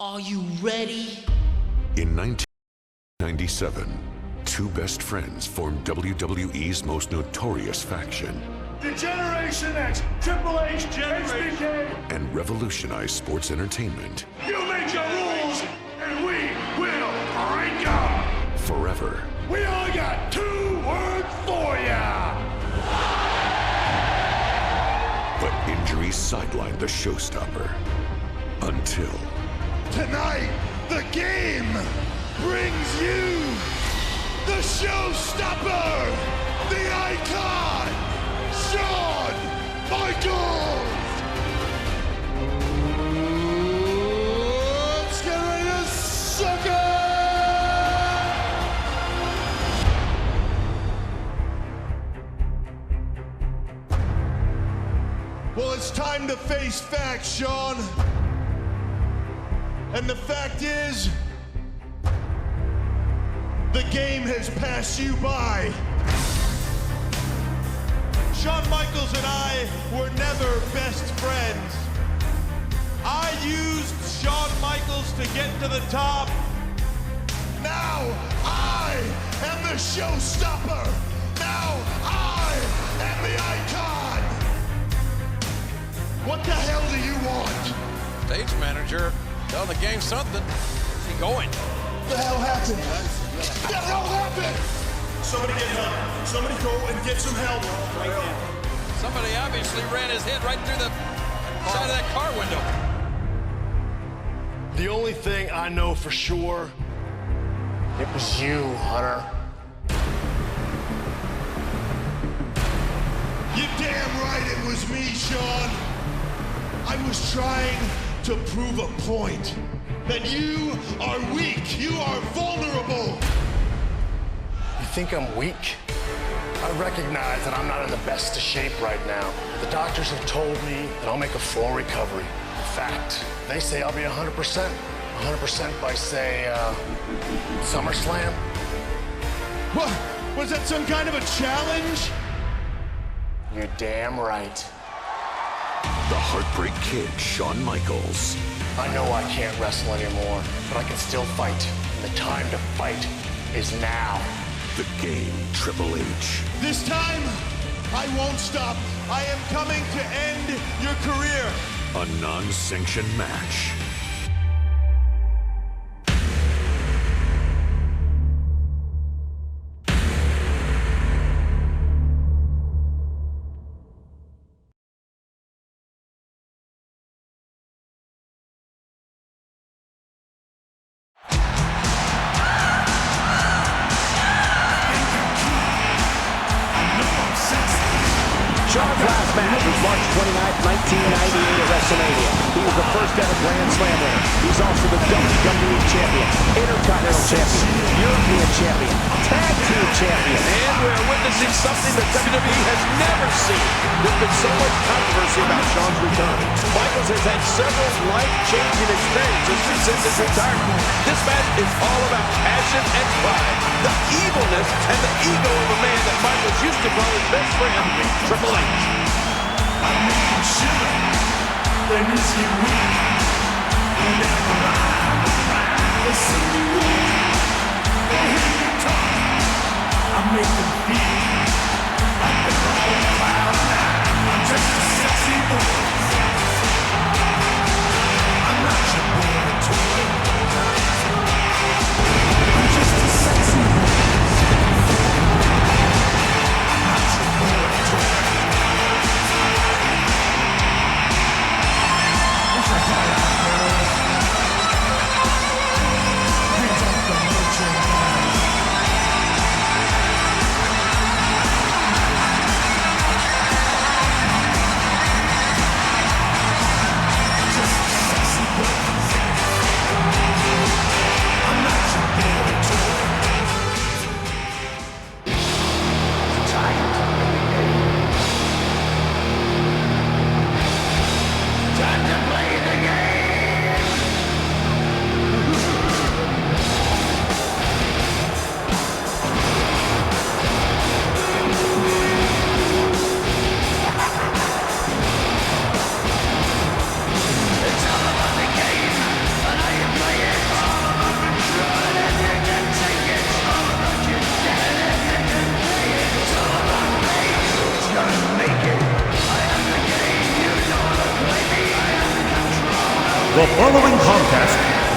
Are you ready? In 1997, two best friends formed WWE's most notorious faction. The Generation X, Triple H, HBK, and revolutionized sports entertainment. You make your rules, and we will break them. Forever. We only got 2 words for ya. But injuries sidelined the Showstopper. Until... Tonight, the game brings you the Showstopper, the icon, Shawn Michaels. Let's get ready to suck it. Well, it's time to face facts, Shawn. And the fact is, the game has passed you by. Shawn Michaels and I were never best friends. I used Shawn Michaels to get to the top. Now I am the Showstopper. Now I am the icon. What the hell do you want? Stage manager, tell the game something. Where's he going? What the hell happened? What the hell happened? Somebody get help. Somebody go and get some help. Right now. Somebody obviously ran his head right through the side of that car window. The only thing I know for sure, it was you, Hunter. You're damn right it was me, Shawn. I was trying to prove a point. That you are weak. You are vulnerable. You think I'm weak? I recognize that I'm not in the best of shape right now. The doctors have told me that I'll make a full recovery. In fact, they say I'll be 100%. 100% by, say, SummerSlam. What? Was that some kind of a challenge? You're damn right. The Heartbreak Kid, Shawn Michaels. I know I can't wrestle anymore, but I can still fight. And the time to fight is now. The Game, Triple H. This time, I won't stop. I am coming to end your career. A non-sanctioned match. Shawn's last match was March 29th, 1998 at WrestleMania. He was the first ever Grand Slam winner. He's also the WWE Champion, Intercontinental Champion, European Champion, Tag Team Champion. And we're witnessing something that WWE has never seen. There's been so much controversy about Shawn's return. Michaels has had several life-changing experiences since his retirement. This match is all about passion and pride, the evilness and the ego of a man that Michaels used to call his best friend, Triple H. I make you shiver, then is you weak. Whenever I'm around, they see me weak. They hear me talk, I make them feel like they're on cloud nine. I'm just a sexy boy. I'm not your boy toy. I'm just a sexy boy. I'm not your boy toy.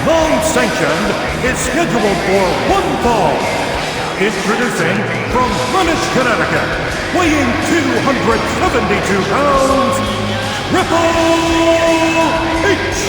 non-sanctioned, is scheduled for one fall. Introducing from Greenwich, Connecticut, weighing 272 pounds, Triple H!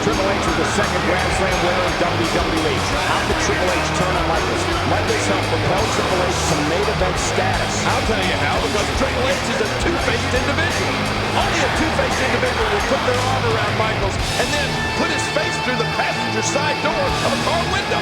Triple H was the second Grand Slam winner in WWE. How did Triple H turn on Michaels? Michaels helped propel Triple H to main event status. I'll tell you how, because Triple H is a two-faced individual. Only a two-faced individual will put their arm around Michaels and then put his face through the passenger side door of a car window.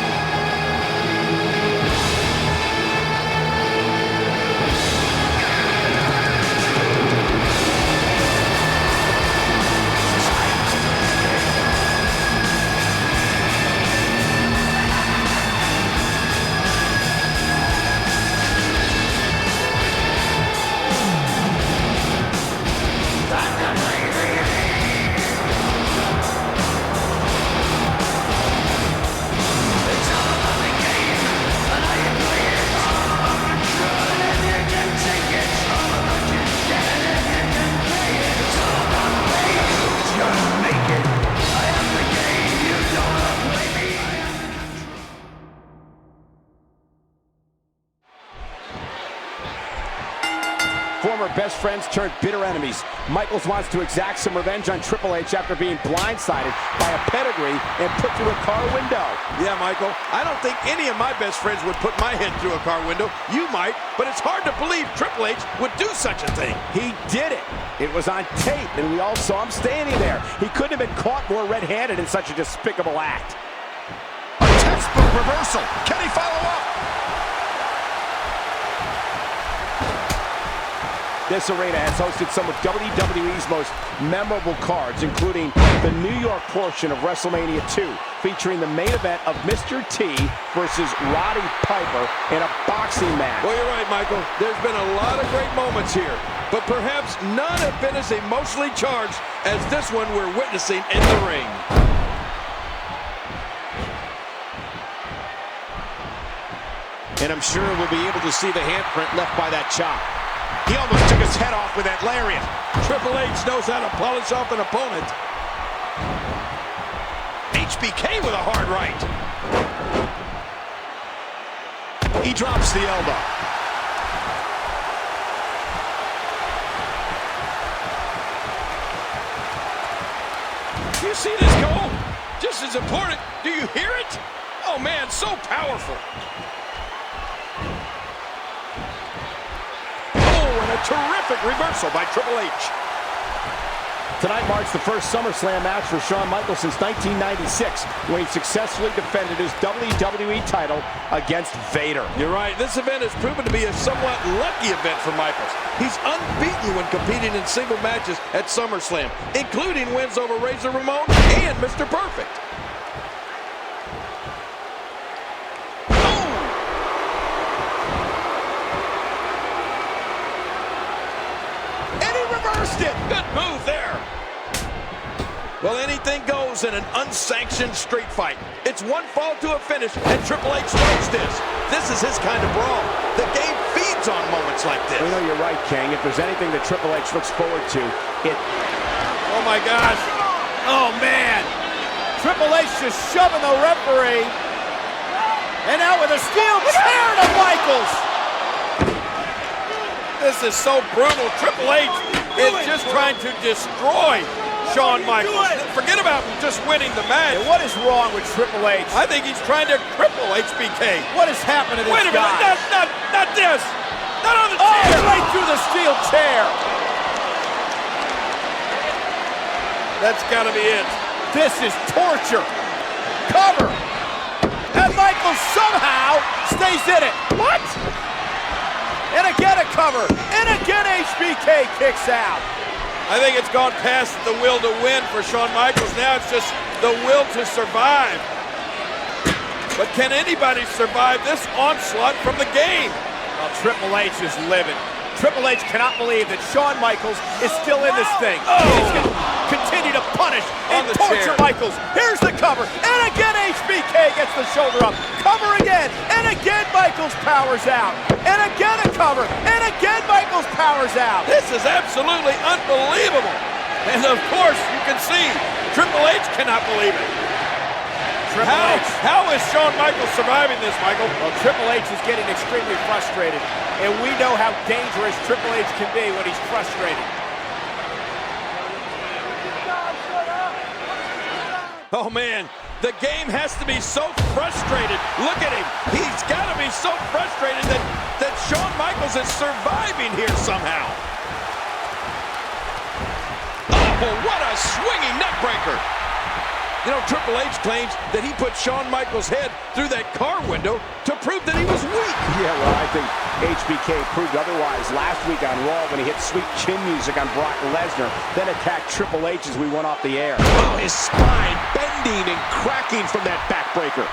Former best friends turned bitter enemies. Michaels wants to exact some revenge on Triple H after being blindsided by a pedigree and put through a car window. Yeah, Michael, I don't think any of my best friends would put my head through a car window. You might, but it's hard to believe Triple H would do such a thing. He did it. It was on tape, and we all saw him standing there. He couldn't have been caught more red-handed in such a despicable act. A textbook reversal. Can he follow up? This arena has hosted some of WWE's most memorable cards, including the New York portion of WrestleMania 2, featuring the main event of Mr. T versus Roddy Piper in a boxing match. Well, you're right, Michael. There's been a lot of great moments here, but perhaps none have been as emotionally charged as this one we're witnessing in the ring. And I'm sure we'll be able to see the handprint left by that chop. He almost took his head off with that lariat. Triple H knows how to polish off an opponent. HBK with a hard right. He drops the elbow. Do you see this goal? Just as important. Do you hear it? Oh, man, so powerful. A terrific reversal by Triple H. Tonight marks the first SummerSlam match for Shawn Michaels since 1996, when he successfully defended his WWE title against Vader. You're right. This event has proven to be a somewhat lucky event for Michaels. He's unbeaten when competing in single matches at SummerSlam, including wins over Razor Ramon and Mr. Perfect. Good move there. Well, anything goes in an unsanctioned street fight. It's one fall to a finish, and Triple H knows this. This is his kind of brawl. The game feeds on moments like this. You know, you're right, King. If there's anything that Triple H looks forward to, Oh, my gosh. Oh, man. Triple H just shoving the referee. And out with a steel chair to Michaels. This is so brutal. Triple H is just trying to destroy Shawn Michaels. Forget about just winning the match. And what is wrong with Triple H? I think he's trying to cripple HBK. What has happened to this guy? Wait a minute. Not this. Not on the chair. chair. Right through the steel chair. That's got to be it. This is torture. Cover. And Michaels somehow stays in it. What? And again a cover. And again HBK kicks out. I think it's gone past the will to win for Shawn Michaels. Now it's just the will to survive. But can anybody survive this onslaught from the game? Well, Triple H is livid. Triple H cannot believe that Shawn Michaels is still in this thing. Oh. He's going to continue to punish and torture Michaels. Here's the cover. And again HBK gets the shoulder up. Cover again. And again Michaels powers out. And again a cover. And again Michaels powers out. This is absolutely unbelievable. And of course, you can see Triple H cannot believe it. Triple H. How is Shawn Michaels surviving this, Michael? Well, Triple H is getting extremely frustrated, and we know how dangerous Triple H can be when he's frustrated. Oh, man, the game has to be so frustrated. Look at him. He's got to be so frustrated that Shawn Michaels is surviving here somehow. Oh, what a swinging neckbreaker. You know, Triple H claims that he put Shawn Michaels' head through that car window to prove that he was weak. Yeah, well, I think HBK proved otherwise last week on Raw when he hit sweet chin music on Brock Lesnar, then attacked Triple H as we went off the air. Oh, his spine bending and cracking from that backbreaker.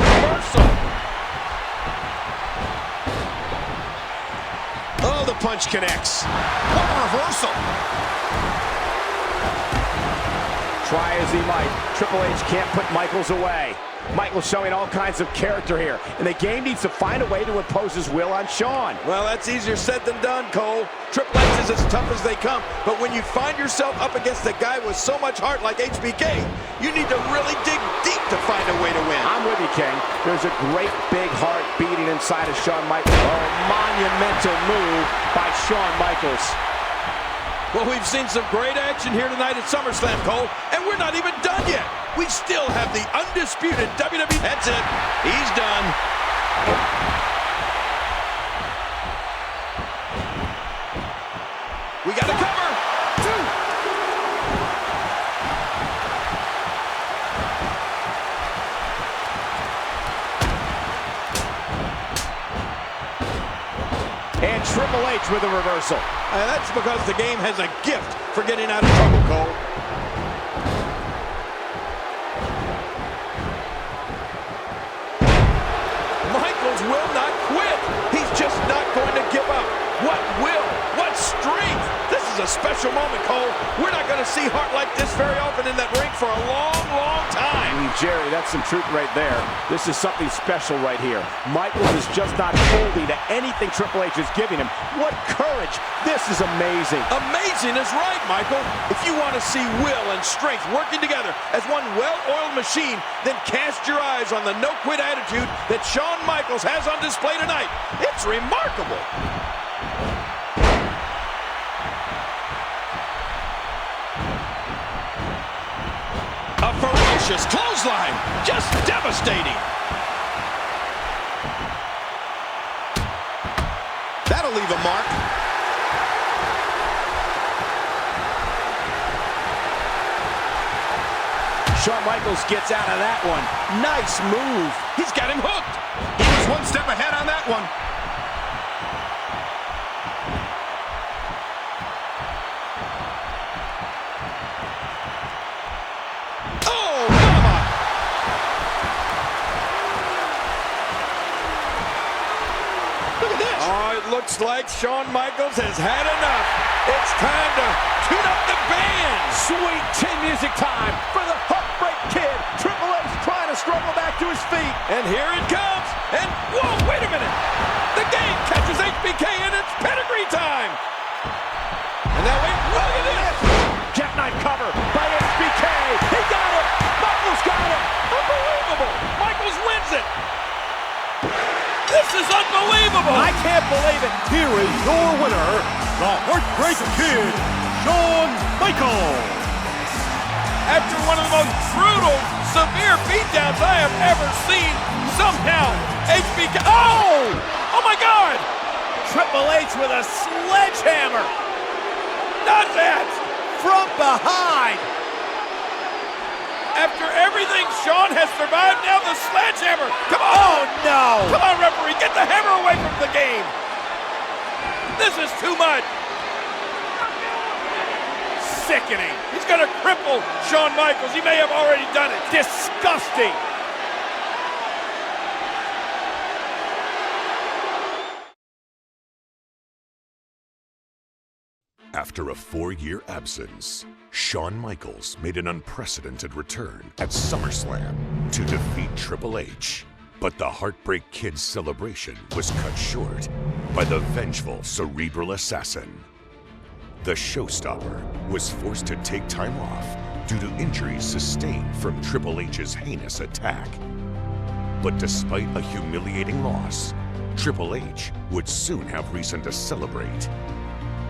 Reversal. Oh, the punch connects. What a reversal. Try as he might, Triple H can't put Michaels away. Michaels showing all kinds of character here, and the game needs to find a way to impose his will on Shawn. Well, that's easier said than done, Cole. Triple H is as tough as they come, but when you find yourself up against a guy with so much heart like HBK, you need to really dig deep to find a way to win. I'm with you, King. There's a great big heart beating inside of Shawn Michaels. Oh, monumental move by Shawn Michaels. Well, we've seen some great action here tonight at SummerSlam, Cole, and we're not even done yet. We still have the undisputed WWE. That's it. He's done. We got a cover. And Triple H with a reversal. That's because the game has a gift for getting out of trouble, Cole. Michaels will not quit. He's just not going to give up. What will? What strength? This is a special moment, Cole. We're not going to see heart like this very often in that ring for a long, long time. Jerry, that's some truth right there. This is something special right here. Michaels is just not folding to anything Triple H is giving him. What courage. This is amazing. Amazing is right, Michael. If you want to see will and strength working together as one well-oiled machine, then cast your eyes on the no-quit attitude that Shawn Michaels has on display tonight. It's remarkable. A ferocious clothesline, just devastating. That'll leave a mark. Shawn Michaels gets out of that one. Nice move. He's got him hooked. He was one step ahead on that one. Oh, mama! Look at this. Oh, it looks like Shawn Michaels has had enough. It's time to tune up the band. Sweet chin music time for the Heartbreak Kid. Triple H trying to struggle back to his feet. And here it comes. And, whoa, wait a minute. The game catches HBK and it's pedigree time. And now, wait, look at this. Jackknife cover by HBK. He got it. Michaels got it. Unbelievable. Michaels wins it. This is unbelievable. I can't believe it. Here is your winner, the Heartbreak Kid, Shawn Michaels. After one of the most brutal, severe beatdowns I have ever seen, somehow HBK. Oh! Oh my God! Triple H with a sledgehammer. Not that! From behind. After everything Shawn has survived, now the sledgehammer. Come on! Oh no! Come on, referee, get the hammer away from the game. This is too much. Sickening. He's going to cripple Shawn Michaels. He may have already done it. Disgusting. After a 4-year absence, Shawn Michaels made an unprecedented return at SummerSlam to defeat Triple H. But the Heartbreak Kid's celebration was cut short by the vengeful cerebral assassin. the Showstopper was forced to take time off due to injuries sustained from Triple H's heinous attack. But despite a humiliating loss, Triple H would soon have reason to celebrate.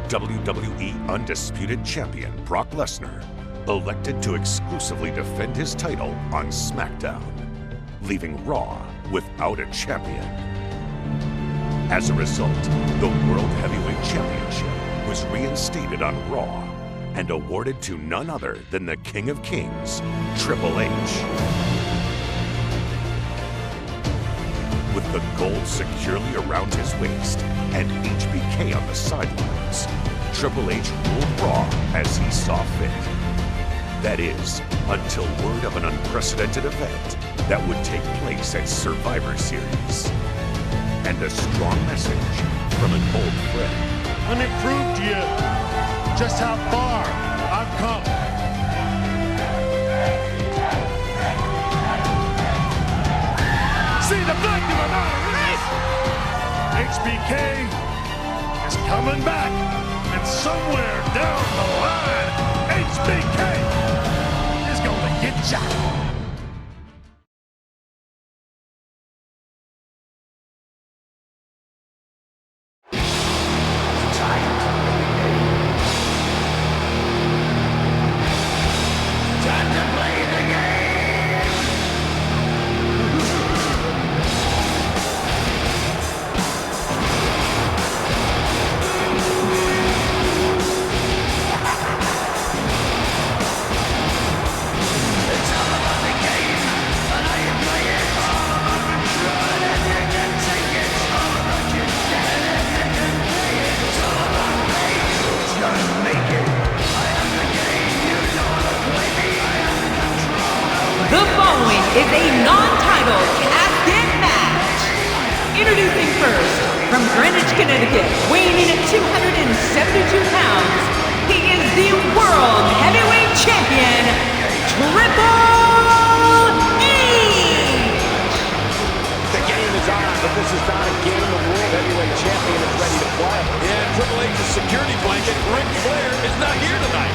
WWE Undisputed Champion Brock Lesnar elected to exclusively defend his title on SmackDown, leaving Raw without a champion. As a result, the World Heavyweight Championship was reinstated on Raw and awarded to none other than the King of Kings, Triple H. With the gold securely around his waist and HBK on the sidelines, Triple H ruled Raw as he saw fit. That is, until word of an unprecedented event that would take place at Survivor Series. And a strong message from an old friend. Let me prove to you just how far I've come. See the fact of the matter is, HBK is coming back, and somewhere down the line, HBK is gonna get ya. The following is a non-title casket match. Introducing first, from Greenwich, Connecticut, weighing in at 272 pounds, he is the World Heavyweight Champion, Triple H! The game is on, but this is not a game the World Heavyweight Champion is ready to play. Yeah, Triple H's security blanket, Ric Flair, is not here tonight.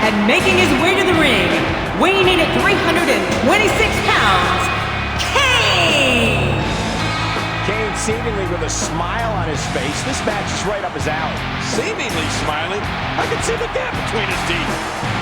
And making his way to the ring, weighing in at 326 pounds, Kane! Kane seemingly with a smile on his face. This match is right up his alley. Seemingly smiling, I can see the gap between his teeth.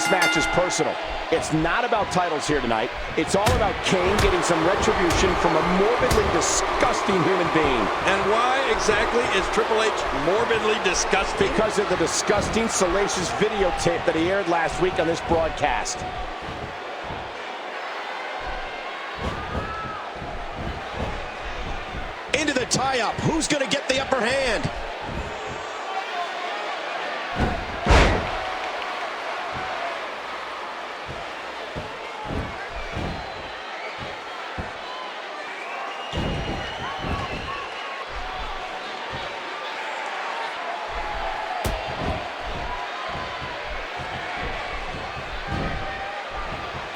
this match is personal. It's not about titles here tonight. It's all about Kane getting some retribution from a morbidly disgusting human being. And why exactly is Triple H morbidly disgusting? Because of the disgusting, salacious videotape that he aired last week on this broadcast. Into the tie-up. Who's going to get the upper hand?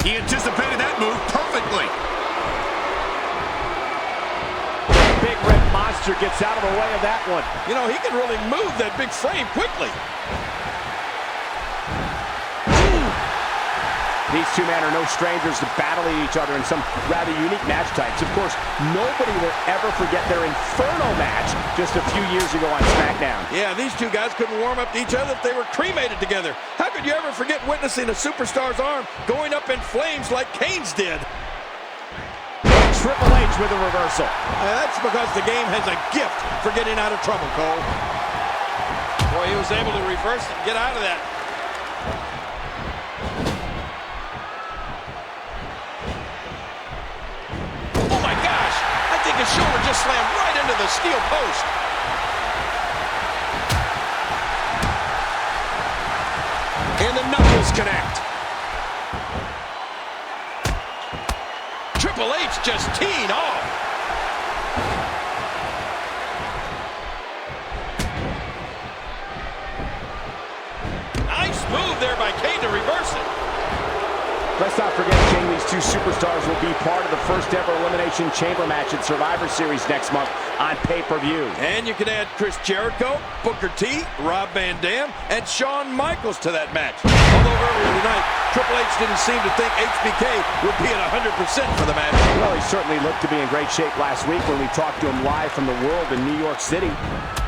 He anticipated that move perfectly. Big red monster gets out of the way of that one. You know, he can really move that big frame quickly. These two men are no strangers to battling each other in some rather unique match types. Of course, nobody will ever forget their Inferno match just a few years ago on SmackDown. Yeah, these two guys couldn't warm up to each other if they were cremated together. How could you ever forget witnessing a superstar's arm going up in flames like Kane's did? Triple H with a reversal. That's because the game has a gift for getting out of trouble, Cole. Boy, he was able to reverse it and get out of that. Oh my gosh! I think his shoulder just slammed right into the steel post. And the knuckles connect. Triple H just teeing off. Nice move there by Kane to reverse it. Let's not forget, King, these two superstars will be part of the first ever Elimination Chamber match at Survivor Series next month on pay-per-view. And you can add Chris Jericho, Booker T, Rob Van Dam, and Shawn Michaels to that match. Although earlier tonight, Triple H didn't seem to think HBK would be at 100% for the match. Well, he certainly looked to be in great shape last week when we talked to him live from the World in New York City.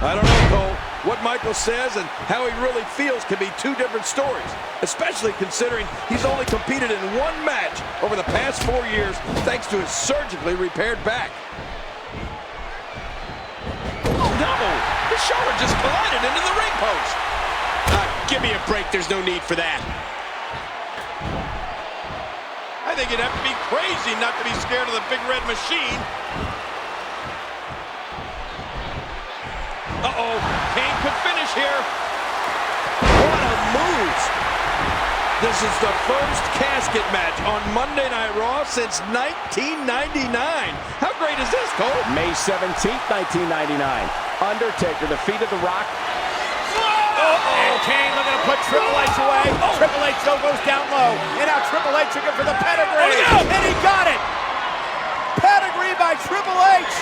I don't know, Cole. What Michaels says and how he really feels can be two different stories, especially considering he's only competed in one match over the past 4 years thanks to his surgically repaired back. Oh, no! His shoulder just collided into the ring post. Give me a break. There's no need for that. I think you'd have to be crazy not to be scared of the big red machine. Uh-oh, Kane could finish here. What a move. This is the first casket match on Monday Night Raw since 1999. How great is this, Cole? May 17th, 1999. Undertaker defeated The Rock. And Kane looking to put Triple H away. Triple H though goes down low. And now Triple H looking for the pedigree. And he got it. Pedigree by Triple H.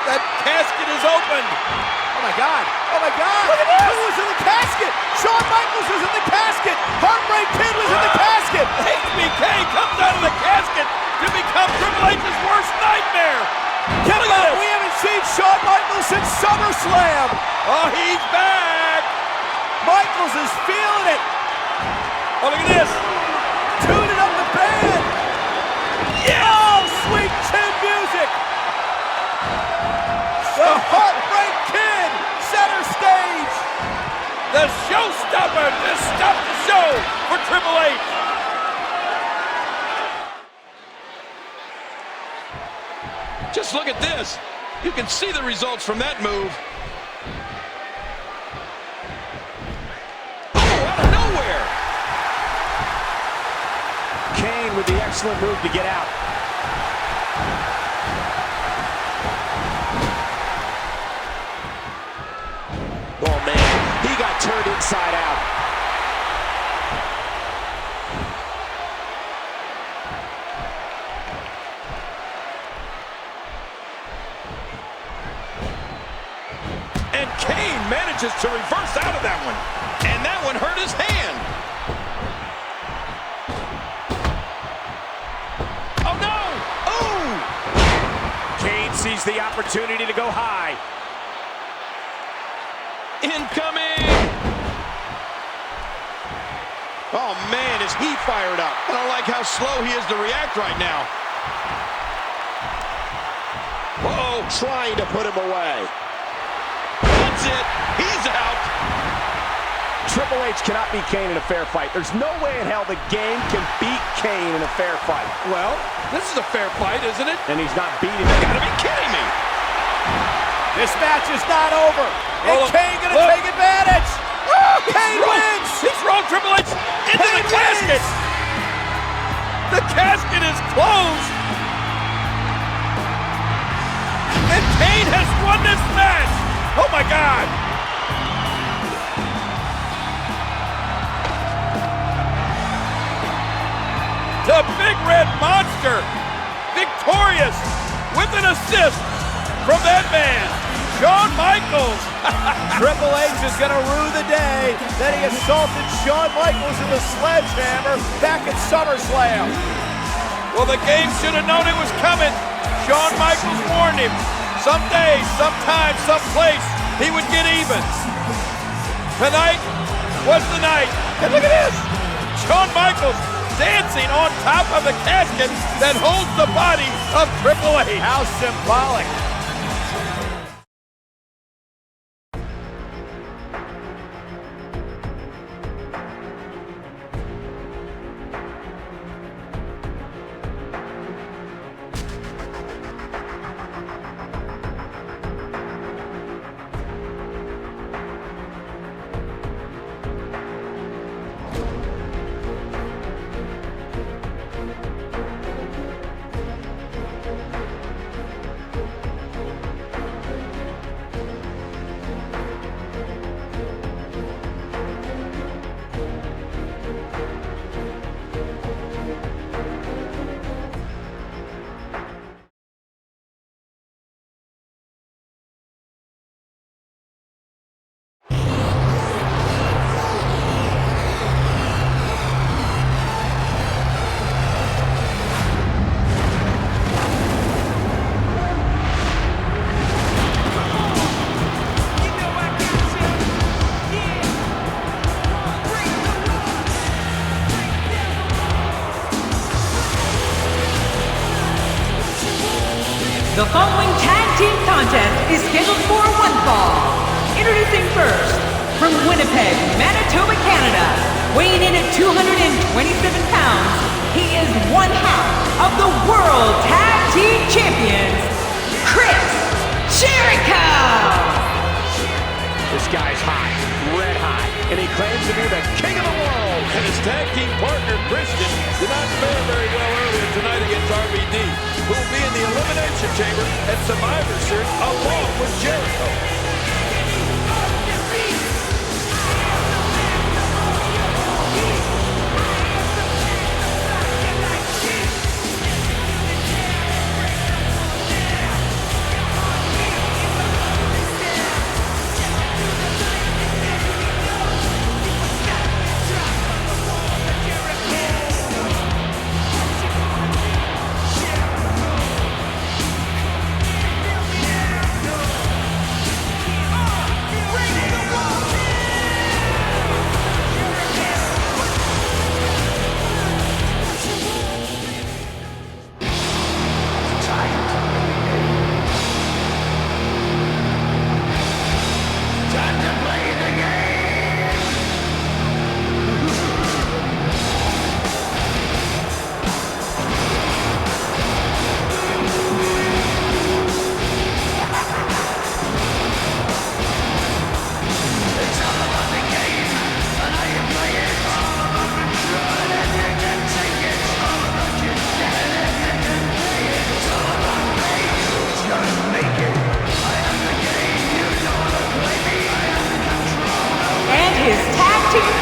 That casket is opened. Oh my God. Oh my God. Look at this. Who was in the casket? Shawn Michaels was in the casket. Heartbreak Kid was in the casket. HBK comes out of the casket to become Triple H's worst nightmare. We haven't seen Shawn Michaels since SummerSlam. Oh, he's back. Michaels is feeling it. Oh, look at this. Tuning up the band. Yes. Oh, sweet chin music. The Heartbreak Kid, center stage. The Showstopper to stop the show for Triple H. Just look at this. You can see the results from that move. Oh, out of nowhere. Kane with the excellent move to get out. Oh, man, he got turned inside out. And Kane manages to reverse out of that one. And that one hurt his hand. Oh, no! Oh! Kane sees the opportunity to go high. Incoming! Oh, man, is he fired up. I don't like how slow he is to react right now. Uh-oh, trying to put him away. That's it. He's out. Triple H cannot beat Kane in a fair fight. There's no way in hell the game can beat Kane in a fair fight. Well, this is a fair fight, isn't it? And he's not beating him. You gotta be kidding me. This match is not over. And Kane gonna take advantage. Kane wins. He's thrown Triple H into the casket. The casket is closed. And Kane has won this match. Oh, my God. The Big Red Monster, victorious with an assist from that man, Shawn Michaels. Triple H is going to rue the day that he assaulted Shawn Michaels in the sledgehammer back at SummerSlam. Well, the game should have known it was coming. Shawn Michaels warned him. Someday, sometime, someplace, he would get even. Tonight was the night. And look at this. Shawn Michaels dancing on top of the casket that holds the body of Triple H. How symbolic. The following tag team contest is scheduled for one fall. Introducing first, from Winnipeg, Manitoba, Canada, weighing in at 227 pounds, he is one half of the World Tag Team Champions, Chris Jericho! This guy's hot, red hot, and he claims to be the king of the world. And his tag team partner, Christian, did not fare very well earlier tonight against RVD, who will be in the Elimination Chamber at Survivor Series along with Jericho.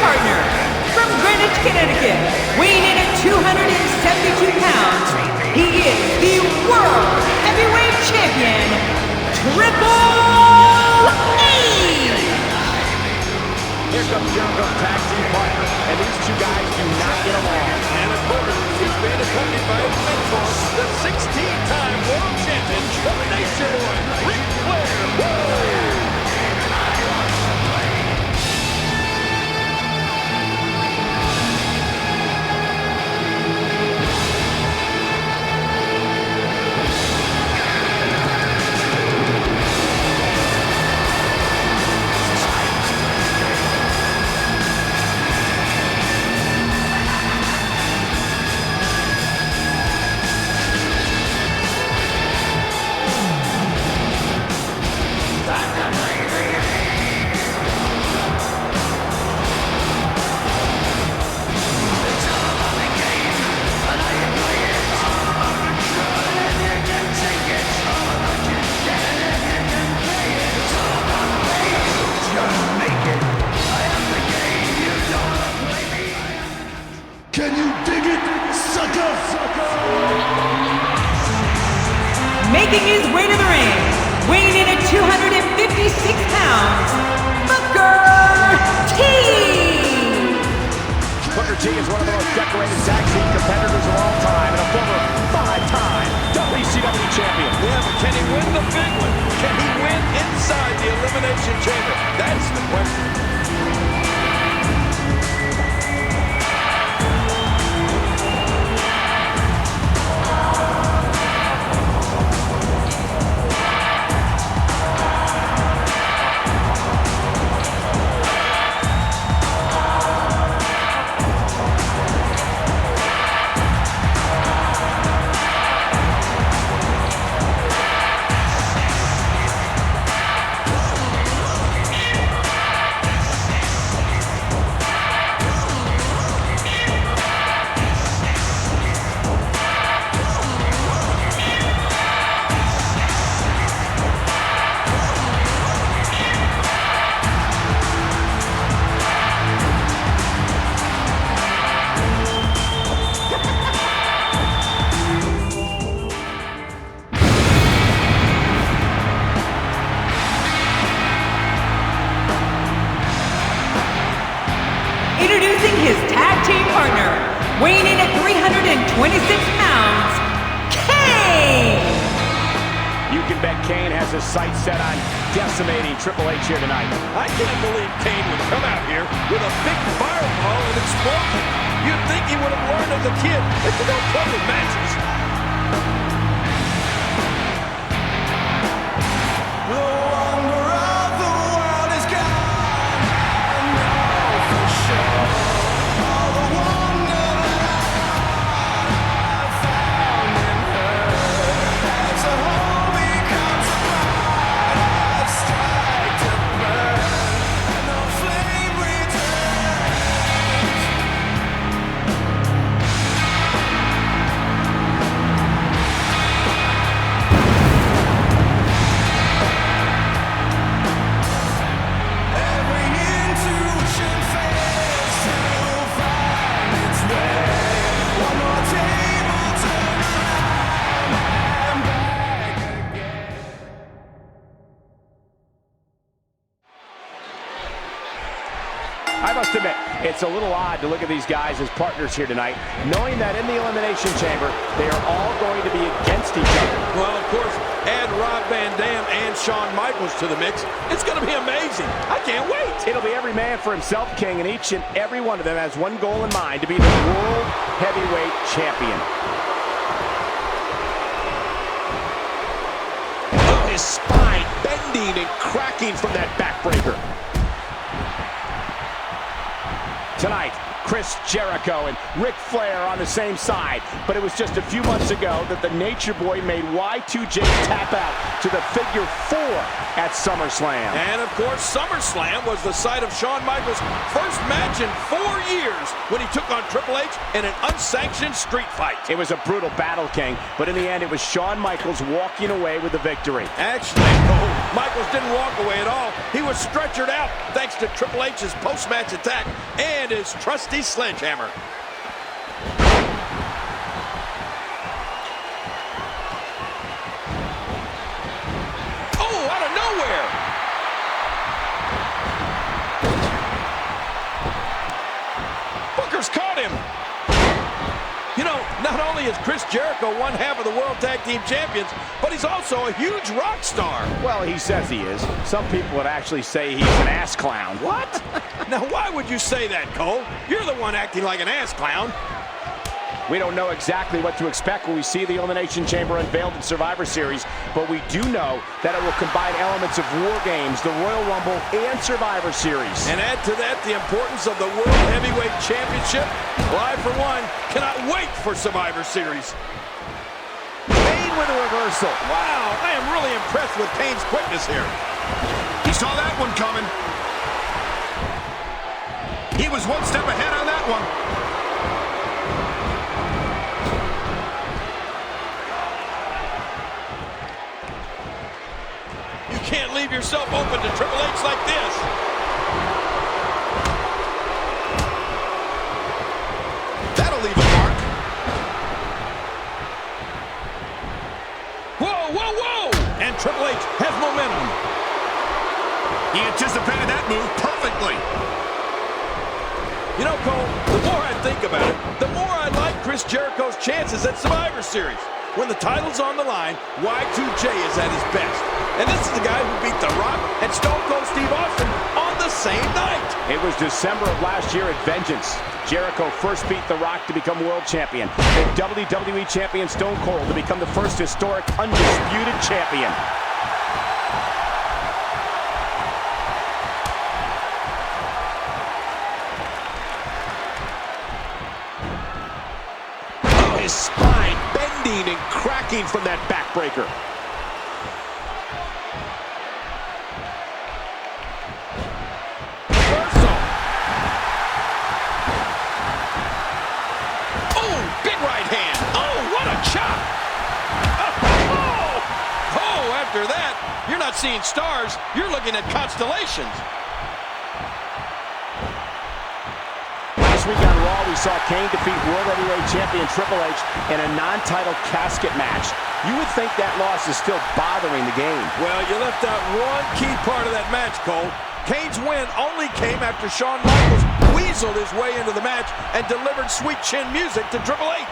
partner, from Greenwich, Connecticut, weighing in at 272 pounds, he is the World Heavyweight Champion, Triple H! Here comes Jericho's tag team partner, and these two guys do not get along. And of course, he's been accompanied by his mentor, the 16-time world champion, the Nature Boy, Ric Flair. Woo! making his way to the ring, weighing in at 256 pounds, Booker T. Booker T is one of the most decorated tag team competitors of all time and a former 5-time WCW champion. Yeah, but can he win the big one? Can he win inside the Elimination Chamber? That's the question. Introducing his tag team partner, weighing in at 326 pounds, Kane! You can bet Kane has his sights set on decimating Triple H here tonight. I can't believe Kane would come out here with a big fireball and explode. You'd think he would have learned as a kid that you don't play with matches. I must admit, it's a little odd to look at these guys as partners here tonight, knowing that in the Elimination Chamber, they are all going to be against each other. Well, of course, add Rob Van Dam and Shawn Michaels to the mix. It's going to be amazing. I can't wait. It'll be every man for himself, King, and each and every one of them has one goal in mind, to be the World Heavyweight Champion. Oh, his spine bending and cracking from that backbreaker. Tonight, Chris Jericho and Ric Flair on the same side, but it was just a few months ago that the Nature Boy made Y2J tap out to the figure 4 at SummerSlam. And of course, SummerSlam was the site of Shawn Michaels' first match in 4 years when he took on Triple H in an unsanctioned street fight. It was a brutal battle, King, but in the end, it was Shawn Michaels walking away with the victory. Actually, Michaels didn't walk away at all. He was stretchered out thanks to Triple H's post-match attack and his trusty sledgehammer. Oh, out of nowhere! Booker's caught him. You know, not only is Chris Jericho one half of the World Tag Team Champions, but he's also a huge rock star. Well, he says he is. Some people would actually say he's an ass clown. What? Now, why would you say that, Cole? You're the one acting like an ass clown. We don't know exactly what to expect when we see the Elimination Chamber unveiled in Survivor Series, but we do know that it will combine elements of War Games, the Royal Rumble, and Survivor Series. And add to that the importance of the World Heavyweight Championship. Well, I, for one, cannot wait for Survivor Series. Kane with a reversal. Wow, I am really impressed with Kane's quickness here. He saw that one coming. He was one step ahead on that one. You can't leave yourself open to Triple H like this. That'll leave a mark. Whoa, whoa, whoa! Triple H has momentum. He anticipated that move perfectly. You know, Cole, the more I think about it, the more I like Chris Jericho's chances at Survivor Series. When the title's on the line, Y2J is at his best. And this is the guy who beat The Rock and Stone Cold Steve Austin on the same night. It was December of last year at Vengeance. Jericho first beat The Rock to become world champion, and WWE champion Stone Cold to become the first historic undisputed champion. Oh, his spine bending and cracking from that backbreaker. After that, you're not seeing stars, you're looking at constellations. Last week on Raw, we saw Kane defeat World Heavyweight Champion Triple H in a non-title casket match. You would think that loss is still bothering the game. Well, you left out one key part of that match, Cole. Kane's win only came after Shawn Michaels weaseled his way into the match and delivered sweet chin music to Triple H.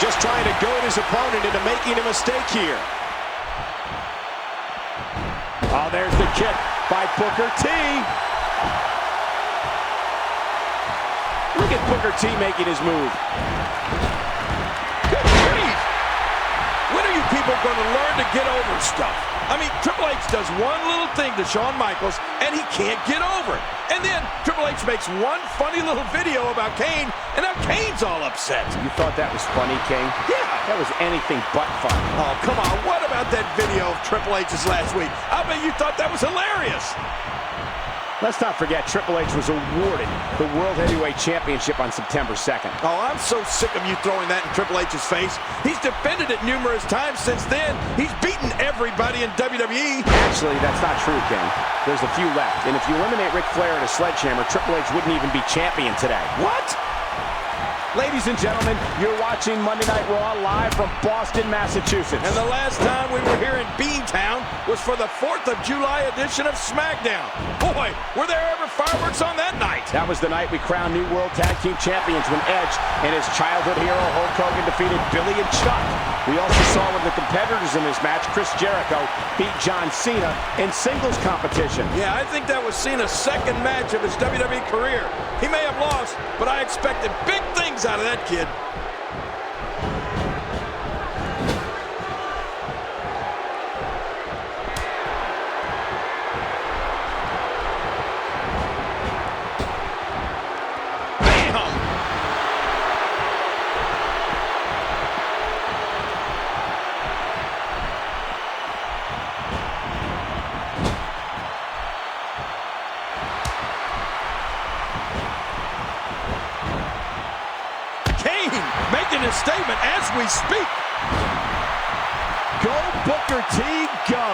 Just trying to goad his opponent into making a mistake here. Oh, there's the kick by Booker T. Look at Booker T making his move. Good grief! When are you people going to learn to get over stuff? I mean, Triple H does one little thing to Shawn Michaels, and he can't get over it. And then Triple H makes one funny little video about Kane, and now Kane's all upset. You thought that was funny, King? Yeah. That was anything but fun. Oh, come on. What about that video of Triple H's last week? I bet you thought that was hilarious. Let's not forget, Triple H was awarded the World Heavyweight Championship on September 2nd. Oh, I'm so sick of you throwing that in Triple H's face. He's defended it numerous times since then. He's beaten everybody in WWE. Actually, that's not true, King. There's a few left. And if you eliminate Ric Flair at a sledgehammer, Triple H wouldn't even be champion today. What? Ladies and gentlemen, you're watching Monday Night Raw live from Boston, Massachusetts. And the last time we were here in Beantown was for the 4th of July edition of SmackDown. Boy, were there ever fireworks on that night. That was the night we crowned new World Tag Team Champions when Edge and his childhood hero Hulk Hogan defeated Billy and Chuck. We also saw one of the competitors in this match, Chris Jericho, beat John Cena in singles competition. Yeah, I think that was Cena's second match of his WWE career. He may have lost, but I expected big things out of that kid. Bam! Making a statement as we speak. Go, Booker T, go.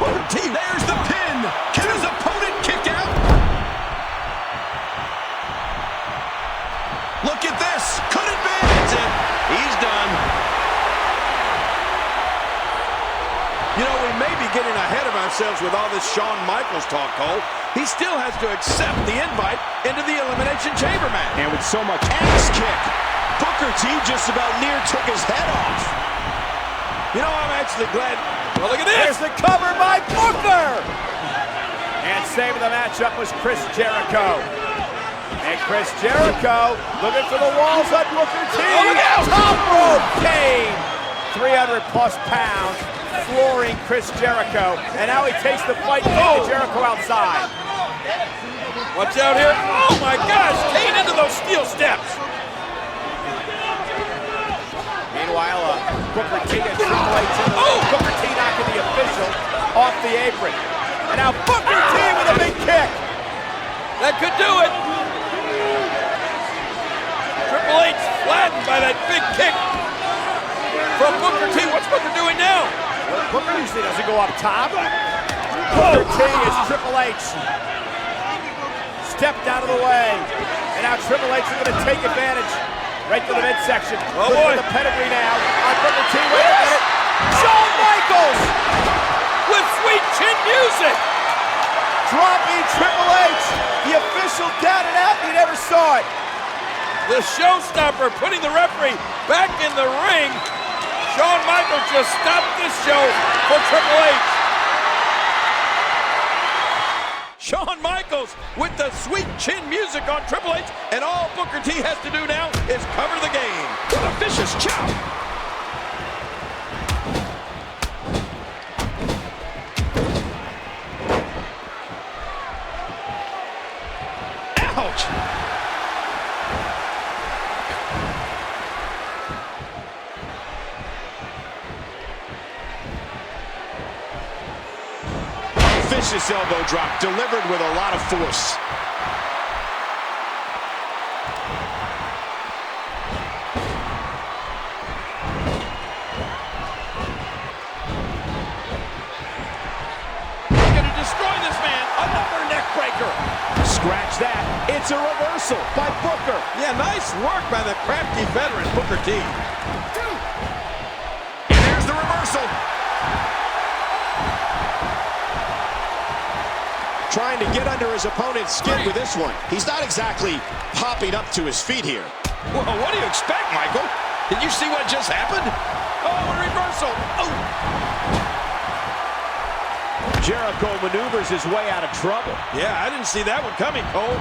Booker T, there's the pin. Can his opponent kick out? Look at this. Could it be? That's it. He's done. You know, we may be getting ahead of ourselves with all this Shawn Michaels talk, Cole. He still has to accept the invite into the Elimination Chamber match. And with so much axe kick, Booker T just about near took his head off. You know, I'm actually glad. Well, look at this. There's the cover by Booker. And saving the matchup was Chris Jericho. And Chris Jericho looking for the walls on Booker T. Oh, look out. Top rope Kane. 300 plus pounds. Flooring Chris Jericho. And now he takes the fight to Jericho outside. Watch out here. Oh my gosh, Kane into those steel steps. Meanwhile, Booker T and Triple H in the ring. Booker T knocking the official off the apron. And now Booker T with a big kick. That could do it. Triple H flattened by that big kick from Booker T. What's Booker doing now? Booker usually doesn't go up top. Booker T is Triple H. Stepped out of the way. And now Triple H is going to take advantage. Right to the midsection. Oh boy. The pedigree now on Booker T. Wait a minute. Shawn Michaels With sweet chin music. dropping Triple H. The official counted out. You never saw it. The Showstopper putting the referee back in the ring. Shawn Michaels just stopped this show for Triple H. Shawn Michaels with the sweet chin music on Triple H, and all Booker T has to do now is cover the game with a vicious chop. Ouch! Vicious elbow drop delivered with a lot of force. Gonna destroy this man. Another neck breaker. Scratch that. It's a reversal by Booker. Yeah, nice work by the crafty veteran Booker T. And there's the reversal. Trying to get under his opponent's skin with this one. He's not exactly popping up to his feet here. Whoa, what do you expect, Michael? Did you see what just happened? Oh, a reversal. Oh. Jericho maneuvers his way out of trouble. Yeah, I didn't see that one coming, Cole.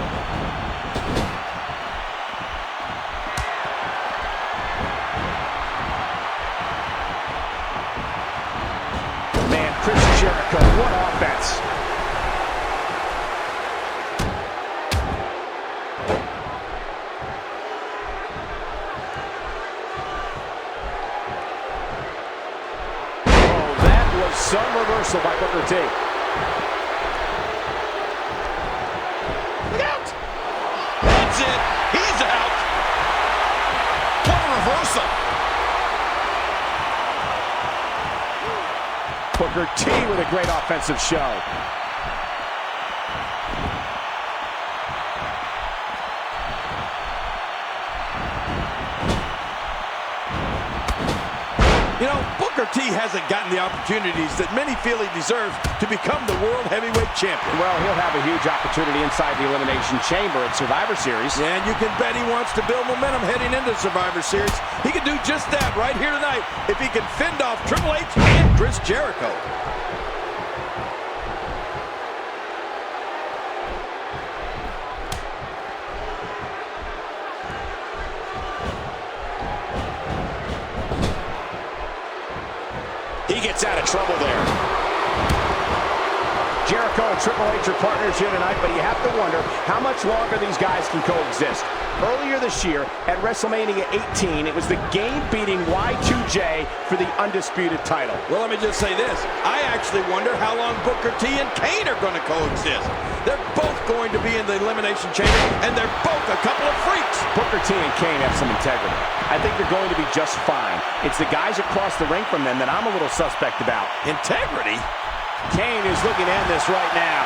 Man, Chris Jericho, what offense. Oh, that was some reversal by Booker T. Look out! That's it. He's out. What a reversal. Booker T with a great offensive show. You know, Booker T hasn't gotten the opportunities that many feel he deserves to become the World Heavyweight Champion. Well, he'll have a huge opportunity inside the Elimination Chamber at Survivor Series. And you can bet he wants to build momentum heading into Survivor Series. He can do just that right here tonight if he can fend off Triple H and Chris Jericho. He gets out of trouble there. Jericho and Triple H are partners here tonight, but you have to wonder how much longer these guys can coexist. Earlier this year, at WrestleMania 18, it was the game-beating Y2J for the undisputed title. Well, let me just say this. I actually wonder how long Booker T and Kane are going to coexist. They're both going to be in the Elimination Chamber, and they're both a couple of freaks. Booker T and Kane have some integrity. I think they're going to be just fine. It's the guys across the ring from them that I'm a little suspect about. Integrity? Kane is looking to end this right now.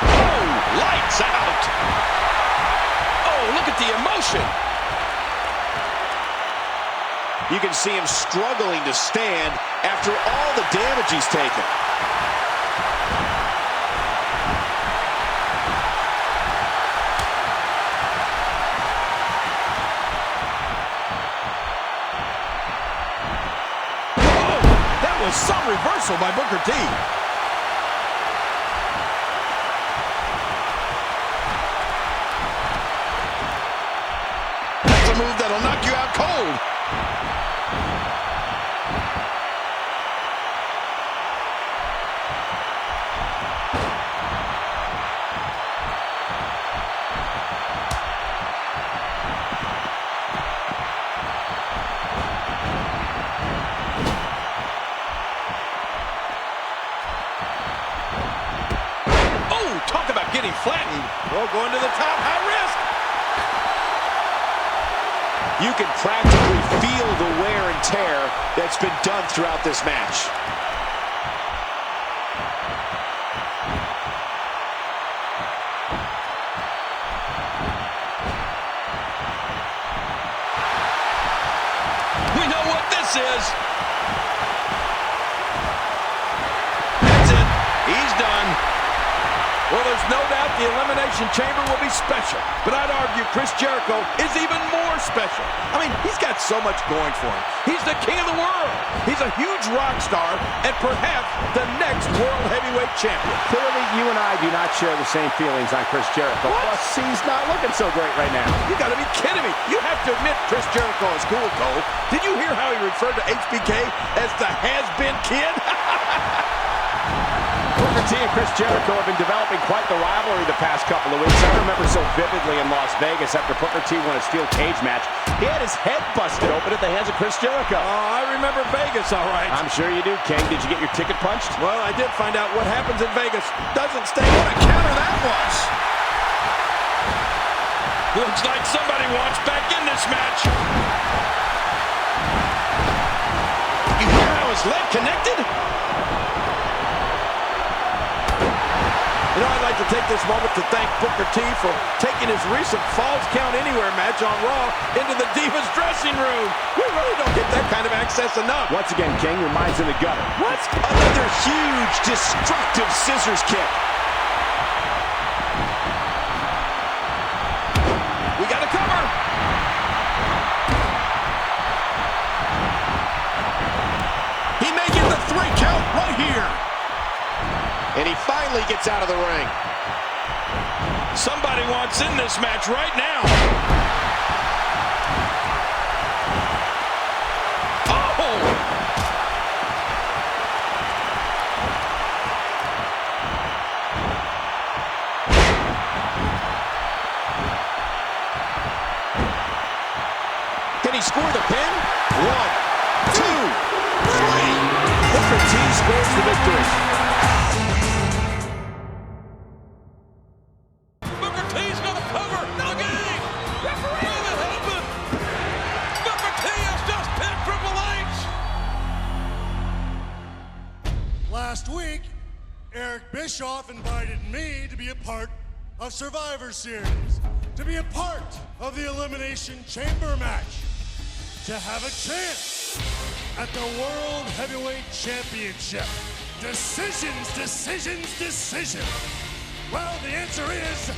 Oh, lights out. Oh, look at the emotion. You can see him struggling to stand after all the damage he's taken. Some reversal by Booker T. That's a move that'll knock you out cold. Talk about getting flattened. Oh, going to the top, high risk. You can practically feel the wear and tear that's been done throughout this match. We know what this is. That's it. He's done. Well, there's no doubt the Elimination Chamber will be special, but I'd argue Chris Jericho is even more special. I mean, he's got so much going for him. He's the king of the world. He's a huge rock star and perhaps the next World Heavyweight Champion. Clearly, you and I do not share the same feelings on Chris Jericho. What? Plus, he's not looking so great right now. You gotta be kidding me. You have to admit Chris Jericho is cool, Cole. Did you hear how he referred to HBK as the has-been kid? Booker T and Chris Jericho have been developing quite the rivalry the past couple of weeks. I remember so vividly in Las Vegas after Booker T won a steel cage match. He had his head busted open at the hands of Chris Jericho. Oh, I remember Vegas, all right. I'm sure you do, King. Did you get your ticket punched? Well, I did find out what happens in Vegas doesn't stay. What a counter that was. Looks like somebody wants back in this match. You hear how his leg connected? You know, I'd like to take this moment to thank Booker T for taking his recent Falls Count Anywhere match on Raw into the Divas dressing room. We really don't get that kind of access enough. Once again, King, your mind's in the gutter. What? Another huge, destructive scissors kick. We got a cover. He may get the 3 count right here. And he finally gets out of the ring. Somebody wants in this match right now. Oh! Can he score the pin? 1, 2, 3. Booker T scores the victory. Last week, Eric Bischoff invited me to be a part of Survivor Series, to be a part of the Elimination Chamber match, to have a chance at the World Heavyweight Championship. Decisions, decisions, decisions. Well, the answer is...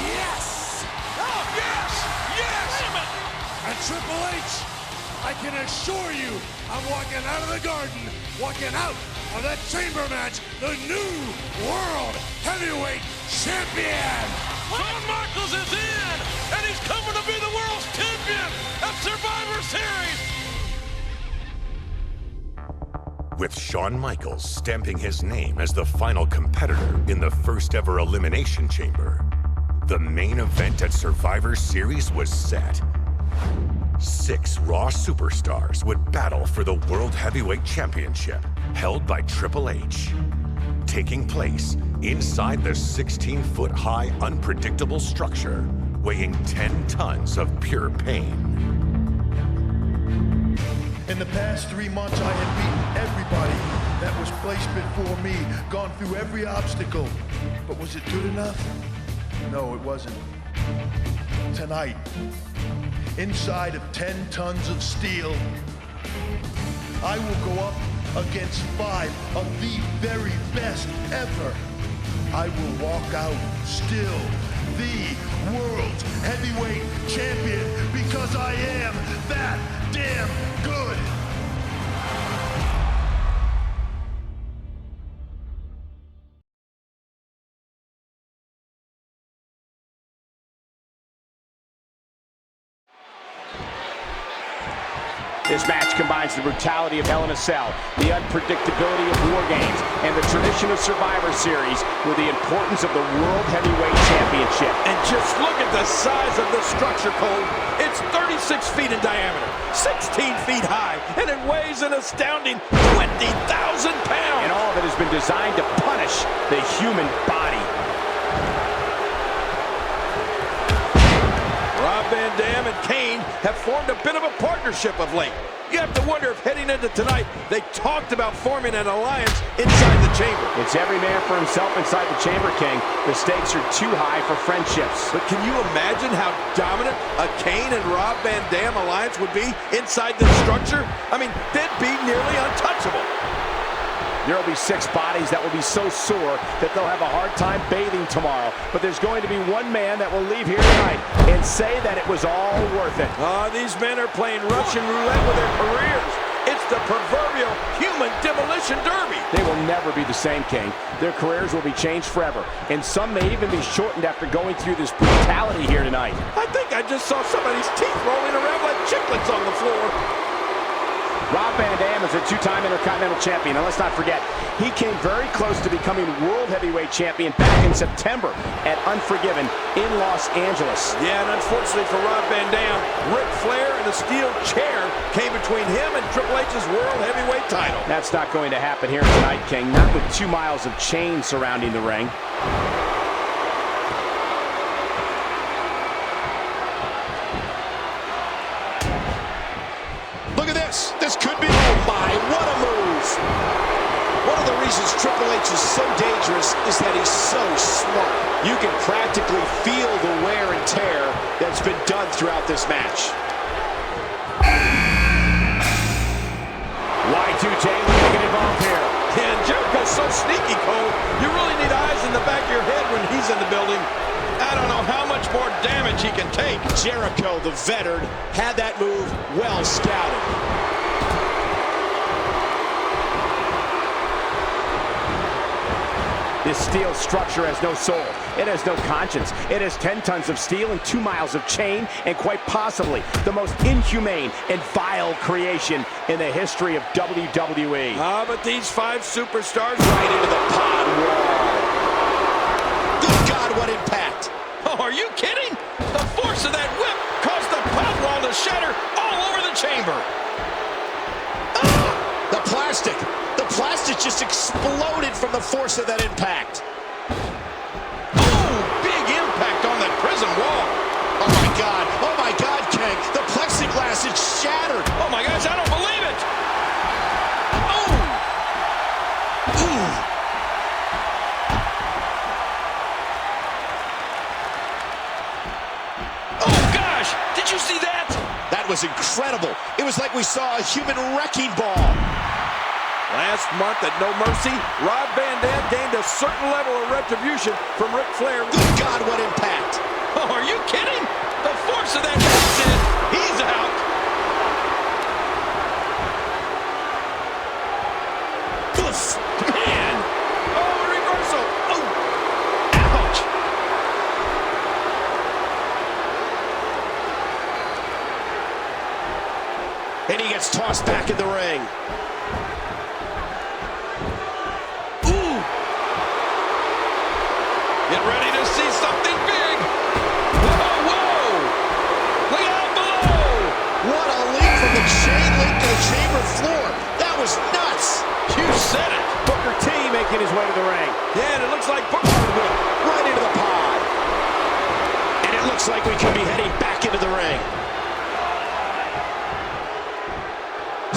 yes! Oh, yes! Yes! And Triple H, I can assure you, I'm walking out of the garden, walking out of that chamber match, the new World Heavyweight Champion! Shawn Michaels is in, and he's coming to be the world's champion at Survivor Series! With Shawn Michaels stamping his name as the final competitor in the first ever Elimination Chamber, the main event at Survivor Series was set. 6 Raw superstars would battle for the World Heavyweight Championship, held by Triple H, taking place inside the 16-foot-high unpredictable structure, weighing 10 tons of pure pain. In the past 3 months, I had beaten everybody that was placed before me, gone through every obstacle. But was it good enough? No, it wasn't. Tonight, inside of 10 tons of steel, I will go up against 5 of the very best ever. I will walk out still the world's heavyweight champion because I am that damn good. This match combines the brutality of Hell in a Cell, the unpredictability of War Games, and the tradition of Survivor Series with the importance of the World Heavyweight Championship. And just look at the size of this structure, Cole. It's 36 feet in diameter, 16 feet high, and it weighs an astounding 20,000 pounds. And all of it has been designed to punish the human body. Rob Rob Van Dam and Kane have formed a bit of a partnership of late. You have to wonder if heading into tonight, they talked about forming an alliance inside the chamber. It's every man for himself inside the chamber, King. The stakes are too high for friendships. But can you imagine how dominant a Kane and Rob Van Dam alliance would be inside this structure? I mean, they'd be nearly untouchable. There will be 6 bodies that will be so sore that they'll have a hard time bathing tomorrow. But there's going to be one man that will leave here tonight and say that it was all worth it. These men are playing Russian roulette with their careers. It's the proverbial human demolition derby. They will never be the same, King. Their careers will be changed forever. And some may even be shortened after going through this brutality here tonight. I think I just saw somebody's teeth rolling around like chiclets on the floor. Rob Van Dam is a 2-time Intercontinental Champion, and let's not forget, he came very close to becoming World Heavyweight Champion back in September at Unforgiven in Los Angeles. Yeah, and unfortunately for Rob Van Dam, Ric Flair and a steel chair came between him and Triple H's World Heavyweight title. That's not going to happen here tonight, King, not with 2 miles of chain surrounding the ring. This could be, oh my, what a move. One of the reasons Triple H is so dangerous is that he's so smart. You can practically feel the wear and tear that's been done throughout this match. Y2J will get involved here. And Jericho's so sneaky, Cole. You really need eyes in the back of your head when he's in the building. I don't know how much more damage he can take. Jericho, the veteran, had that move well scouted. This steel structure has no soul. It has no conscience. It has 10 tons of steel and 2 miles of chain, and quite possibly the most inhumane and vile creation in the history of WWE. But these 5 superstars right into the pod wall. Good God, what impact. Oh, are you kidding? The force of that whip caused the pod wall to shatter all over the chamber. The plastic. The plastic just exploded from the force of that impact. Oh, big impact on that prison wall. Oh my God, King. The plexiglass is shattered. Oh my gosh, I don't believe it. Oh. Ooh. Oh gosh, did you see that? That was incredible. It was like we saw a human wrecking ball. Last month at No Mercy, Rob Van Dam gained a certain level of retribution from Ric Flair. Good God, what impact. Oh, are you kidding? The force of that hits in. He's out. Oof. Man. Oh, reversal. Oh. Ouch. And he gets tossed back in the ring. Get ready to see something big. Whoa, whoa. Look out below. What a leap from the chain link to the chamber floor. That was nuts. You said it. Booker T making his way to the ring. Yeah, and it looks like Booker will Right into the pod. And it looks like we could be heading back into the ring.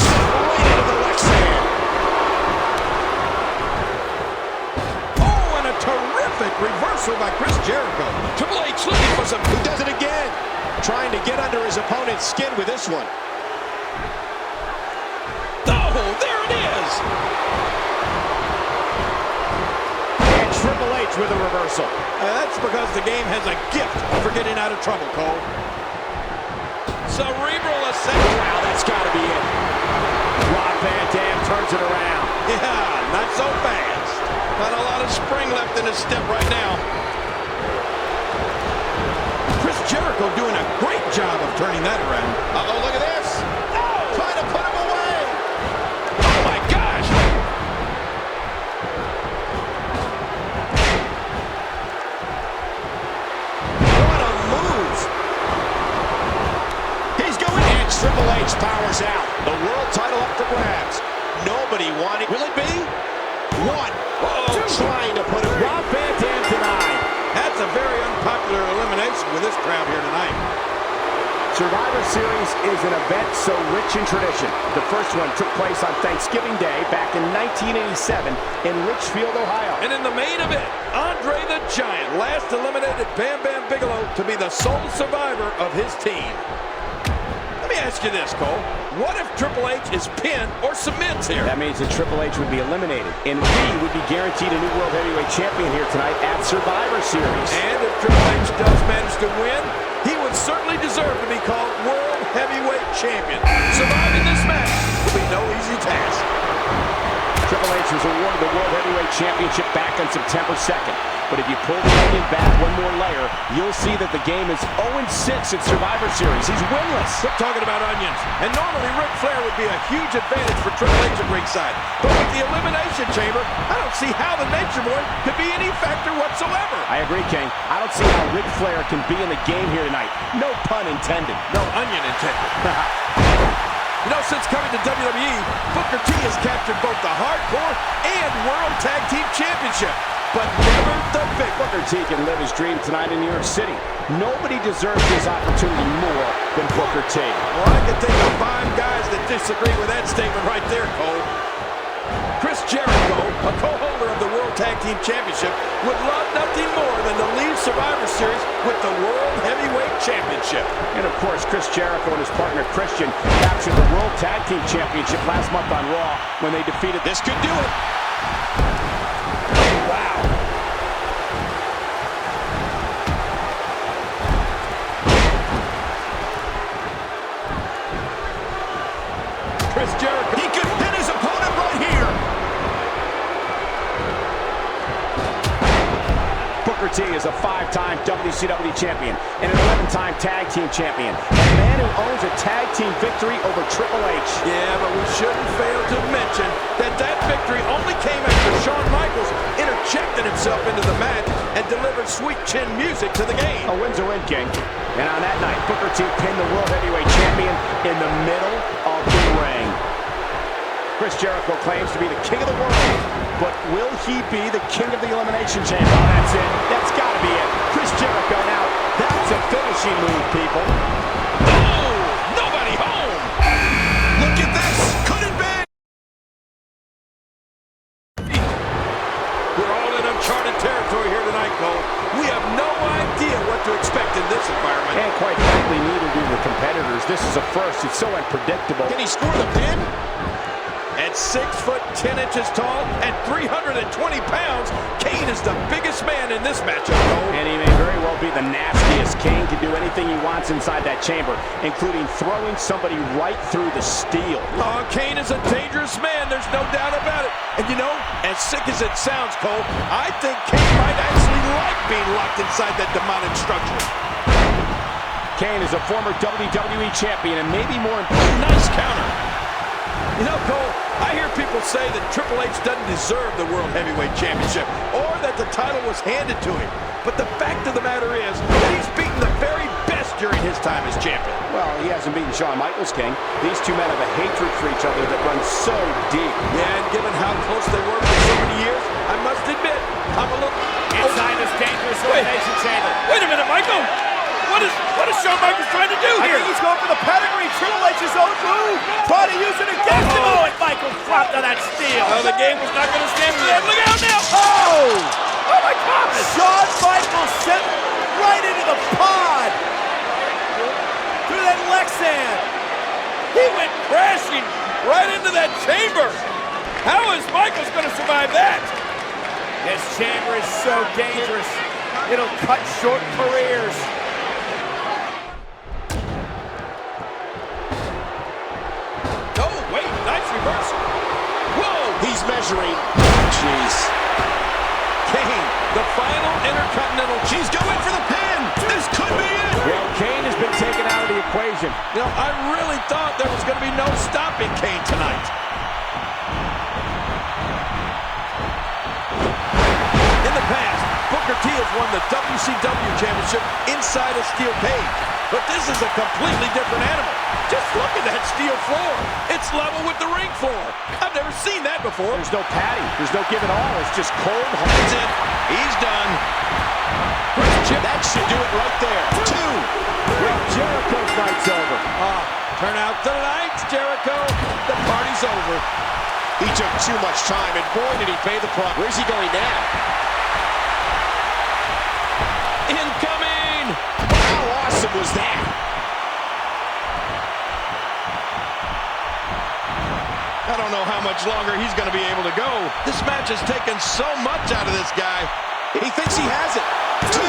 Right into the Lex hand. Oh, and a terrific reversal by Chris Jericho. Triple H looking for some. Who does it again? Trying to get under his opponent's skin with this one. Oh, there it is. And Triple H with a reversal. That's because the game has a gift for getting out of trouble, Cole. Cerebral ascension. Wow, that's got to be it. Rob Van Dam turns it around. Yeah, not so fast. Not a lot of spring left in his step right now. Chris Jericho doing a great job of turning that around. Uh-oh, look at this. Oh! Trying to put him away. Oh, my gosh. What a move. He's going in. And Triple H powers out. The world title up for grabs. Nobody wanted. Will it be? One. Uh-oh. Trying to put him. Rob Van Dam denied. That's a very unpopular elimination with this crowd here tonight. Survivor Series is an event so rich in tradition. The first one took place on Thanksgiving Day back in 1987 in Richfield, Ohio. And in the main event, Andre the Giant last eliminated Bam Bam Bigelow to be the sole survivor of his team. Let me ask you this, Cole. What if Triple H is pinned or submits here? That means that Triple H would be eliminated, and we would be guaranteed a new World Heavyweight Champion here tonight at Survivor Series. And if Triple H does manage to win, he would certainly deserve to be called World Heavyweight Champion. Surviving this match will be no easy task. Triple H was awarded the World Heavyweight Championship back on September 2nd. But if you pull the onion back one more layer, you'll see that the game is 0-6 at Survivor Series. He's winless. Quit talking about onions. And normally Ric Flair would be a huge advantage for Triple H at ringside. But with the Elimination Chamber, I don't see how the Nature Boy could be any factor whatsoever. I agree, King. I don't see how Ric Flair can be in the game here tonight. No pun intended. No onion intended. You know, since coming to WWE, Booker T has captured both the Hardcore and World Tag Team Championship, but never the big. Booker T can live his dream tonight in New York City. Nobody deserves this opportunity more than Booker T. Well, I can think of 5 guys that disagree with that statement right there, Cole. Chris Jericho, a co-holder of the World Tag Team Championship, would love nothing more than to leave Survivor Series with the World Heavyweight Championship. And of course, Chris Jericho and his partner Christian captured the World Tag Team Championship last month on Raw when they defeated. This could do it. Wow. Chris Jericho. He could pin his opponent right here. Booker T is a 5-time WCW champion and an 11-time tag team champion. A man who owns a tag team victory over Triple H. Yeah, but we shouldn't fail to mention that victory only came after Shawn Michaels interjected himself into the match and delivered sweet chin music to the game. A win's a win, King. And on that night, Booker T pinned the World Heavyweight Champion in the middle of the ring. Chris Jericho claims to be the king of the world, but will he be the king of the Elimination Chamber? Oh, that's it. That's got to be it. Chris Jericho now. That's a finishing move, people. Oh, nobody home. Look at this. Could it be? We're all in uncharted territory here tonight, Cole. We have no idea what to expect in this environment. And quite frankly, neither do the competitors. This is a first. It's so unpredictable. Can he score the pin? At 6 foot 10 inches tall and 320 pounds, Kane is the biggest man in this matchup, Cole. And he may very well be the nastiest. Kane can do anything he wants inside that chamber, including throwing somebody right through the steel. Oh, Kane is a dangerous man, there's no doubt about it. And you know, as sick as it sounds, Cole, I think Kane might actually like being locked inside that demonic structure. Kane is a former WWE champion and maybe more important. Nice counter. You know, Cole, I hear people say that Triple H doesn't deserve the World Heavyweight Championship or that the title was handed to him. But the fact of the matter is that he's beaten the very best during his time as champion. Well, he hasn't beaten Shawn Michaels, King. These two men have a hatred for each other that runs so deep. Yeah, and given how close they were for so many years, I must admit, I'm a little... Inside this dangerous Elimination Chamber. Wait a minute, Michael! What is Shawn Michaels trying to do I here? think he's going for the pedigree. Triple H's own move. Trying to use it against him. Oh, and Michaels dropped on that steel. Oh, the game was not going to stand for that. Look out now! Oh! Oh, my God! Shawn Michaels sent right into the pod. Through that Lexan. He went crashing right into that chamber. How is Michaels going to survive that? This chamber is so dangerous. It'll cut short careers. Oh, wait, nice reversal. Whoa! He's measuring. Jeez. Kane, the final Intercontinental. She's going for the pin. This could be it. Well, Kane has been taken out of the equation. You know, I really thought there was going to be no stopping Kane tonight. In the past, Booker T has won the WCW Championship inside a steel cage. but this is a completely different animal. Just look at that steel floor. It's level with the ring floor. I've never seen that before. There's no padding. There's no give and all. It's just cold. That's it. He's done. That should do it right there. 2. Well, Jericho's night's over. Turn out the lights, Jericho. The party's over. He took too much time, and boy, did he pay the price. Where's he going now? Incoming! How awesome was that? I don't know how much longer he's going to be able to go. This match has taken so much out of this guy. He thinks he has it. 2.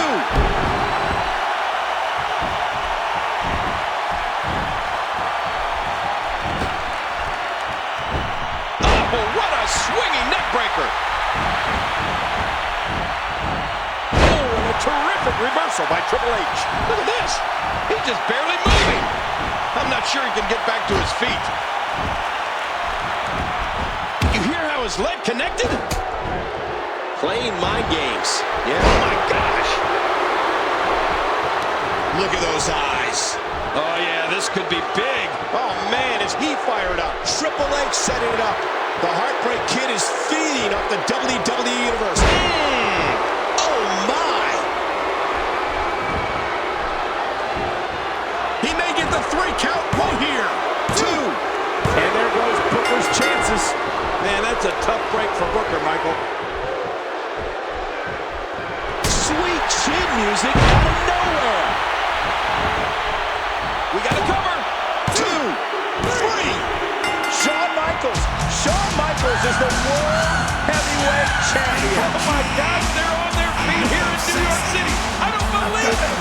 Oh, what a swinging neck breaker. Oh, and a terrific reversal by Triple H. Look at this. He's just barely moving. I'm not sure he can get back to his feet. You hear how his leg connected? Playing mind games. Yeah. Oh, my gosh. Look at those eyes. Oh, yeah, this could be big. Oh, man, is he fired up. Triple H setting it up. The Heartbreak Kid is feeding up the WWE Universe. Oh, my. He may get the 3 count right here. 2. And there goes Booker's chances. Man, that's a tough break for Booker, Michael. Sweet chin music out of nowhere. We got a cover. 2, 3. Shawn Michaels is the World Heavyweight Champion. Oh, my gosh, they're on their feet here in New York City. I don't believe it.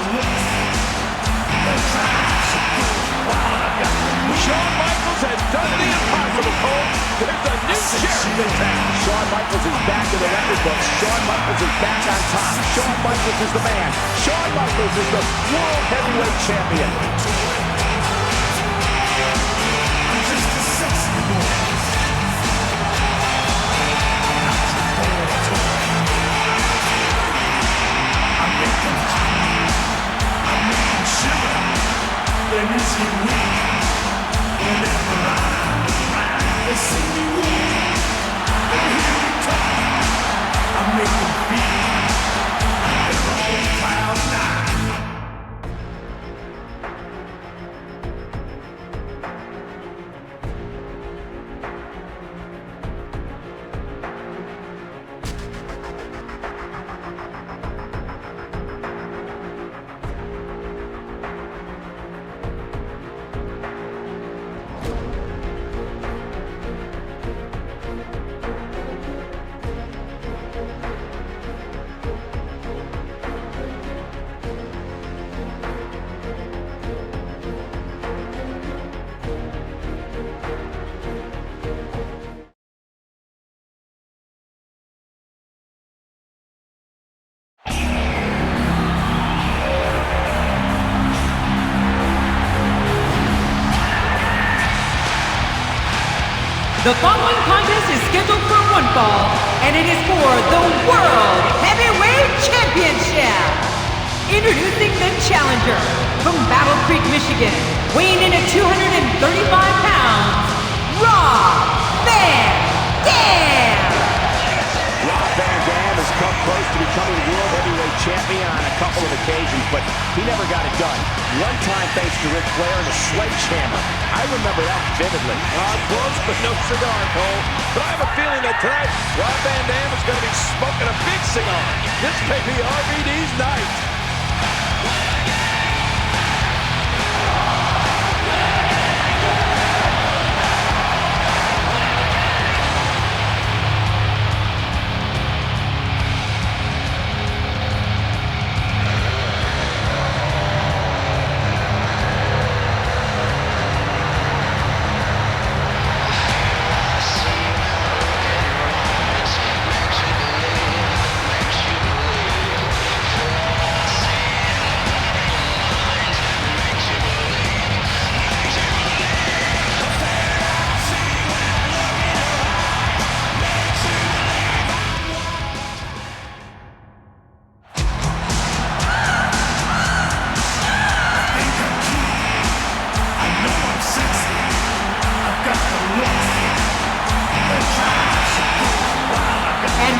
Shawn Michaels has done the impossible, Cole. There's a new sheriff in town. Shawn Michaels is back in the record books. Shawn Michaels is back on top. Shawn Michaels is the man. Shawn Michaels is the World Heavyweight Champion. Then is he weak? Whenever I'm around, they see me weak. They hear me talk, I make them feel like they're on cloud 9. The following contest is scheduled for one fall, and it is for the World Heavyweight Championship. Introducing the challenger from Battle Creek, Michigan, weighing in at 235 pounds, Rob Van Dam. Rob Van Dam has come close to becoming World Heavyweight Champion on a couple of occasions, but he never got it done. One time thanks to Ric Flair and a sledgehammer. I remember that vividly. Close, but no cigar, Cole. But I have a feeling that tonight, Rob Van Dam is going to be smoking a big cigar. This may be RVD's night.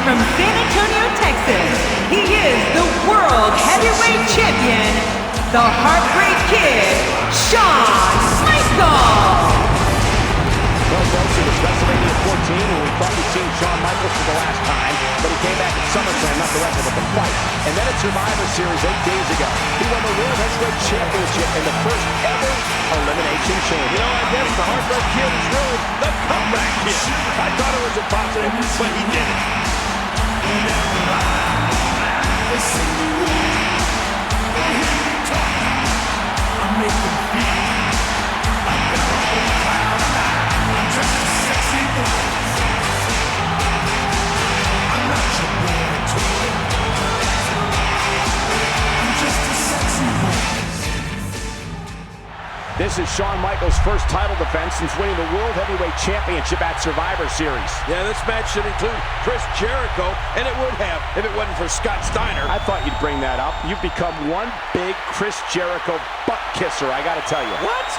from San Antonio, Texas, he is the World Heavyweight Champion, the Heartbreak Kid, Shawn Michaels. Well, folks, it was WrestleMania 14 when we thought we'd seen Shawn Michaels for the last time, but he came back at SummerSlam not to wrestle but to fight. And then at Survivor Series 8 days ago, he won the World Heavyweight Championship and the first ever Elimination Chamber. You know, I guess the Heartbreak Kid is really the comeback kid. I thought it was impossible, but he did it. They say you win. They hear you talk. I make them feel like they're on cloud nine. I'm just a sexy boy. I'm not your boy toy. I'm just a sexy boy. This is Shawn Michaels' first title defense since winning the World Heavyweight Championship at Survivor Series. Yeah, this match should include Chris Jericho, and it would have if it wasn't for Scott Steiner. I thought you'd bring that up. You've become one big Chris Jericho butt kisser, I gotta tell you. What?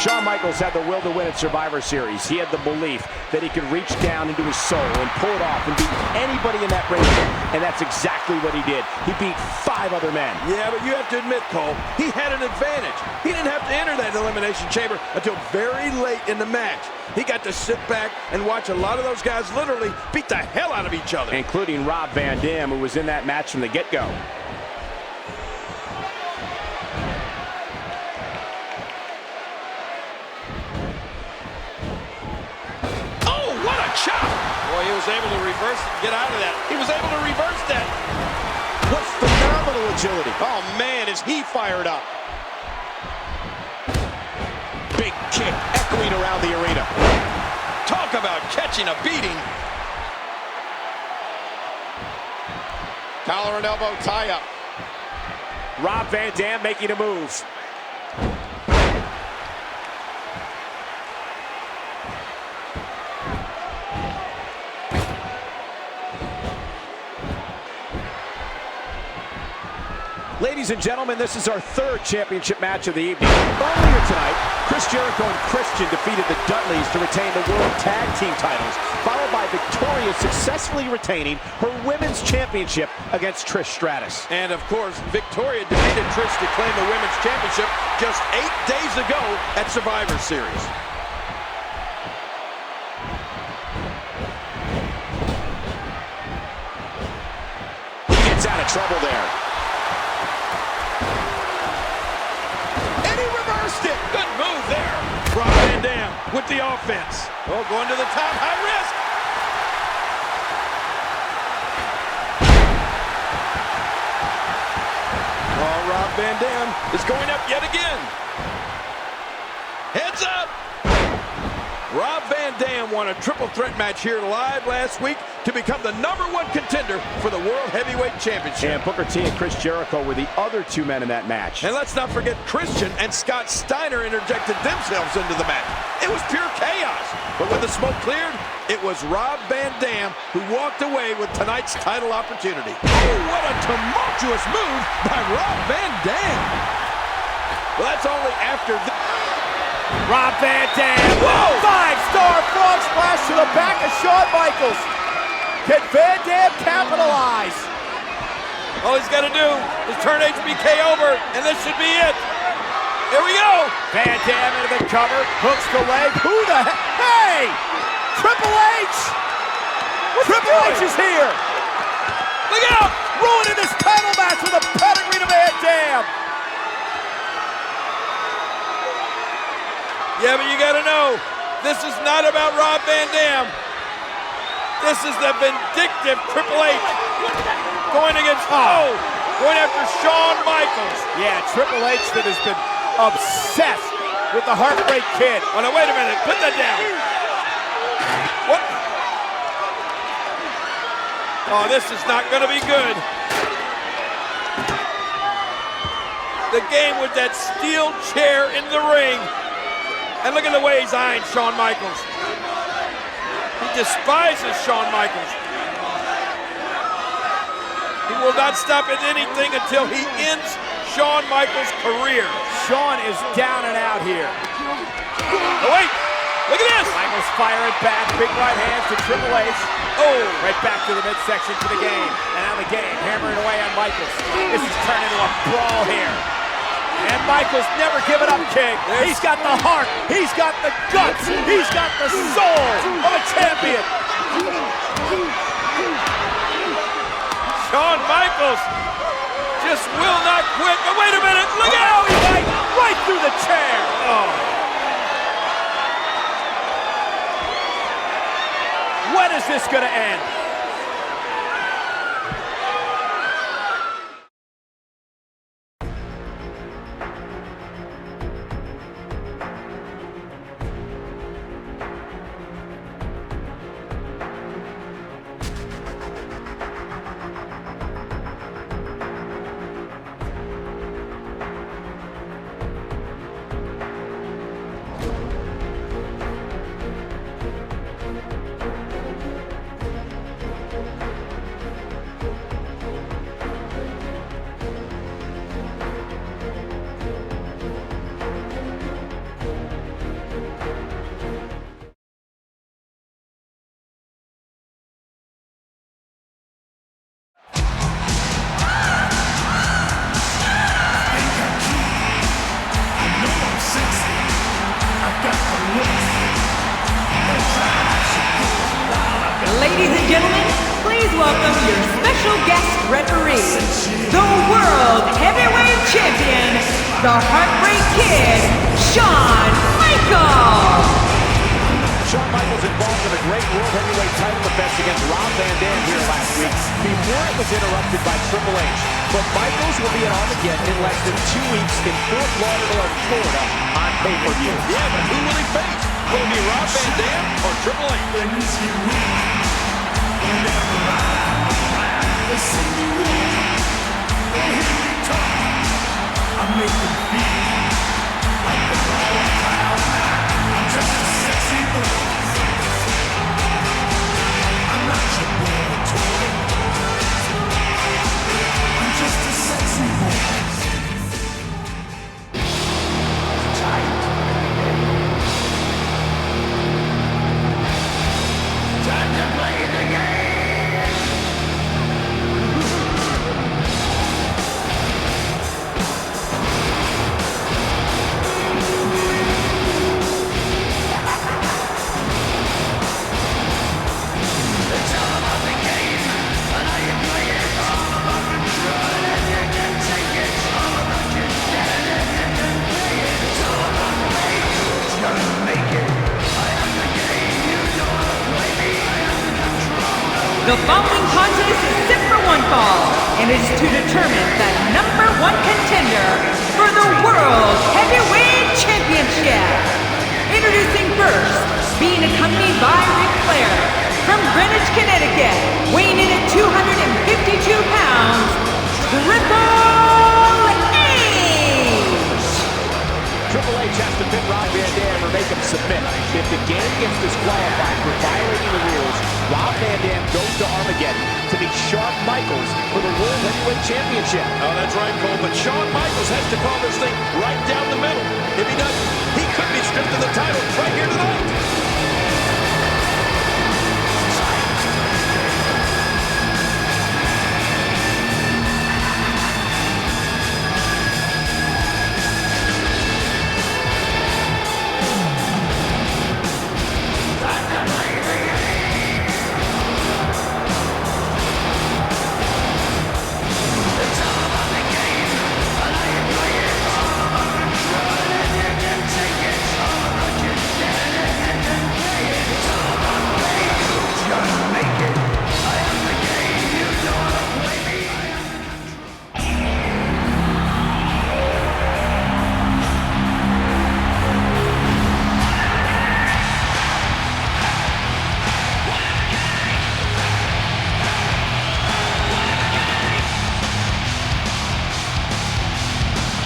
Shawn Michaels had the will to win at Survivor Series. He had the belief that he could reach down into his soul and pull it off and beat anybody in that ring. And that's exactly what he did. He beat 5 other men. Yeah, but you have to admit, Cole, he had an advantage. He didn't have to enter that Elimination Chamber until very late in the match. He got to sit back and watch a lot of those guys literally beat the hell out of each other. Including Rob Van Dam, who was in that match from the get-go. Chop! Boy, he was able to reverse it, get out of that. He was able to reverse that. What phenomenal agility. Oh, man, is he fired up. Big kick echoing around the arena. Talk about catching a beating. Collar and elbow tie up. Rob Van Dam making a move. Ladies and gentlemen, this is our 3rd championship match of the evening. Earlier tonight, Chris Jericho and Christian defeated the Dudleys to retain the World Tag Team titles, followed by Victoria successfully retaining her Women's Championship against Trish Stratus. And, of course, Victoria defeated Trish to claim the Women's Championship just 8 days ago at Survivor Series. He gets out of trouble there. Good move there. Rob Van Dam with the offense. Oh, going to the top, high risk. Oh, Rob Van Dam is going up yet again. Heads up. Rob Van Dam won a triple threat match here live last week to become the #1 contender for the World Heavyweight Championship. And Booker T and Chris Jericho were the other 2 men in that match. And let's not forget Christian and Scott Steiner interjected themselves into the match. It was pure chaos. But when the smoke cleared, it was Rob Van Dam who walked away with tonight's title opportunity. Oh, what a tumultuous move by Rob Van Dam. Well, that's only after the... Rob Van Dam, 5-star frog splash to the back of Shawn Michaels. Can Van Dam capitalize? All he's got to do is turn HBK over, and this should be it. Here we go. Van Dam into the cover, hooks the leg. Who the heck? Hey! Triple H! Triple H is here. Look out! Ruining this title match with a pedigree to Van Dam. Yeah, but you gotta know, this is not about Rob Van Dam. This is the vindictive Triple H going after Shawn Michaels. Yeah, Triple H that has been obsessed with the Heartbreak Kid. Oh, no, wait a minute, put that down. What? Oh, this is not gonna be good. The game with that steel chair in the ring. And look at the way he's eyeing Shawn Michaels. He despises Shawn Michaels. He will not stop at anything until he ends Shawn Michaels' career. Shawn is down and out here. Oh, wait! Look at this! Michaels firing back, big right hands to Triple H. Oh, right back to the midsection to the game. And now the game hammering away on Michaels. This is turning into a brawl here. And Michaels never giving up, King. He's got the heart. He's got the guts. He's got the soul of a champion. Shawn Michaels just will not quit. But wait a minute, look out! Right through the chair. Oh. When is this going to end? Ladies and gentlemen, please welcome your special guest referee, the World Heavyweight Champion, the Heartbreak Kid, Shawn Michaels. Shawn Michaels involved in a great World Heavyweight title defense against Rob Van Dam here last week before it was interrupted by Triple H. But Michaels will be at Armageddon in less than 2 weeks in Fort Lauderdale, Florida on pay-per-view. Yeah, but who will he face? Will it be Rob Van Dam or Triple H? The following contest is set for one fall and is to determine the #1 contender for the World Heavyweight Championship. Introducing first, being accompanied by Ric Flair, from Greenwich, Connecticut, weighing in at 252 pounds, Triple H! Triple H has to pin Rob Van Dam or make him submit. If the game gets disqualified for violating the rules, Rob Van Dam goes to Armageddon to meet Shawn Michaels for the World Heavyweight Championship. Oh, that's right, Cole, but Shawn Michaels has to call this thing right down the middle. If he doesn't, he could be stripped of the title right here tonight.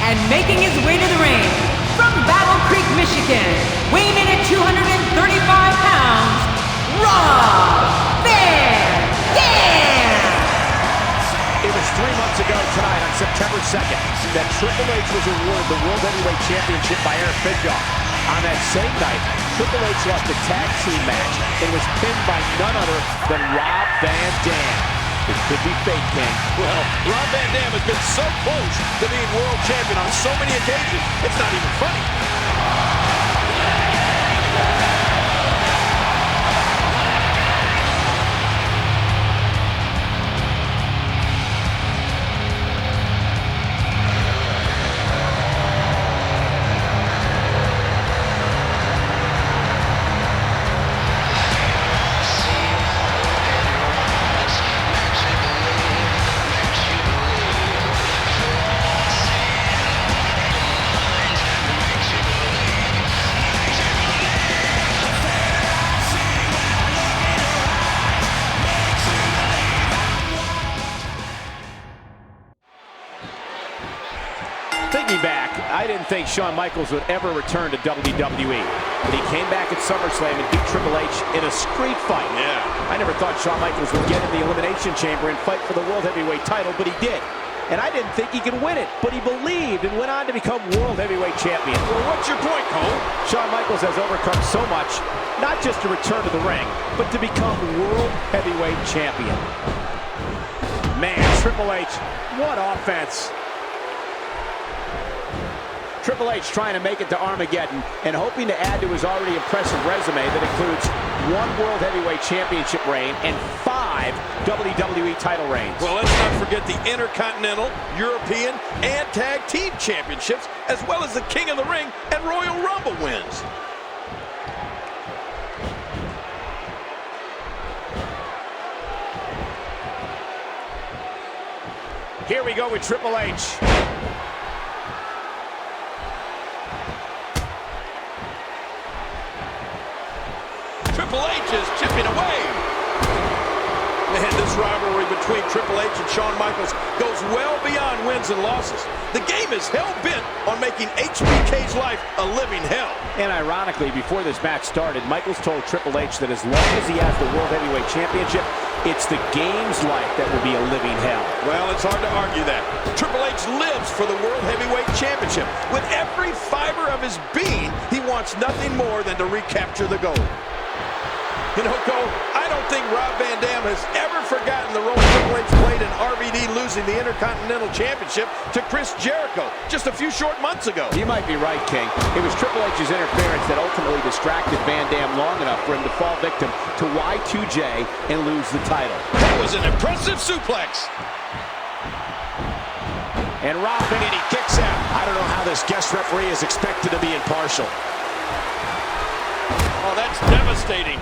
And making his way to the ring, from Battle Creek, Michigan, weighing in at 235 pounds, Rob Van Dam! It was September 2nd that Triple H was awarded the World Heavyweight Championship by Eric Bischoff. On that same night, Triple H lost a tag team match and was pinned by none other than Rob Van Dam. It could be fake, King. Well, Rob Van Dam has been so close to being world champion on so many occasions, it's not even funny. Thinking back, I didn't think Shawn Michaels would ever return to WWE. But he came back at SummerSlam and beat Triple H in a street fight. Yeah. I never thought Shawn Michaels would get in the Elimination Chamber and fight for the World Heavyweight title, but he did. And I didn't think he could win it, but he believed and went on to become World Heavyweight Champion. Well, what's your point, Cole? Shawn Michaels has overcome so much, not just to return to the ring, but to become World Heavyweight Champion. Man, Triple H, what offense. Triple H trying to make it to Armageddon and hoping to add to his already impressive resume that includes 1 World Heavyweight Championship reign and 5 WWE title reigns. Well, let's not forget the Intercontinental, European, and Tag Team Championships, as well as the King of the Ring and Royal Rumble wins. Here we go with Triple H. Triple H is chipping away. Man, this rivalry between Triple H and Shawn Michaels goes well beyond wins and losses. The game is hell-bent on making HBK's life a living hell. And ironically, before this match started, Michaels told Triple H that as long as he has the World Heavyweight Championship, it's the game's life that will be a living hell. Well, it's hard to argue that. Triple H lives for the World Heavyweight Championship. With every fiber of his being, he wants nothing more than to recapture the gold. You know, Cole, I don't think Rob Van Dam has ever forgotten the role Triple H played in RVD losing the Intercontinental Championship to Chris Jericho just a few short months ago. You might be right, King. It was Triple H's interference that ultimately distracted Van Dam long enough for him to fall victim to Y2J and lose the title. That was an impressive suplex. And Rob Van Dam, He kicks out. I don't know how this guest referee is expected to be impartial. Oh, that's devastating.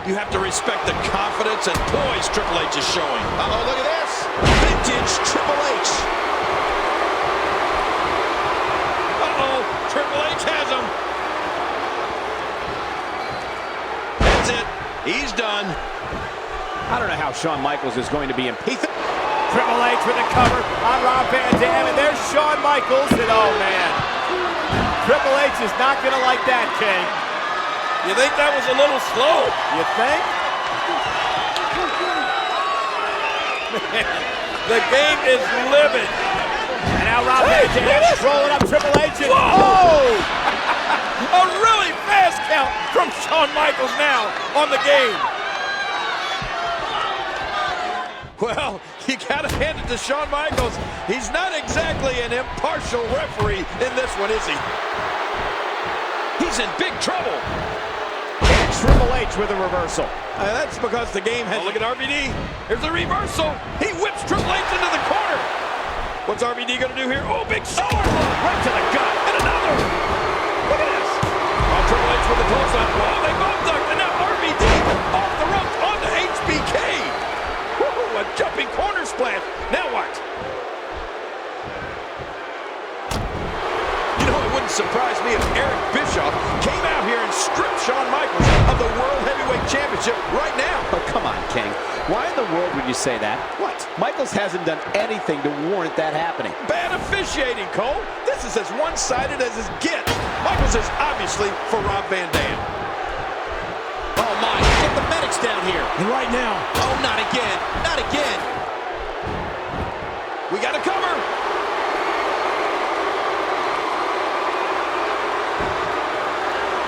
You have to respect the confidence and poise Triple H is showing. Uh-oh, look at this. Vintage Triple H. Uh-oh, Triple H has him. That's it. He's done. I don't know how Shawn Michaels is going to be impeached. Triple H with a cover on Rob Van Dam, and there's Shawn Michaels, and oh man, Triple H is not going to like that, King. You think that was a little slow? You think? The game is livid. And now Rob Van Dam rolling up Triple H, and Whoa! A really fast count from Shawn Michaels now on the game. Well, you gotta hand it to Shawn Michaels. He's not exactly an impartial referee in this one, is he? He's in big trouble. And Triple H with a reversal. That's because the game has... Oh, look at RVD. Here's a reversal. He whips Triple H into the corner. What's RVD gonna do here? Oh, big sword right to the gut. And another. Look at this. Oh, Triple H with the close-up. Oh, they both ducked. And now RVD off the ropes onto HBK. Woo, a jumping corner splash. Now what? You know, it wouldn't surprise me if Eric Bischoff came out here and stripped Shawn Michaels of the World Heavyweight Championship right now. Oh, come on, King. Why in the world would you say that? What? Michaels hasn't done anything to warrant that happening. Bad officiating, Cole. This is as one-sided as it gets. Michaels is obviously for Rob Van Dam. Oh, my. Get the medics down here. And right now. Oh, not again. Not again. We got to cover.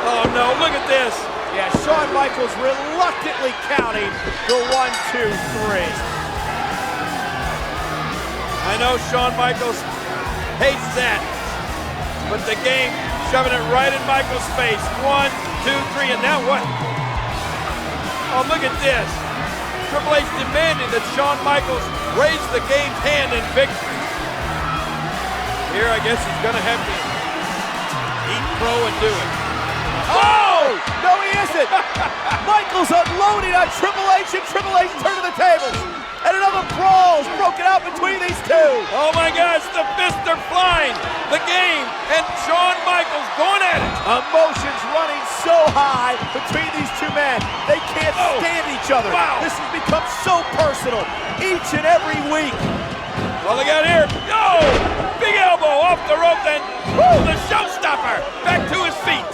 Oh, no, look at this. Yeah, Shawn Michaels reluctantly counting the 1, 2, 3. I know Shawn Michaels hates that, but the game shoving it right in Michaels' face. 1, 2, 3, and now what? Oh, look at this. Triple H demanding that Shawn Michaels raise the game's hand in victory. Here, I guess he's gonna have to eat crow and do it. Oh! No, he isn't! Michaels unloading on Triple H, and Triple H turning the tables. And another brawl's broken out between these two. Oh my gosh, the fists are flying. The game and Shawn Michaels going at it. Emotions running so high between these two men. They can't stand each other. Wow. This has become so personal each and every week. Well, they got here. Oh! Big elbow off the rope, then the Showstopper back to his feet.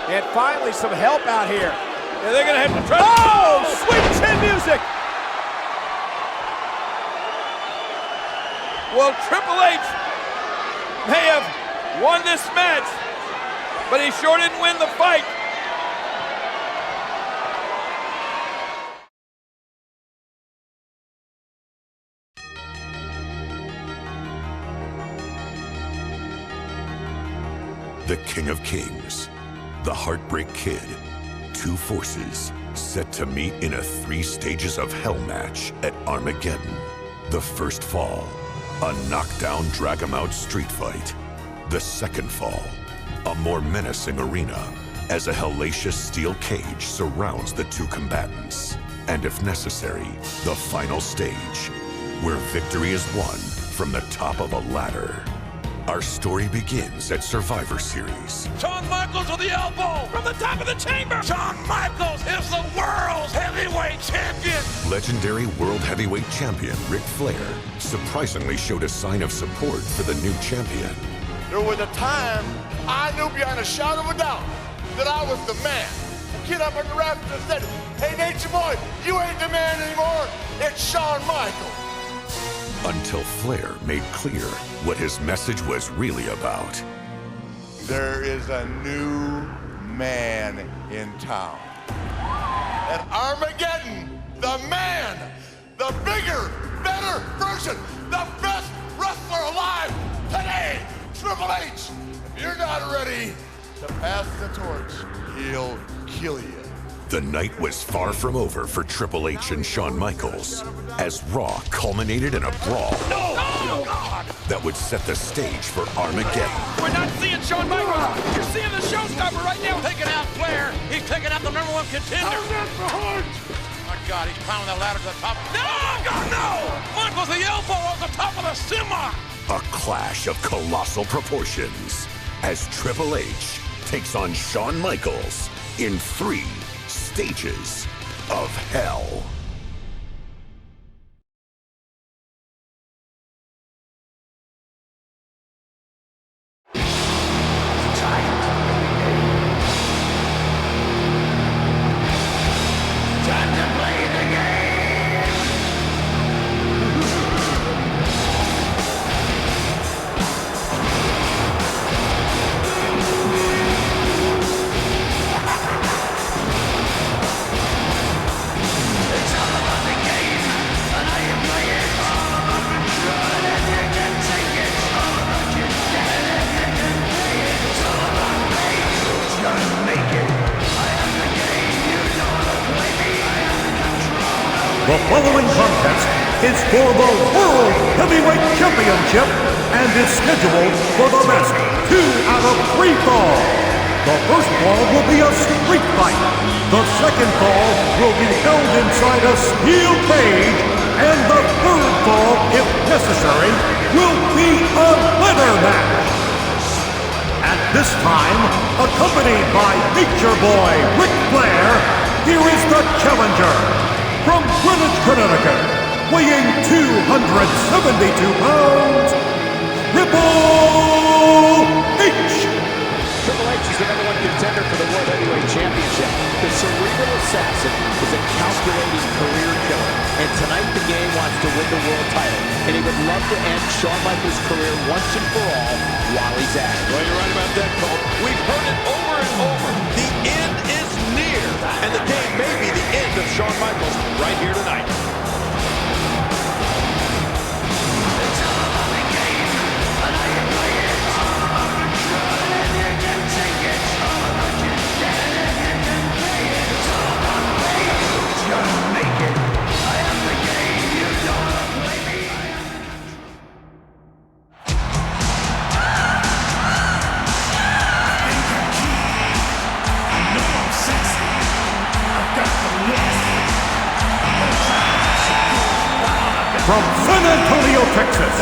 And finally, some help out here. Yeah, they're gonna have to try. Oh, sweet chin music! Well, Triple H may have won this match, but he sure didn't win the fight. The King of Kings, the Heartbreak Kid, two forces set to meet in a 3 stages of hell match at Armageddon. The first fall, a knockdown drag-em-out street fight. The second fall, a more menacing arena as a hellacious steel cage surrounds the two combatants. And if necessary, the final stage, where victory is won from the top of a ladder. Our story begins at Survivor Series. Shawn Michaels with the elbow from the top of the chamber. Shawn Michaels is the world's heavyweight champion. Legendary World Heavyweight Champion Ric Flair surprisingly showed a sign of support for the new champion. There was a time I knew beyond a shadow of a doubt that I was the man. The kid up on the rafters said, "Hey, Nature Boy, you ain't the man anymore. It's Shawn Michaels." Until Flair made clear what his message was really about. There is a new man in town. At Armageddon, the man, the bigger, better version, the best wrestler alive today, Triple H. If you're not ready to pass the torch, he'll kill you. The night was far from over for Triple H and Shawn Michaels, as Raw culminated in a brawl that would set the stage for Armageddon. We're not seeing Shawn Michaels. You're seeing the Showstopper right now taking out Flair. He's taking out the #1 contender. Oh my God, he's pounding that ladder to the top. No, God, no! Michaels the elbow on the top of the semi. A clash of colossal proportions as Triple H takes on Shawn Michaels in 3 stages of hell. The following contest is for the World Heavyweight Championship and is scheduled for the best 2 out of 3 falls. The first fall will be a street fight. The second fall will be held inside a steel cage. And the third fall, if necessary, will be a ladder match. At this time, accompanied by Nature Boy Ric Flair, here is the challenger. From Greenwich, Connecticut, weighing 272 pounds, Triple H. Triple H is the #1 contender for the World Heavyweight Championship. cerebral assassin is a calculating career killer. And tonight the game wants to win the world title. And he would love to end Shawn Michaels' career once and for all while he's at it. Well, you're right about that, Cole. We've heard it over and over. The end is near. And the game may be the end of Shawn Michaels right here tonight. From San Antonio, Texas,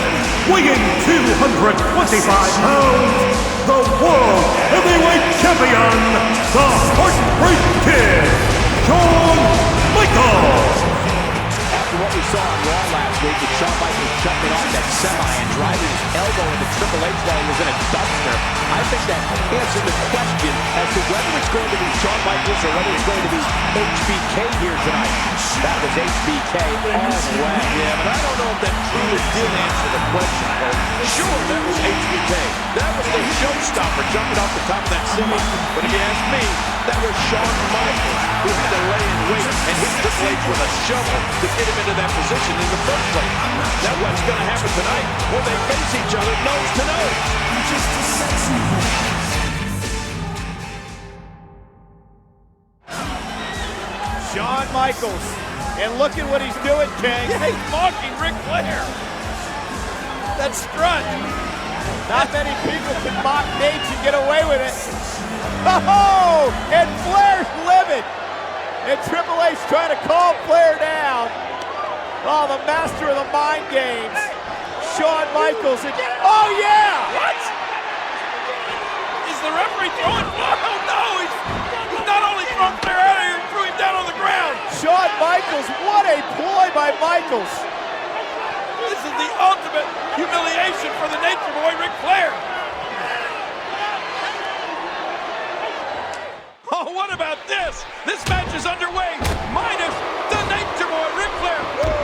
weighing 225 pounds, the World Heavyweight Champion, the Heartbreak Kid, Shawn Michaels. After what we saw on Raw last week with Shawn Michaels jumping off that semi and driving his elbow into Triple H while he was in a dumpster, I think that answered the question as to whether it's going to be Shawn Michaels or whether it's going to be HBK here tonight. That was HBK all the way. Yeah, but I don't know if that truly did answer the question, Cole. Sure, that was HBK. That was the showstopper jumping off the top of that semi. But if you ask me, that was Shawn Michaels who had to lay in wait and hit Triple H with a shovel to get him into that position in the first place. Now what's going to happen tonight when they face each other nose to nose? Shawn Michaels. And look at what he's doing, King. Yeah, he's mocking Ric Flair. That strut. Not many people can mock Nate and get away with it. Oh, and Flair's livid. And Triple H trying to calm Flair down. Oh, the master of the mind games. Shawn Michaels. Oh, yeah. What? Is the referee throwing Flair? Oh, no. He's not only throwing Flair out of here, he threw him down on the ground. Shawn Michaels, what a ploy by Michaels. This is the ultimate humiliation for the Nature Boy, Ric Flair. Oh, what about this? This match is underway, minus the Nature Boy, Ric Flair. Woo!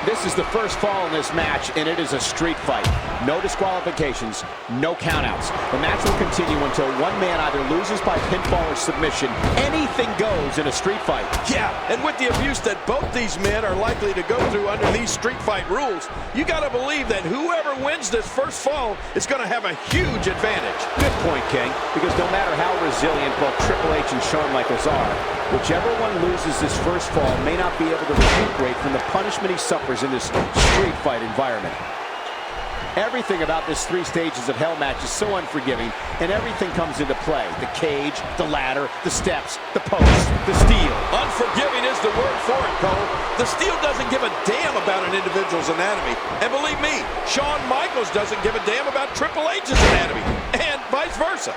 This is the first fall in this match, and it is a street fight. No disqualifications, no countouts. The match will continue until one man either loses by pinfall or submission. Anything goes in a street fight. Yeah, and with the abuse that both these men are likely to go through under these street fight rules, you got to believe that whoever wins this first fall is going to have a huge advantage. Good point, King, because no matter how resilient both Triple H and Shawn Michaels are, whichever one loses this first fall may not be able to recuperate from the punishment he suffers in this street fight environment. Everything about this 3 stages of hell match is so unforgiving, and everything comes into play. The cage, the ladder, the steps, the post, the steel. Unforgiving is the word for it, Cole. The steel doesn't give a damn about an individual's anatomy. And believe me, Shawn Michaels doesn't give a damn about Triple H's anatomy, and vice versa.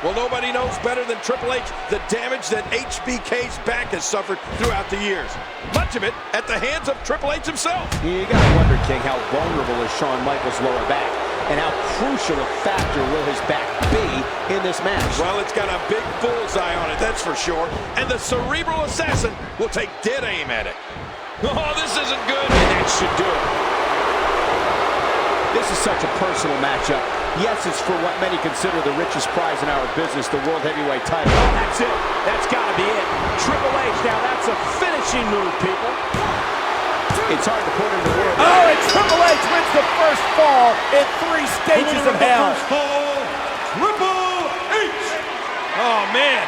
Well, nobody knows better than Triple H the damage that HBK's back has suffered throughout the years. Much of it at the hands of Triple H himself. You gotta wonder, King, how vulnerable is Shawn Michaels' lower back, and how crucial a factor will his back be in this match? Well, it's got a big bullseye on it, that's for sure. And the cerebral assassin will take dead aim at it. Oh, this isn't good. And that should do it. This is such a personal matchup. Yes, it's for what many consider the richest prize in our business, the World Heavyweight title. Oh, that's it. That's got to be it. Triple H, now that's a finishing move, people. It's hard to put into words. Oh, and Triple H wins the first fall in 3 stages of hell. First fall, Triple H. Oh, man.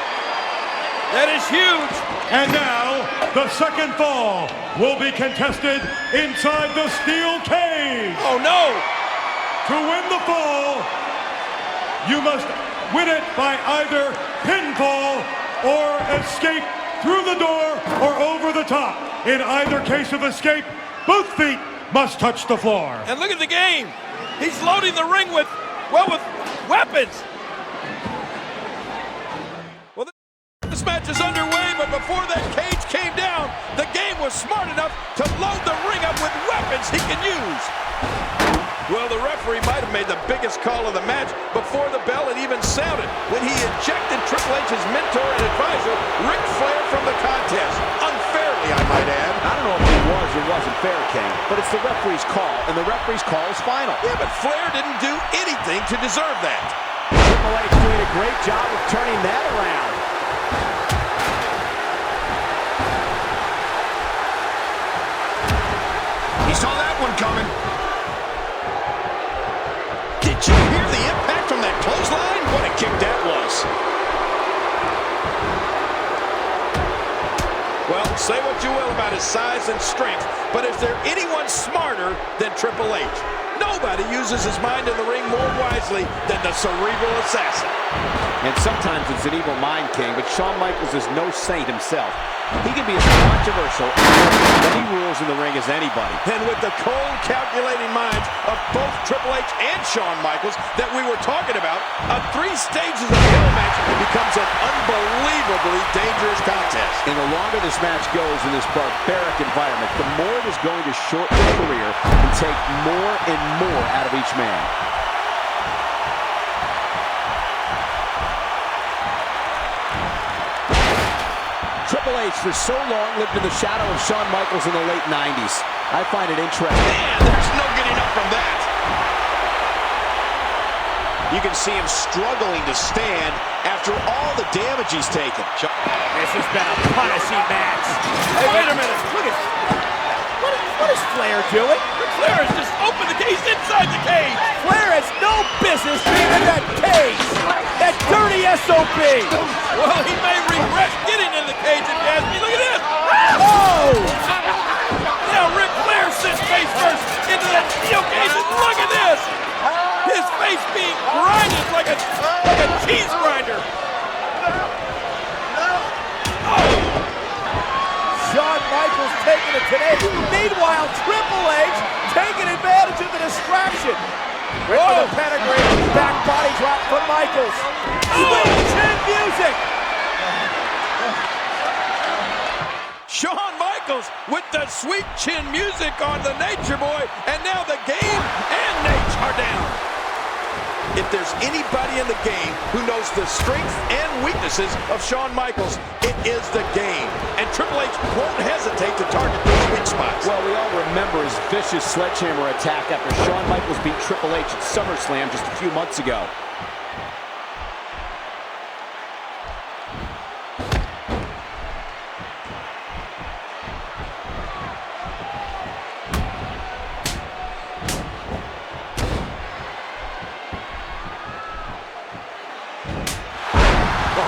That is huge. And now, the second fall will be contested inside the steel cage. Oh, no. To win the fall, you must win it by either pinfall or escape through the door or over the top. In either case of escape, both feet must touch the floor. And look at the game. He's loading the ring with weapons. Well, this match is underway, but before that cage came down, the game was smart enough to load the ring up with weapons he can use. Well, the referee might have made the biggest call of the match before the bell had even sounded, when he ejected Triple H's mentor and advisor, Ric Flair, from the contest. Unfairly, I might add. I don't know if it was or wasn't fair, King, but it's the referee's call, and the referee's call is final. Yeah, but Flair didn't do anything to deserve that. Triple H doing a great job of turning that around. He saw that one coming. Did you hear the impact from that clothesline? What a kick that was. Well, say what you will about his size and strength, but is there anyone smarter than Triple H? Nobody uses his mind in the ring more wisely than the cerebral assassin. And sometimes it's an evil mind, King, but Shawn Michaels is no saint himself. He can be as controversial and many rules in the ring as anybody. And with the cold, calculating minds of both Triple H and Shawn Michaels that we were talking about, a 3 stages of hell match becomes an unbelievably dangerous contest. And the longer this match goes in this barbaric environment, the more it is going to shorten the career and take more and more out of each man. Triple H for so long lived in the shadow of Shawn Michaels in the late 90s. I find it interesting. Man, there's no getting up from that. You can see him struggling to stand after all the damage he's taken. This has been a punishing match. Hey, wait a minute. Look at what is Flair doing? Flair has just opened the cage inside the cage. Flair has no business being in that cage. That dirty SOB. Well, he may regret getting in the cage if you ask me. Look at this. Oh! Now Ric Flair sits face first into that steel cage, and look at this. His face being grinded like a cheese grinder. Shawn Michaels taking it today. Meanwhile, Triple H taking advantage of the distraction. With the pedigree, back body drop from Michaels. Sweet chin music. Shawn Michaels with the sweet chin music on the Nature Boy, and now the Game and Nate are down. If there's anybody in the game who knows the strengths and weaknesses of Shawn Michaels, it is the Game. And Triple H won't hesitate to target those weak spots. Well, we all remember his vicious sledgehammer attack after Shawn Michaels beat Triple H at SummerSlam just a few months ago.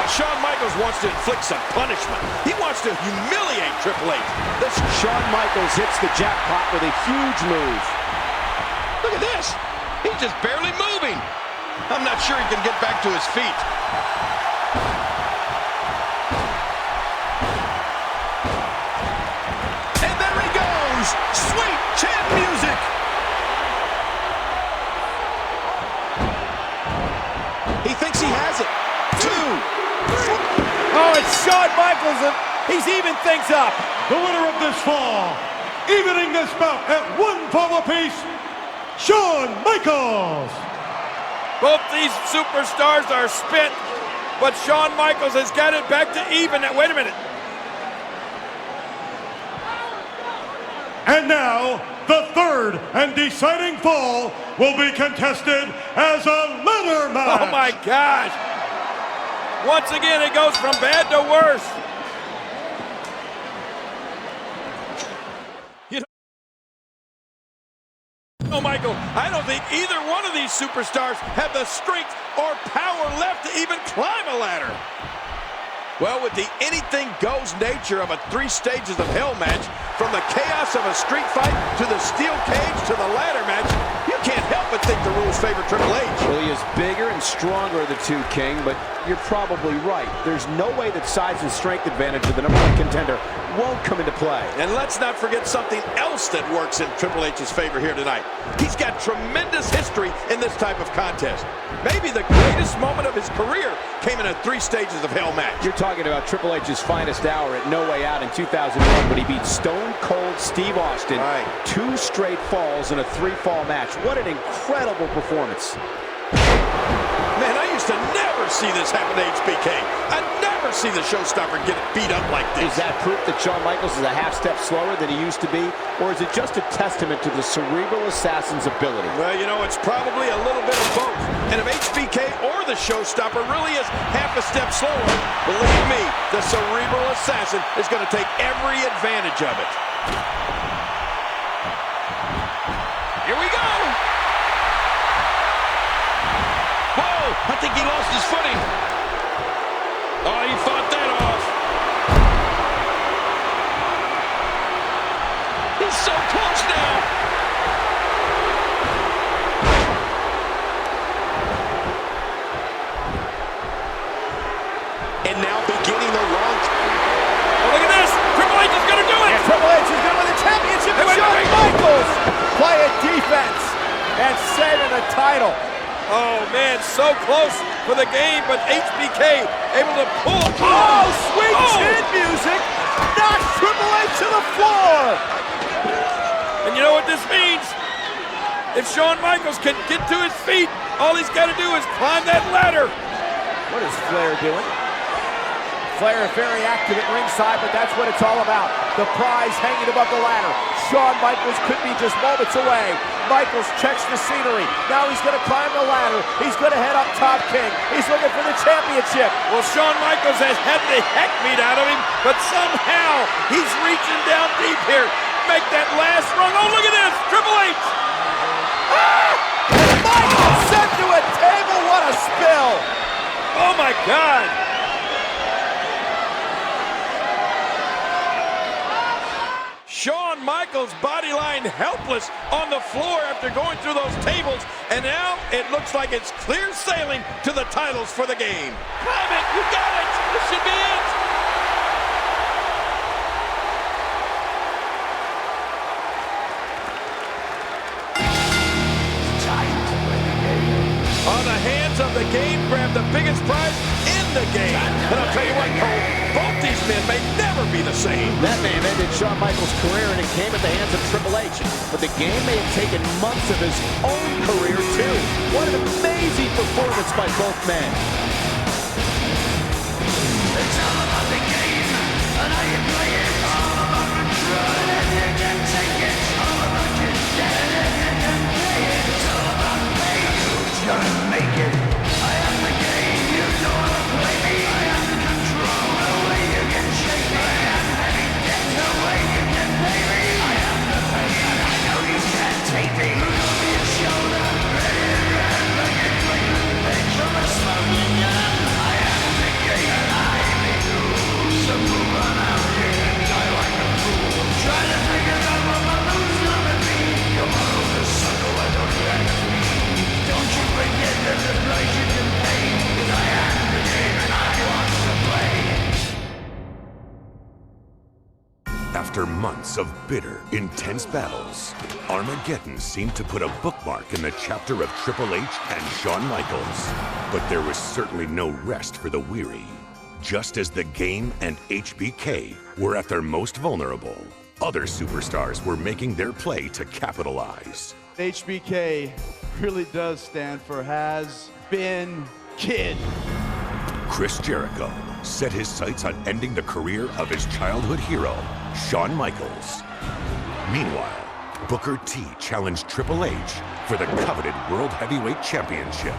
Shawn Michaels wants to inflict some punishment. He wants to humiliate Triple H. This Shawn Michaels hits the jackpot with a huge move. Look at this. He's just barely moving. I'm not sure he can get back to his feet. And there he goes. Sweet chin music. He thinks he has it. 2. Oh, it's Shawn Michaels, and he's even things up. The winner of this fall, evening this bout at 1 fall apiece, Shawn Michaels. Both these superstars are spent, but Shawn Michaels has got it back to even. Wait a minute. And now, the third and deciding fall will be contested as a ladder match. Oh my gosh. Once again, it goes from bad to worse. Oh, Michael, I don't think either one of these superstars have the strength or power left to even climb a ladder. Well, with the anything-goes nature of a 3 stages of hell match, from the chaos of a street fight to the steel cage to the ladder match, you can't help but think the rules favor Triple H. Well, he is bigger and stronger of the two, King, but you're probably right. There's no way that size and strength advantage of the #1 contender won't come into play. And let's not forget something else that works in Triple H's favor here tonight. He's got tremendous history in this type of contest. Maybe the greatest moment of his career came in a 3 stages of hell match. You're talking about Triple H's finest hour at No Way Out in 2001 when he beat Stone Cold Steve Austin. Right. 2 straight falls in a 3-fall match. What an incredible performance. Man, I used to never see this happen to HBK. I never see the Showstopper get beat up like this. Is that proof that Shawn Michaels is a half step slower than he used to be? Or is it just a testament to the cerebral assassin's ability? Well, you know, it's probably a little bit of both. And if HBK or the Showstopper really is half a step slower, believe me, the cerebral assassin is going to take every advantage of it. Here we go. Whoa, I think he lost his footing. Oh, he fought that off. He's so close now. And now beginning the long... Oh, look at this. Triple H is going to do it. And Triple H is going to win the championship. And Shawn Michaels playing defense and saving the title. Oh, man, so close for the game, but HBK able to pull. Oh, sweet chin music knocks Triple H to the floor. And you know what this means? If Shawn Michaels can get to his feet, all he's got to do is climb that ladder. What is Flair doing? Flair very active at ringside, but that's what it's all about. The prize hanging above the ladder. Shawn Michaels could be just moments away. Michaels checks the scenery. Now he's going to climb the ladder. He's going to head up top, King. He's looking for the championship. Well, Shawn Michaels has had the heck beat out of him, but somehow he's reaching down deep here. Make that last rung. Oh, look at this. Triple H. Ah! Michaels sent to a table. What a spill. Oh, my God. Shawn Michaels' body lying helpless on the floor after going through those tables, and now it looks like it's clear sailing to the titles for the game. Climb it, you got it, this should be it. On the hands of the game, grab the biggest prize in the game. And I'll tell you what, Cole, both these men may never be the same. That may have ended Shawn Michaels' career, and it came at the hands of Triple H. But the game may have taken months of his own career, too. What an amazing performance by both men. It's all about the game, and how you play it. All about control, and if you can take it. All about you get it, if you can play it. It's all about play, who's gonna make it? I am the game, you know how to play me. I am the control, the way you can shake me. I am heavy debt, the way you can pay me. I am the pain, and I know you can't take me. Look over your shoulder, ready to run. Look at me, edge from a smoking gun. I am the game, and I make rules. So move on out here and die like a fool. Try to figure out what my move's gonna be. Come on over, sucker, why don't you ask me? Don't you forget there's a price you can pay. 'Cause I am the game and I want to play. After months of bitter, intense battles, Armageddon seemed to put a bookmark in the chapter of Triple H and Shawn Michaels. But there was certainly no rest for the weary. Just as the game and HBK were at their most vulnerable, other superstars were making their play to capitalize. HBK really does stand for Has Been Kid. Chris Jericho set his sights on ending the career of his childhood hero, Shawn Michaels. Meanwhile, Booker T challenged Triple H for the coveted World Heavyweight Championship.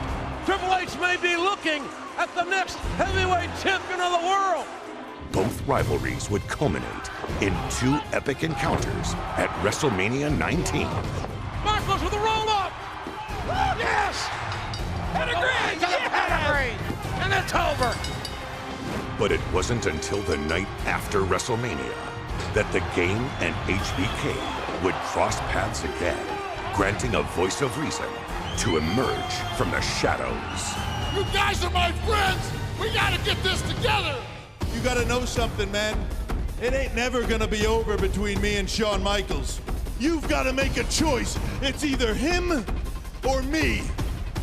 Triple H may be looking at the next heavyweight champion of the world. Both rivalries would culminate in two epic encounters at WrestleMania 19. Michaels with a roll-up. Yes! Pedigree! Yes! And it's over. But it wasn't until the night after WrestleMania that the game and HBK would cross paths again, granting a voice of reason to emerge from the shadows. You guys are my friends. We gotta get this together. You gotta know something, man. It ain't never gonna be over between me and Shawn Michaels. You've gotta make a choice. It's either him or me.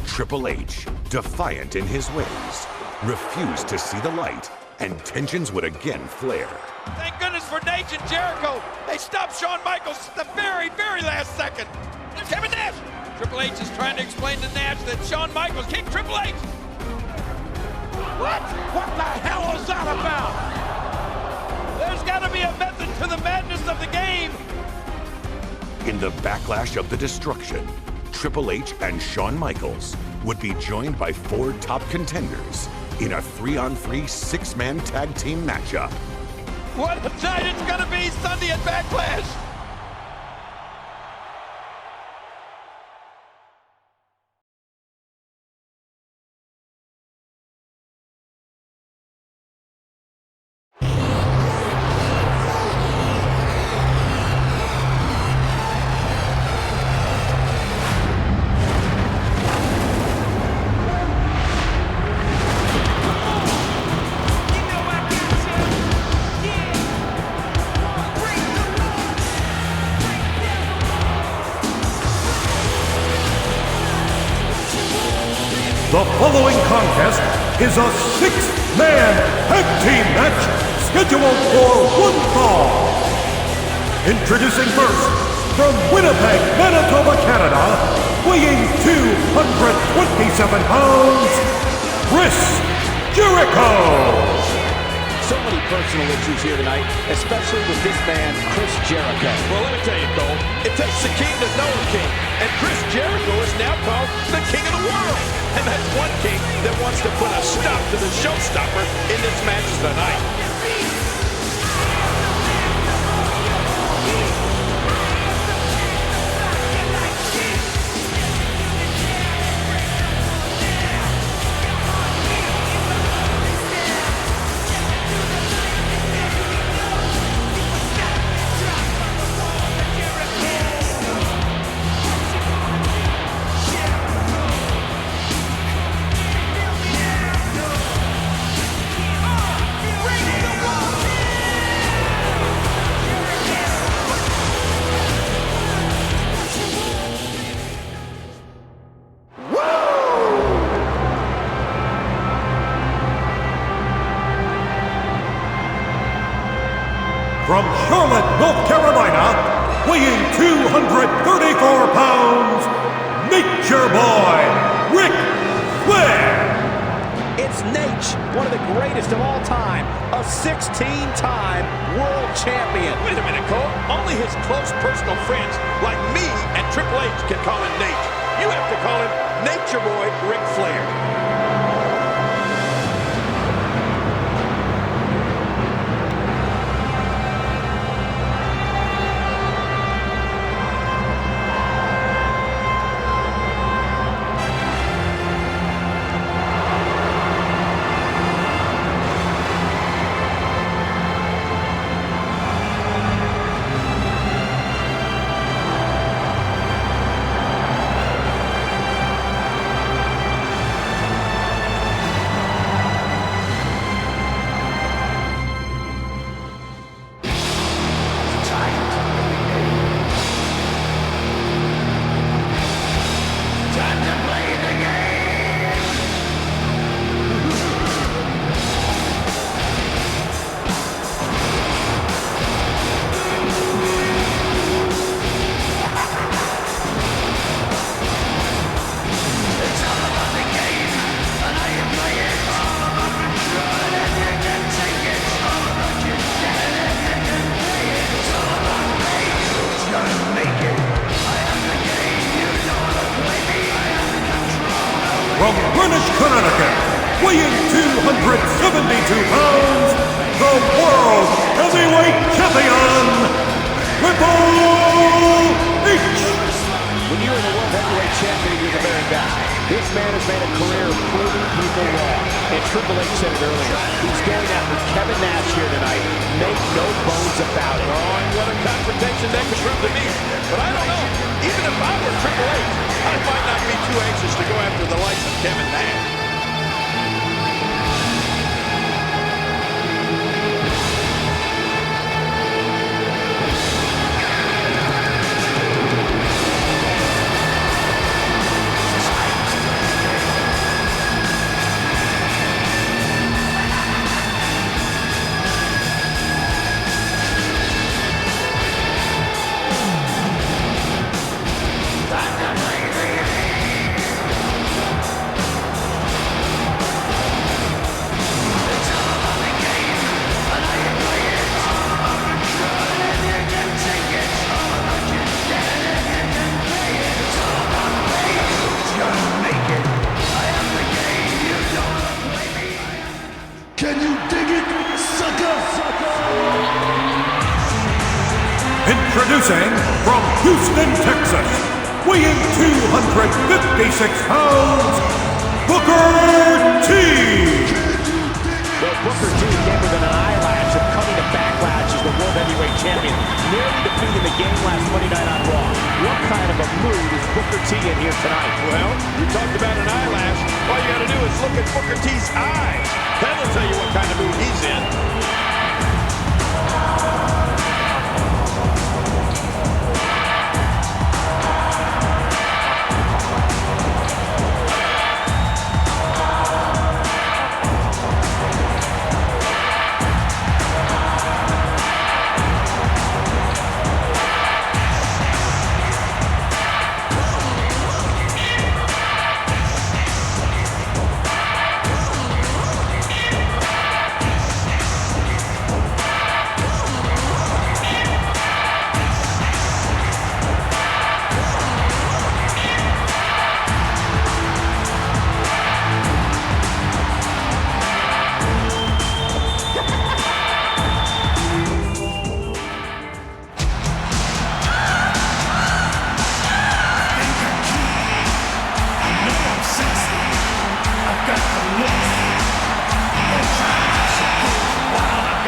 Triple H, defiant in his ways, refused to see the light, and tensions would again flare. Thank goodness for Nate and Jericho. They stopped Shawn Michaels at the very, very last second. There's him and this. Triple H is trying to explain to Nash that Shawn Michaels kicked Triple H. What? What the hell is that about? There's got to be a method to the madness of the game. In the backlash of the destruction, Triple H and Shawn Michaels would be joined by 4 top contenders in a 3-on-3 6-man tag team matchup. What a night it's going to be Sunday at Backlash. The following contest is a 6-man tag team match scheduled for 1 fall. Introducing first, from Winnipeg, Manitoba, Canada, weighing 227 pounds, Chris Jericho. So many personal issues here tonight, especially with this man, Chris Jericho. Well, let me tell you, Cole, it takes a king to know a king. And Chris Jericho is now called the king of the world. And that's one king that wants to put a stop to the showstopper in this match tonight. From Charlotte, North Carolina, weighing 234 pounds, Nature Boy, Ric Flair. It's Nate, one of the greatest of all time, a 16-time world champion. Wait a minute, Cole. Only his close personal friends like me and Triple H can call him Nate. You have to call him Nature Boy Ric Flair. From Greenwich, Connecticut, weighing 272 pounds, the World Heavyweight Champion, Triple H. When you're the World Heavyweight Champion, you're the very best. This man has made a career of proving people wrong. And Triple H said it earlier. He's going after Kevin Nash here tonight. Make no bones about it. Oh, and what a confrontation that could prove to me. But I don't know. Even if I were Triple H, I might not be too anxious to go after the likes of Kevin Nash. Introducing from Houston, Texas, weighing 256 pounds, Booker T. Well, Booker T came with an eyelash of coming to Backlash as the World Heavyweight Champion, nearly defeating the game last Monday night on Raw. What kind of a mood is Booker T in here tonight? Well, you talked about an eyelash. All you got to do is look at Booker T's eyes. That'll tell you what kind of mood he's in.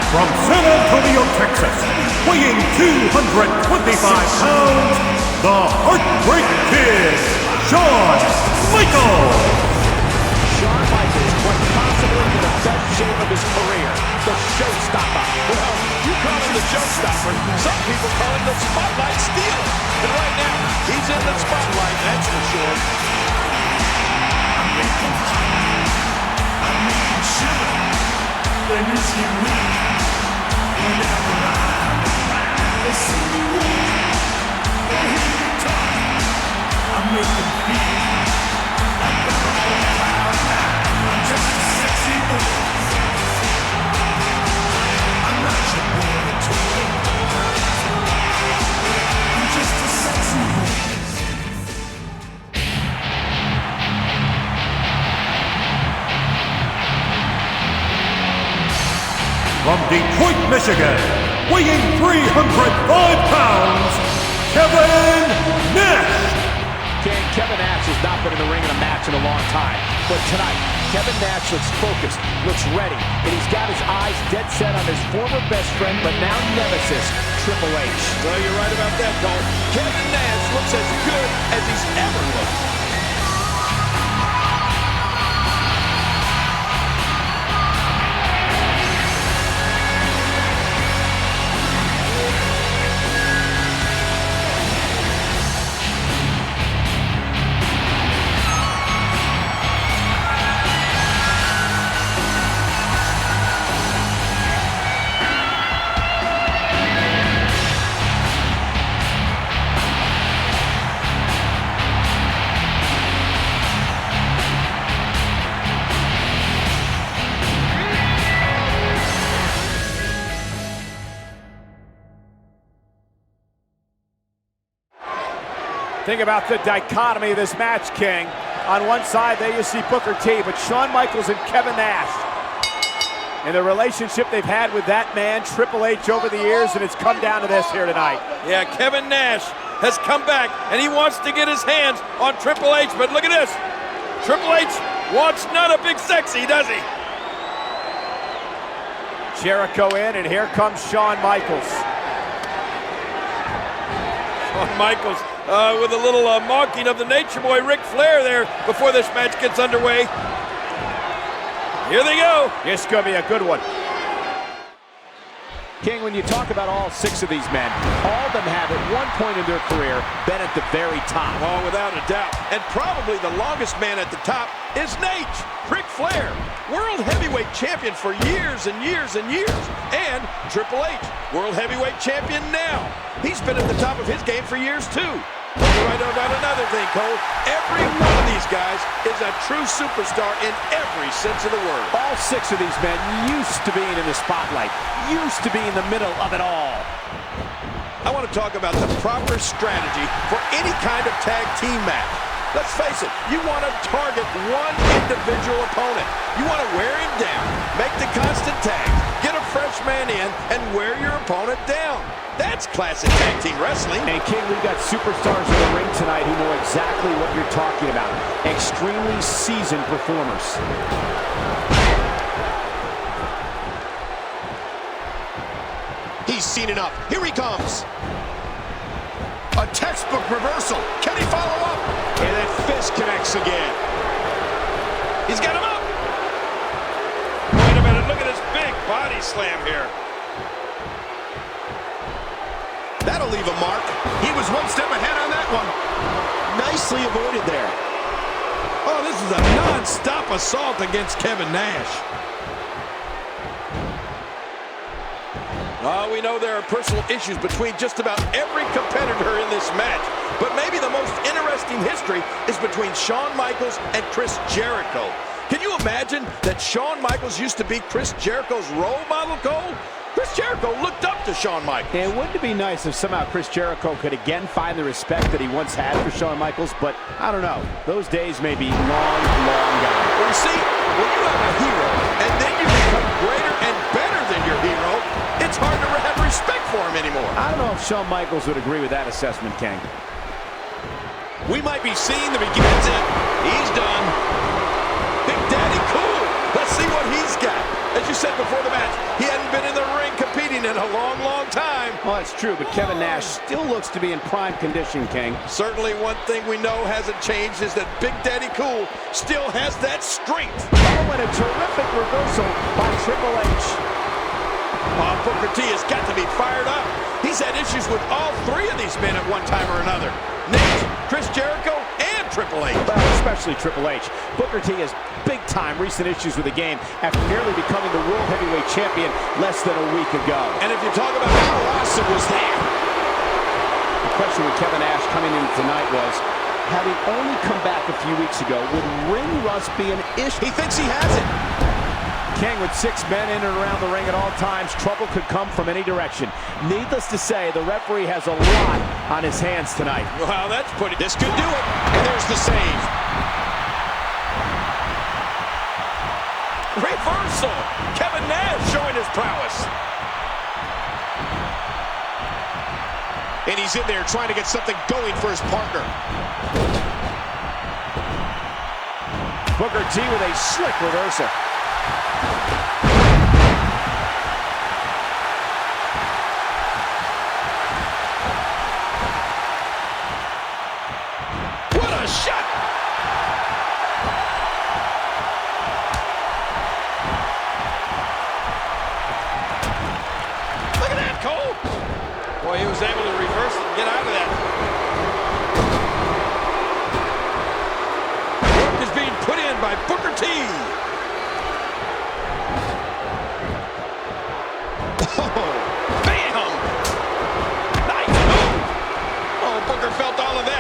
From San Antonio, Texas, weighing 225 pounds, the Heartbreak Kid, Shawn Michaels. Shawn Michaels, quite possibly in the best shape of his career, the Showstopper. Well, you call him the Showstopper. Some people call him the Spotlight Stealer. And right now, he's in the spotlight, that's for sure. I'm making sure that it's you. Whenever I'm around, they see me walk, they hear me talk, I make them feel like they're on cloud nine. I'm just a sexy boy. I'm not your boy toy. I'm just a sexy boy. From Detroit, Michigan, weighing 305 pounds, Kevin Nash. Kevin Nash has not been in the ring in a match in a long time. But tonight, Kevin Nash looks focused, looks ready, and he's got his eyes dead set on his former best friend, but now nemesis, Triple H. Well, you're right about that, Cole. Kevin Nash looks as good as he's ever looked. Think about the dichotomy of this match, King. On one side, there you see Booker T, but Shawn Michaels and Kevin Nash. And the relationship they've had with that man, Triple H, over the years, and it's come down to this here tonight. Yeah, Kevin Nash has come back, and he wants to get his hands on Triple H, but look at this. Triple H wants not a big sexy, does he? Jericho in, and here comes Shawn Michaels. Shawn Michaels with a little mocking of the Nature Boy Ric Flair there before this match gets underway. Here they go. This is going to be a good one. King, when you talk about all six of these men, all of them have at one point in their career been at the very top. Oh, without a doubt. And probably the longest man at the top is Nate, Ric Flair, World Heavyweight Champion for years and years and years. And Triple H, World Heavyweight Champion now. He's been at the top of his game for years too. But you're right about another thing, Cole. Every one of these guys is a true superstar in every sense of the word. All six of these men used to being in the spotlight, used to be in the middle of it all. I want to talk about the proper strategy for any kind of tag team match. Let's face it, you want to target one individual opponent. You want to wear him down, make the constant tag, get a fresh man in and wear your opponent down. That's classic tag team wrestling. And King, we've got superstars in the ring tonight who know exactly what you're talking about. Extremely seasoned performers. He's seen enough. Here he comes. A textbook reversal. Can he follow up? And that fist connects again. He's got him up. Wait a minute. Look at this big body slam here. That'll leave a mark. He was one step ahead on that one. Nicely avoided there. Oh, this is a non-stop assault against Kevin Nash. Oh, we know there are personal issues between just about every competitor in this match. But maybe the most interesting history is between Shawn Michaels and Chris Jericho. Can you imagine that Shawn Michaels used to be Chris Jericho's role model, Cole? Chris Jericho looked up to Shawn Michaels. And wouldn't it be nice if somehow Chris Jericho could again find the respect that he once had for Shawn Michaels? But I don't know. Those days may be long, long gone. Well, you see, when you have a hero and then you become greater and better than your hero, it's hard to have respect for him anymore. I don't know if Shawn Michaels would agree with that assessment, King. We might be seeing the beginning. That's it. He's done. Big Daddy Cool. Let's see what he's got. As you said before the match, he hadn't been in the ring competing in a long, long time. Well, that's true, but Kevin Nash still looks to be in prime condition, King. Certainly one thing we know hasn't changed is that Big Daddy Cool still has that strength. Oh, and a terrific reversal by Triple H. Oh, Booker T has got to be fired up. He's had issues with all three of these men at one time or another. Nate, Chris Jericho, and Triple H. Well, especially Triple H. Booker T has big-time recent issues with the game after nearly becoming the World Heavyweight Champion less than a week ago. And if you talk about how awesome was that? The question with Kevin Nash coming in tonight was, having only come back a few weeks ago, would ring rust be an issue? He thinks he has it. King with 6 men in and around the ring at all times. Trouble could come from any direction. Needless to say, the referee has a lot on his hands tonight. Wow, that's pretty. This could do it. And there's the save. Reversal. Kevin Nash showing his prowess. And he's in there trying to get something going for his partner. Booker T with a slick reversal. What a shot! Look at that, Cole! Boy, he was able to reverse it and get out of that. Work is being put in by Booker T. Bam! Nice move! Oh, Booker felt all of that.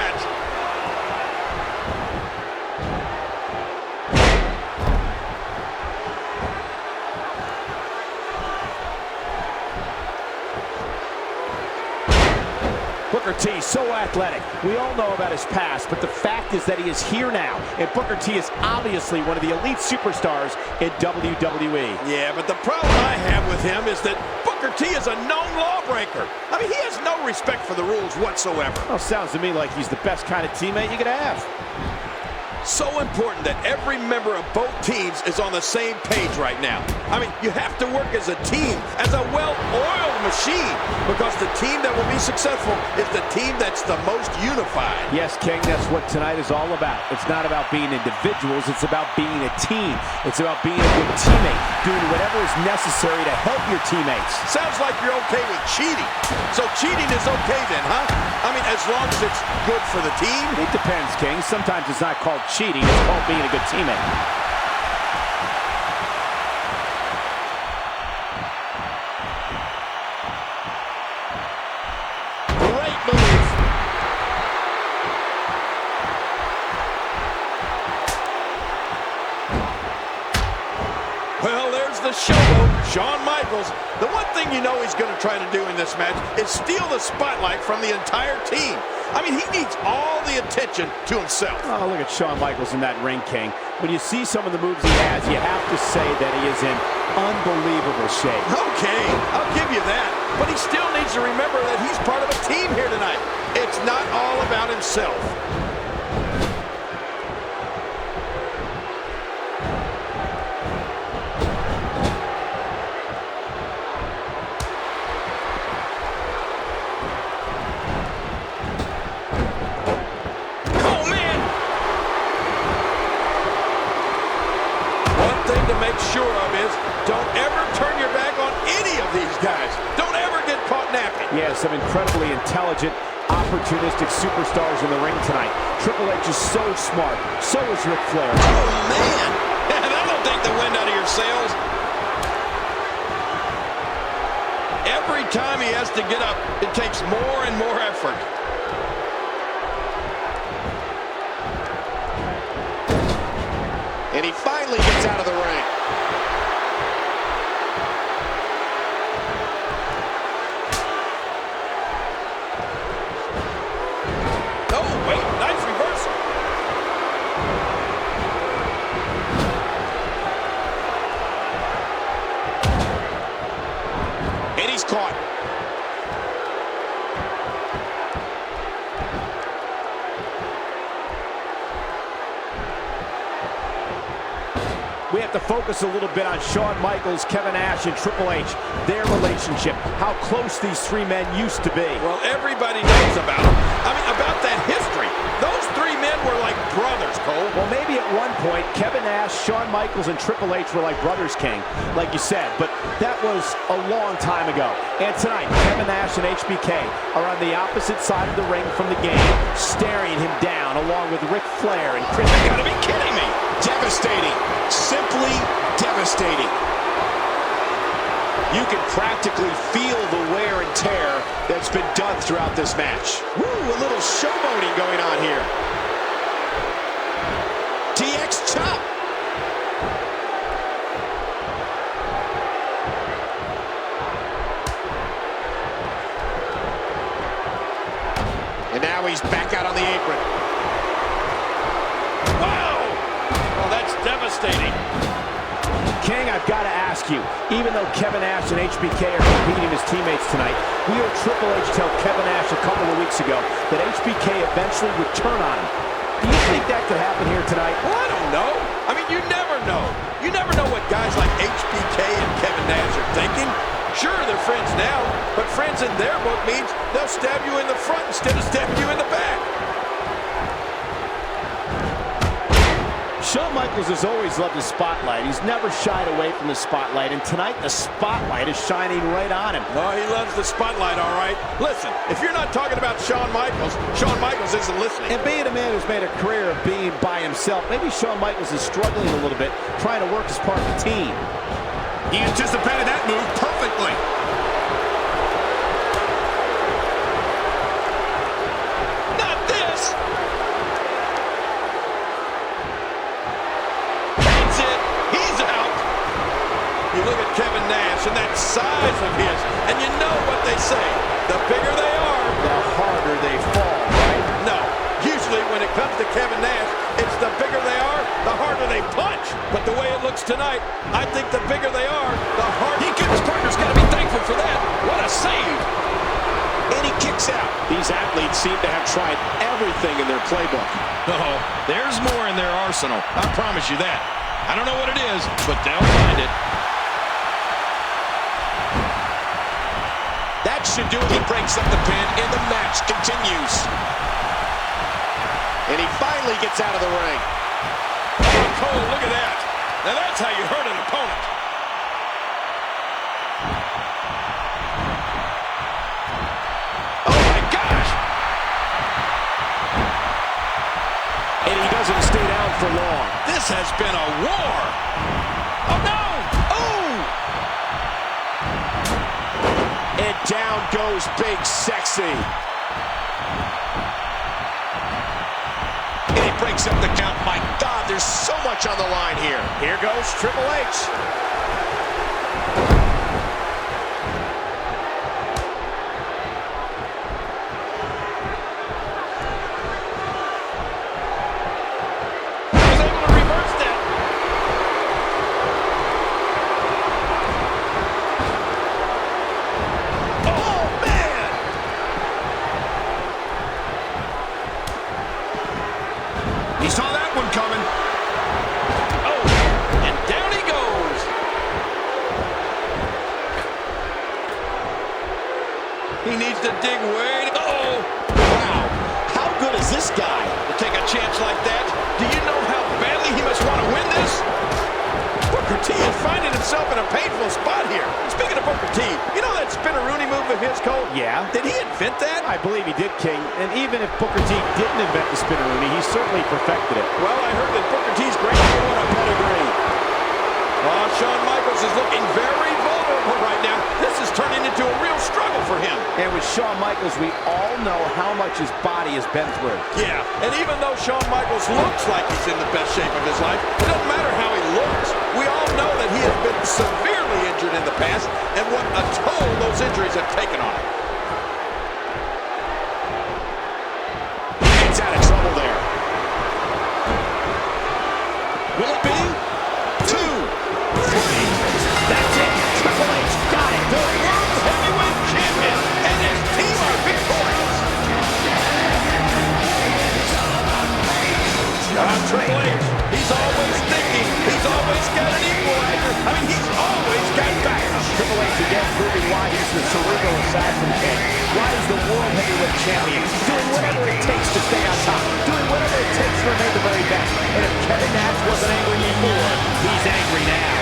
Booker T, so athletic. We all know about his past, but the fact is that he is here now, and Booker T is obviously one of the elite superstars in WWE. Yeah, but the problem I have with him is that Booker T is a known lawbreaker. I mean, he has no respect for the rules whatsoever. Well, sounds to me like he's the best kind of teammate you could have. So important that every member of both teams is on the same page right now. I mean, you have to work as a team, as a well-oiled machine, because the team that will be successful is the team that's the most unified. Yes, King, that's what tonight is all about. It's not about being individuals, it's about being a team. It's about being a good teammate, doing whatever is necessary to help your teammates. Sounds like you're okay with cheating. So cheating is okay then, huh? I mean, as long as it's good for the team? It depends, King. Sometimes it's not called cheating, it's called being a good teammate. Great move. Well, there's the showboat, Shawn Michaels. The one thing you know he's going to try to do in this match is steal the spotlight from the entire team. I mean, he needs all the attention to himself. Oh, look at Shawn Michaels in that ring, King. When you see some of the moves he has, you have to say that he is in unbelievable shape. Okay, I'll give you that. But he still needs to remember that he's part of a team here tonight. It's not all about himself. Sure of is don't ever turn your back on any of these guys. Don't ever get caught napping. Yeah, some incredibly intelligent, opportunistic superstars in the ring tonight. Triple H is so smart. So is Ric Flair. Oh, man. That'll take the wind out of your sails. Every time he has to get up, it takes more and more effort. And he finally gets out of the ring. Oh, wait, nice reversal. And he's caught. We have to focus a little bit on Shawn Michaels, Kevin Nash, and Triple H, their relationship, how close these three men used to be. Well, everybody knows about them. I mean, about that history. Those three men were like brothers, Cole. Well, maybe at one point, Kevin Nash, Shawn Michaels, and Triple H were like brothers, King, like you said, but that was a long time ago. And tonight, Kevin Nash and HBK are on the opposite side of the ring from the game, staring him down, along with Ric Flair and Chris. You gotta be kidding me. Devastating. Simply devastating. You can practically feel the wear and tear that's been done throughout this match. Woo, a little showboating going on here. DX chop. And now he's back out on the apron. Wow! Oh, that's devastating. King, I've got to ask you, even though Kevin Nash and HBK are competing as teammates tonight, we heard Triple H tell Kevin Nash a couple of weeks ago that HBK eventually would turn on him. Do you think that could happen here tonight? Well, I don't know. I mean, you never know. You never know what guys like HBK and Kevin Nash are thinking. Sure, they're friends now, but friends in their book means they'll stab you in the front instead of stabbing you in the back. Shawn Michaels has always loved the spotlight. He's never shied away from the spotlight, and tonight the spotlight is shining right on him. Oh, he loves the spotlight, all right. Listen, if you're not talking about Shawn Michaels isn't listening. And being a man who's made a career of being by himself, maybe Shawn Michaels is struggling a little bit, trying to work as part of the team. He anticipated that move perfectly. Not this. That's it. He's out. You look at Kevin Nash and that size of his, and you know what they say. The bigger they are, the harder they fall, right? No. Usually when it comes to Kevin Nash, it's the bigger they are, the harder they punch. But the way it looks tonight, I think the bigger they are, the harder. His partner's got to be thankful for that. What a save. And he kicks out. These athletes seem to have tried everything in their playbook. Oh, there's more in their arsenal. I promise you that. I don't know what it is, but they'll find it. That should do it. He breaks up the pin, and the match continues. And he finally gets out of the ring. Oh, Cole, look at that. Now that's how you hurt an opponent. Oh, my gosh. And he doesn't stay down for long. This has been a war. Oh, no. Oh. And down goes Big Sexy. And he breaks up the count. My God, there's so much on the line here. Here goes Triple H. He was able to reverse that. He needs to dig way. Oh! Wow, how good is this guy? To take a chance like that, do you know how badly he must want to win this? Booker T is finding himself in a painful spot here. Speaking of Booker T, you know that spinneroonie move of his, Cole? Yeah. Did he invent that? I believe he did, King. And even if Booker T didn't invent the spinneroonie, he certainly perfected it. Well, I heard that Booker T's great for a pedigree. Oh, Shawn Michaels is looking very vulnerable right now. This is turning into a real struggle for him. And with Shawn Michaels, we all know how much his body has been through. Yeah, and even though Shawn Michaels looks like he's in the best shape of his life, it doesn't matter how he looks. We all know that he has been severely injured in the past, and what a toll those injuries have taken on him. He's out of trouble there. Will it be? 2, 3. That's it. Triple H got it. The World Heavyweight Champion and his team are victorious. Triple H, he's always thinking. He's always got an equalizer. I mean, he's always got backup. Triple H again proving why he's the cerebral assassin king. Why he's the World Heavyweight Champion. Doing whatever it takes to stay on top. Doing whatever it takes to remain the very best. And if Kevin Nash wasn't angry before, he's angry now.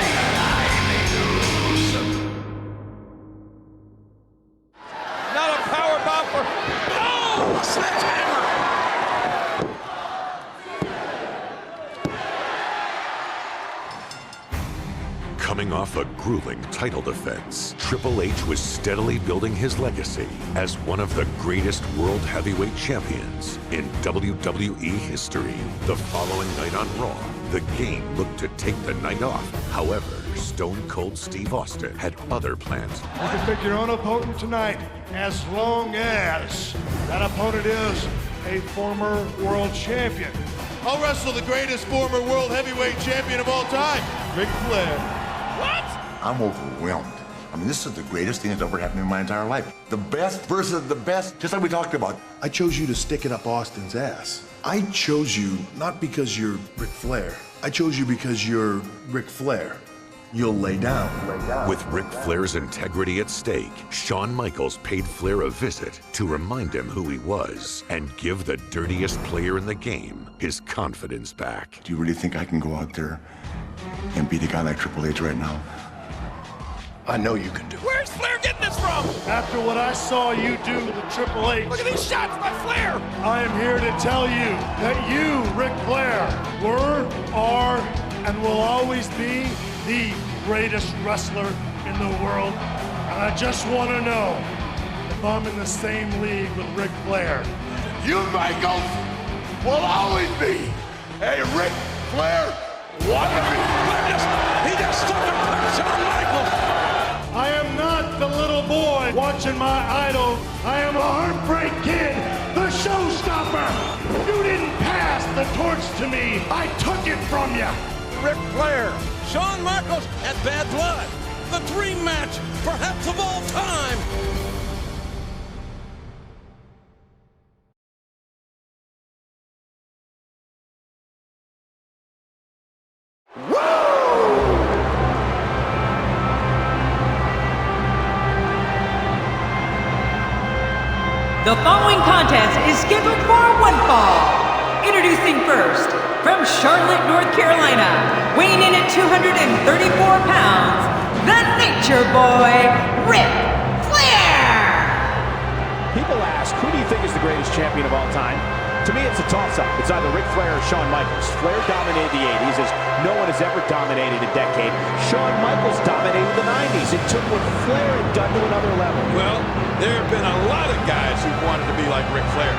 Not a power bomb for... Oh! Sledgehammer! Coming off a grueling title defense, Triple H was steadily building his legacy as one of the greatest World Heavyweight Champions in WWE history. The following night on Raw, the Game looked to take the night off. However, Stone Cold Steve Austin had other plans. You can pick your own opponent tonight, as long as that opponent is a former world champion. I'll wrestle the greatest former world heavyweight champion of all time, Ric Flair. I'm overwhelmed. I mean, this is the greatest thing that's ever happened in my entire life. The best versus the best, just like we talked about. I chose you to stick it up Austin's ass. I chose you not because you're Ric Flair. I chose you because you're Ric Flair. You'll lay down. With Ric Flair's integrity at stake, Shawn Michaels paid Flair a visit to remind him who he was and give the dirtiest player in the game his confidence back. Do you really think I can go out there and beat a guy like Triple H right now? I know you can do it. Where's Flair getting this from? After what I saw you do to Triple H, Look at these shots by Flair. I am here to tell you that you, Ric Flair, were, are, and will always be the greatest wrestler in the world. And I just want to know if I'm in the same league with Ric Flair. You, Michaels, will always be a Ric Flair wannabe. He just took a Shawn Michaels. I am not the little boy watching my idol. I am a heartbreak kid, the showstopper. You didn't pass the torch to me. I took it from you. Ric Flair, Shawn Michaels, and Bad Blood. The dream match, perhaps of all time. The following contest is scheduled for one fall. Introducing first, from Charlotte, North Carolina, weighing in at 234 pounds, the Nature Boy, Ric Flair! People ask, who do you think is the greatest champion of all time? To me, it's a toss-up. It's either Ric Flair or Shawn Michaels. Flair dominated the 80s as no one has ever dominated a decade. Shawn Michaels dominated the 90s. It took what Flair had done to another level. Well, there have been a lot of guys who wanted to be like Ric Flair.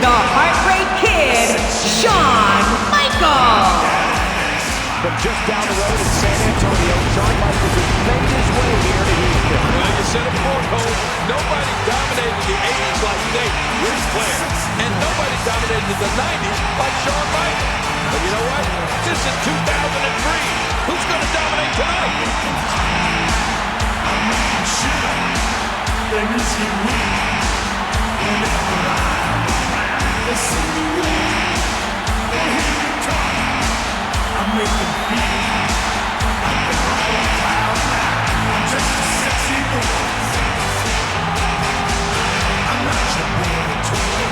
the Heartbreak Kid, Shawn Michaels. From just down the road in San Antonio, Shawn Michaels has made his way here to Houston. Well, you said it before, Cole. Nobody dominated the 80s like Ric Flair. And nobody dominated the 90s like Shawn Michaels. But you know what? This is 2003. Who's going to dominate tonight? I'm making sure they miss you weak. Whenever I'm around, they see me weak. They hear me talk. I make them feel like they're all on cloud nine. I'm just a sexy boy. I'm not your boy toy.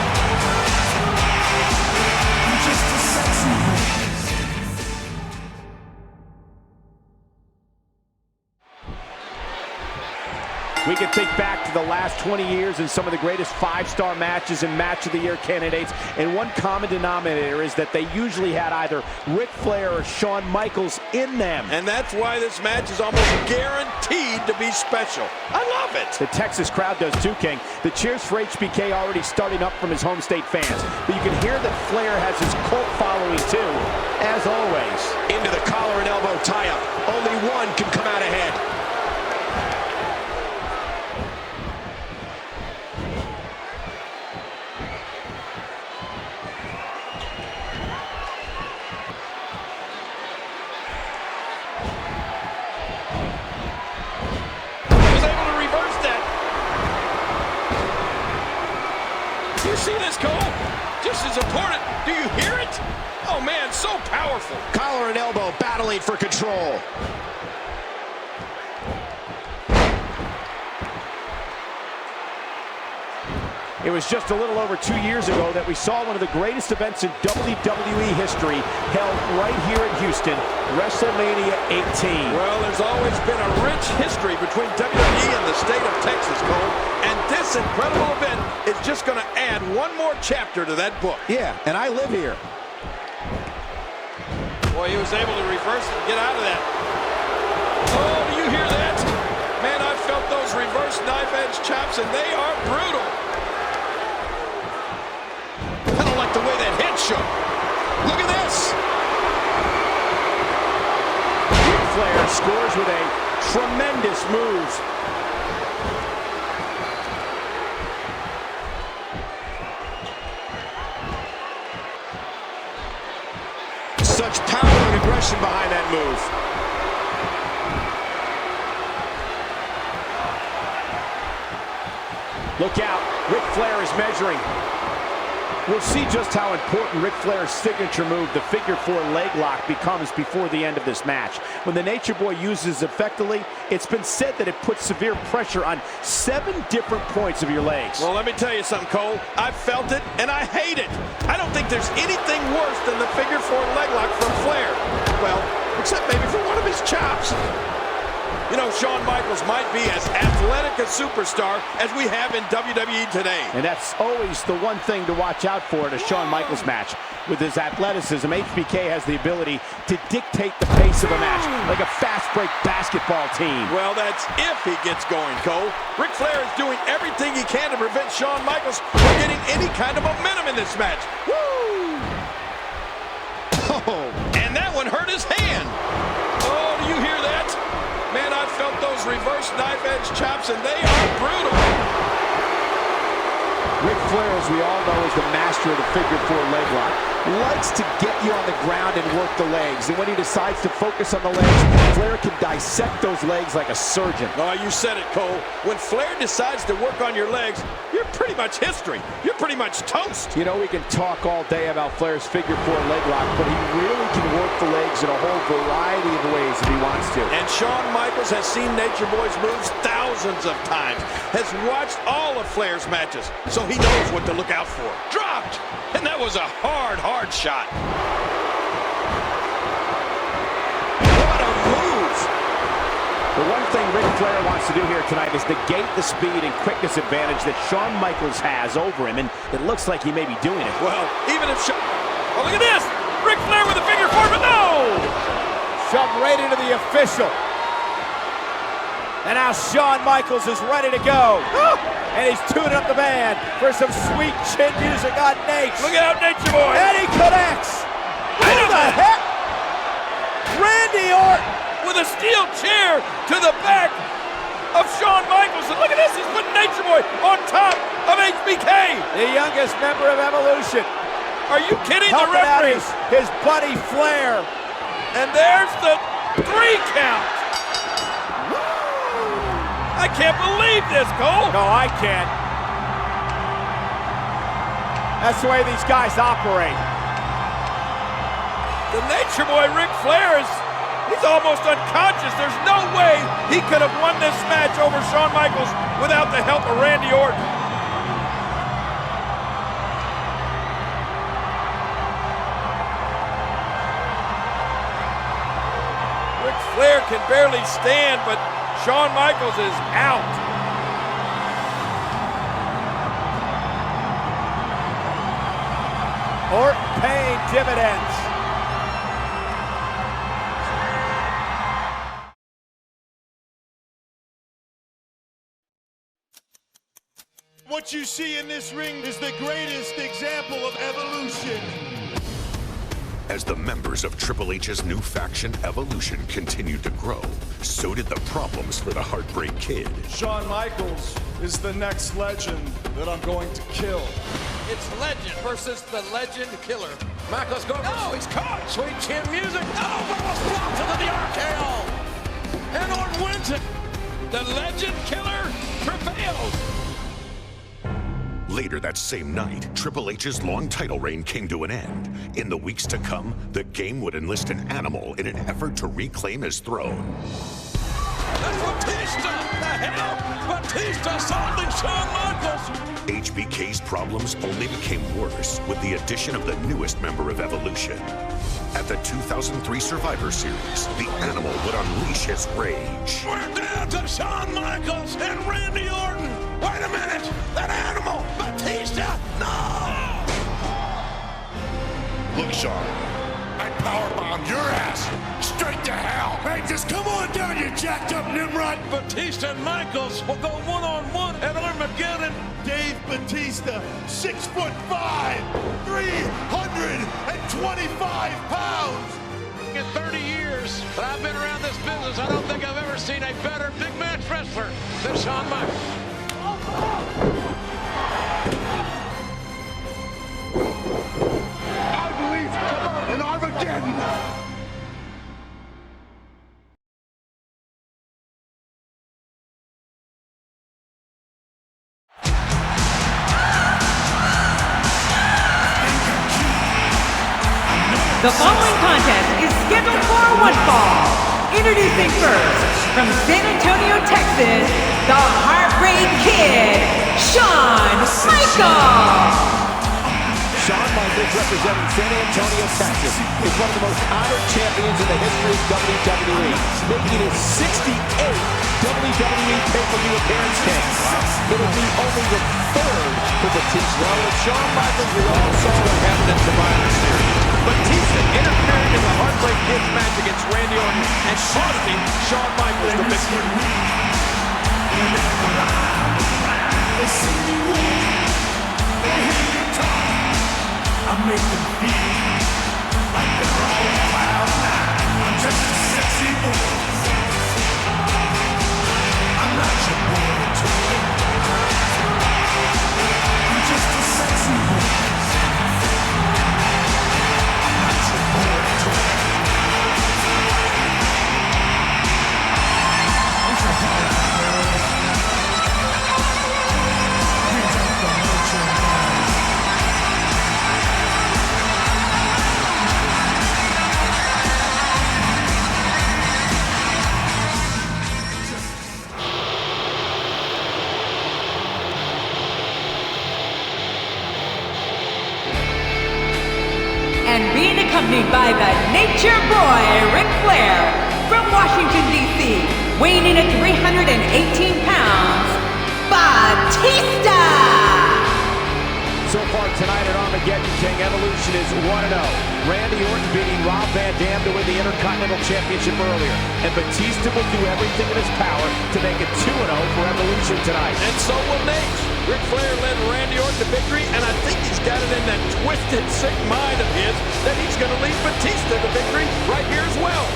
I'm just a sexy boy. We can think back to the last 20 years and some of the greatest five-star matches and Match of the Year candidates, and one common denominator is that they usually had either Ric Flair or Shawn Michaels in them. And that's why this match is almost guaranteed to be special. I love it. The Texas crowd does too, King. The cheers for HBK already starting up from his home state fans. But you can hear that Flair has his cult following too, as always. Into the collar and elbow tie-up. Only one can come out ahead. See this, Cole? Just as important. Do you hear it? Oh, man, so powerful. Collar and elbow battling for control. It was just a little over 2 years ago that we saw one of the greatest events in WWE history held right here in Houston, WrestleMania 18. Well, there's always been a rich history between WWE and the state of Texas, Cole. And this incredible event is just going to add one more chapter to that book. Yeah, and I live here. Boy, he was able to reverse and get out of that. Oh, do you hear that? Man, I felt those reverse knife-edge chops, and they are brutal. I don't like the way that head shook. Look at this. Ric Flair scores with a tremendous move. Such power and aggression behind that move. Look out, Ric Flair is measuring. We'll see just how important Ric Flair's signature move, the figure four leg lock, becomes before the end of this match. When the Nature Boy uses it effectively, it's been said that it puts severe pressure on 7 different points of your legs. Well, let me tell you something, Cole. I've felt it, and I hate it. I don't think there's anything worse than the figure four leg lock from Flair. Well, except maybe for one of his chops. You know, Shawn Michaels might be as athletic a superstar as we have in WWE today. And that's always the one thing to watch out for in a Shawn Michaels match. With his athleticism, HBK has the ability to dictate the pace of a match, like a fast-break basketball team. Well, that's if he gets going, Cole. Ric Flair is doing everything he can to prevent Shawn Michaels from getting any kind of momentum in this match. Woo! Oh, and that one hurt his hand. Oh, do you hear that? Man, I felt those reverse knife-edge chops, and they are brutal. Ric Flair, as we all know, is the master of the figure four leg lock. Likes to get you on the ground and work the legs. And when he decides to focus on the legs, Flair can dissect those legs like a surgeon. Oh, you said it, Cole. When Flair decides to work on your legs, you're pretty much history. You're pretty much toast. You know, we can talk all day about Flair's figure four leg lock, but he really can work the legs in a whole variety of ways if he wants to. And Shawn Michaels has seen Nature Boy's moves thousands of times, has watched all of Flair's matches, so he knows what to look out for. Dropped! And that was a hard shot. What a move! The one thing Ric Flair wants to do here tonight is negate the speed and quickness advantage that Shawn Michaels has over him, and it looks like he may be doing it. Well, even if oh, look at this! Ric Flair with a figure four, but no! Shoved right into the official. And now Shawn Michaels is ready to go. And he's tuning up the band for some sweet chin music on Nate. Look out, Nature Boy. And he connects. What the heck? Randy Orton with a steel chair to the back of Shawn Michaels. And look at this, he's putting Nature Boy on top of HBK. The youngest member of Evolution. Are you kidding? Helping The referee. out his buddy Flair. And there's the 3 count. I can't believe this, Cole. No, I can't. That's the way these guys operate. The Nature Boy, Ric Flair, he's almost unconscious. There's no way he could have won this match over Shawn Michaels without the help of Randy Orton. Ric Flair can barely stand, but Shawn Michaels is out. Orton paying dividends. What you see in this ring is the greatest example of evolution. As the members of Triple H's new faction, Evolution, continued to grow, so did the problems for the Heartbreak Kid. Shawn Michaels is the next legend that I'm going to kill. It's Legend versus the Legend Killer. Michaels goes. No, he's caught. Sweet chin music. Oh, Michaels blocks into the RKO. And Orton wins it. The Legend Killer prevails. Later that same night, Triple H's long title reign came to an end. In the weeks to come, the Game would enlist an animal in an effort to reclaim his throne. That's Batista! The hell? Batista solving Shawn Michaels! HBK's problems only became worse with the addition of the newest member of Evolution. At the 2003 Survivor Series, the animal would unleash his rage. We're down to Shawn Michaels and Randy Orton! Wait a minute! That animal! Batista! No! Look, Shawn, I powerbombed your ass straight to hell. Hey, just come on down, you jacked up Nimrod. Batista and Michaels will go one-on-one at Armageddon. Dave Batista, 6'5", 325 pounds. In 30 years that I've been around this business, I don't think I've ever seen a better big match wrestler than Shawn Michaels. I believe in Armageddon. The following contest is scheduled for one fall. Introducing first, from San Antonio, Texas, the Heartbreak Kid, Shawn Michaels. Shawn Michaels, representing San Antonio, Texas, is one of the most honored champions in the history of WWE, making his 68th WWE pay-per-view appearance game. It will be only the 3rd for Batista. Well, with Shawn Michaels, we all saw what happened at Survivor Series. Batista interfering in the Heartbreak Kid's match against Randy Orton and costing Shawn Michaels the victory. I make them feel like they're all cloud nine. I'm just a sexy boy. I'm not your boy toy. I'm just a sexy boy. I'm not your boy toy. I'm your boy. We don't promote your mind. And being accompanied by the Nature Boy, Ric Flair, from Washington, D.C., weighing in at 318 pounds, Batista! So far tonight at Armageddon King. Evolution is 1-0. Randy Orton beating Rob Van Dam to win the Intercontinental Championship earlier. And Batista will do everything in his power to make it 2-0 for Evolution tonight. And so will Nate. Ric Flair led Randy Orton to victory, and I think he's got it in that twisted, sick mind of his that he's going to lead Batista to victory right here as well.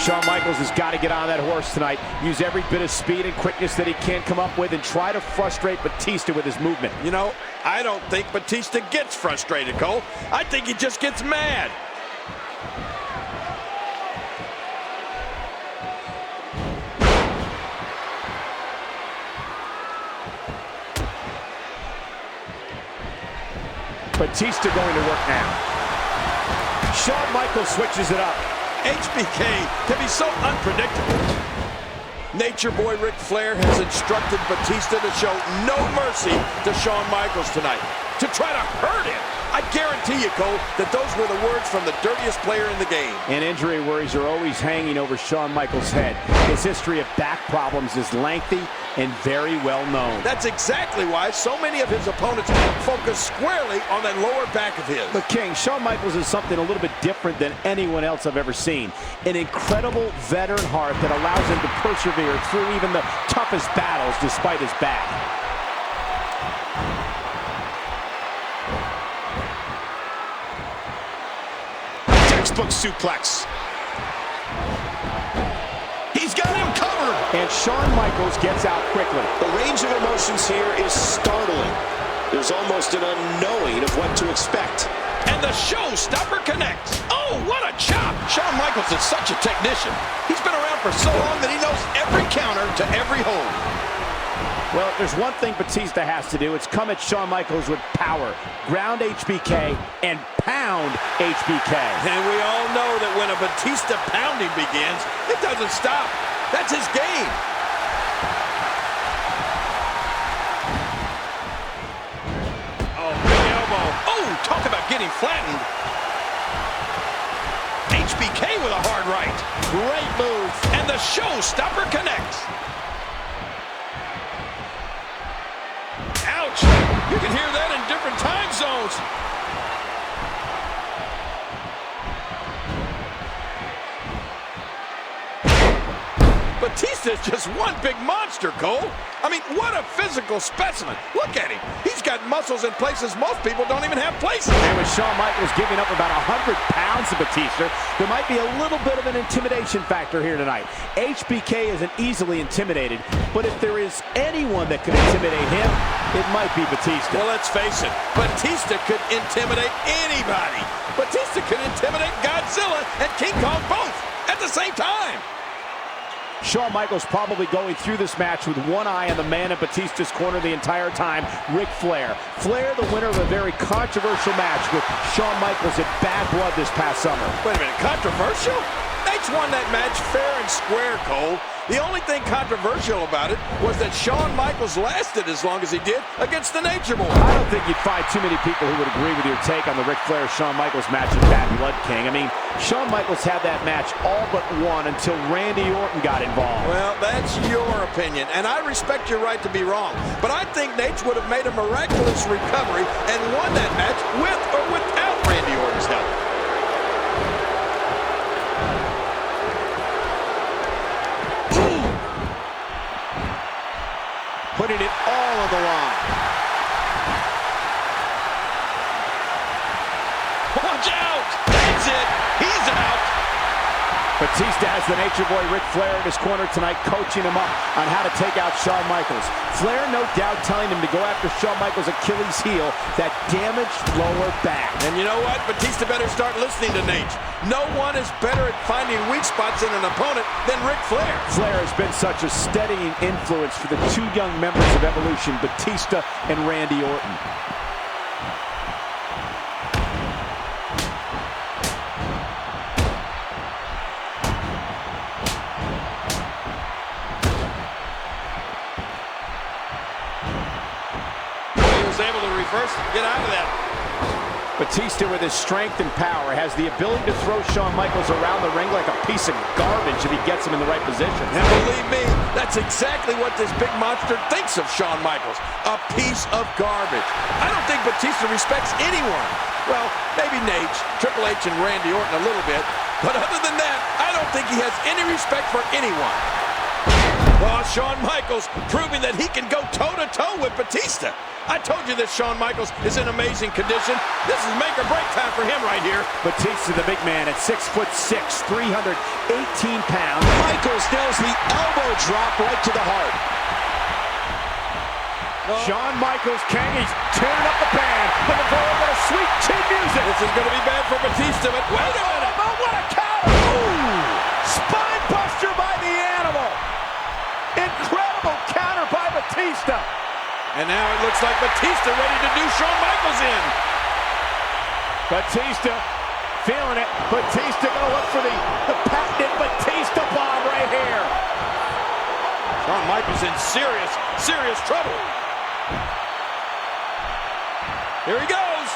Shawn Michaels has got to get on that horse tonight, use every bit of speed and quickness that he can come up with, and try to frustrate Batista with his movement. You know, I don't think Batista gets frustrated, Cole. I think he just gets mad. Batista going to work now. Shawn Michaels switches it up. HBK can be so unpredictable. Nature Boy Ric Flair has instructed Batista to show no mercy to Shawn Michaels tonight, to try to hurt him. I guarantee you, Cole, that those were the words from the dirtiest player in the game. And injury worries are always hanging over Shawn Michaels' head. His history of back problems is lengthy and very well known. That's exactly why so many of his opponents focus squarely on that lower back of his. But King, Shawn Michaels is something a little bit different than anyone else I've ever seen. An incredible veteran heart that allows him to persevere through even the toughest battles despite his back. Textbook suplex. He's got him covered. And Shawn Michaels gets out quickly. The range of emotions here is startling. There's almost an unknowing of what to expect. And the Showstopper connects. Oh, what a chop. Shawn Michaels is such a technician. He's been around for so long that he knows every counter to every hold. Well, if there's one thing Batista has to do, it's come at Shawn Michaels with power. Ground HBK and pound HBK. And we all know that when a Batista pounding begins, it doesn't stop. That's his game. Oh, big elbow. Oh, talk about getting flattened. HBK with a hard right. Great move. And the Showstopper connects. Ouch! You can hear that in different time zones. Batista's just one big monster, Cole. I mean, what a physical specimen. Look at him. He's got muscles in places most people don't even have places. And with Shawn Michaels giving up about 100 pounds to Batista, there might be a little bit of an intimidation factor here tonight. HBK isn't easily intimidated, but if there is anyone that could intimidate him, it might be Batista. Well, let's face it, Batista could intimidate anybody. Batista could intimidate Godzilla and King Kong both at the same time. Shawn Michaels probably going through this match with one eye on the man in Batista's corner the entire time, Ric Flair. Flair, the winner of a very controversial match with Shawn Michaels at Bad Blood this past summer. Wait a minute, controversial? Nate's won that match fair and square, Cole. The only thing controversial about it was that Shawn Michaels lasted as long as he did against the Nature Boy. I don't think you'd find too many people who would agree with your take on the Ric Flair-Shawn Michaels match at Bad Blood, King. I mean, Shawn Michaels had that match all but won until Randy Orton got involved. Well, that's your opinion, and I respect your right to be wrong. But I think Nate would have made a miraculous recovery and won that match with or without Randy Orton's help. Putting it all on the line. Watch out! That's it! He's out! Batista has the Nature Boy Ric Flair in his corner tonight, coaching him up on how to take out Shawn Michaels. Flair, no doubt, telling him to go after Shawn Michaels' Achilles heel, that damaged lower back. And you know what? Batista better start listening to Nate. No one is better at finding weak spots in an opponent than Ric Flair. Flair has been such a steadying influence for the two young members of Evolution, Batista and Randy Orton. Get out of that. Batista, with his strength and power, has the ability to throw Shawn Michaels around the ring like a piece of garbage if he gets him in the right position. And believe me, that's exactly what this big monster thinks of Shawn Michaels. A piece of garbage. I don't think Batista respects anyone. Well, maybe Nate, Triple H, and Randy Orton a little bit. But other than that, I don't think he has any respect for anyone. Well, Shawn Michaels proving that he can go toe-to-toe with Batista. I told you that Shawn Michaels is in amazing condition. This is make or break time for him right here. Batista, the big man, at 6'6", 318 pounds. Michaels nails the elbow drop right to the heart. Shawn Michaels, he's tearing up the band. Looking for a little sweet chin music. This is going to be bad for Batista, but wait a minute. Oh, what a counter! Ooh. Spine buster by the animal. Incredible counter by Batista. And now it looks like Batista ready to do Shawn Michaels in. Batista feeling it. Batista going to look for the patented Batista bomb right here. Shawn Michaels in serious trouble. Here he goes.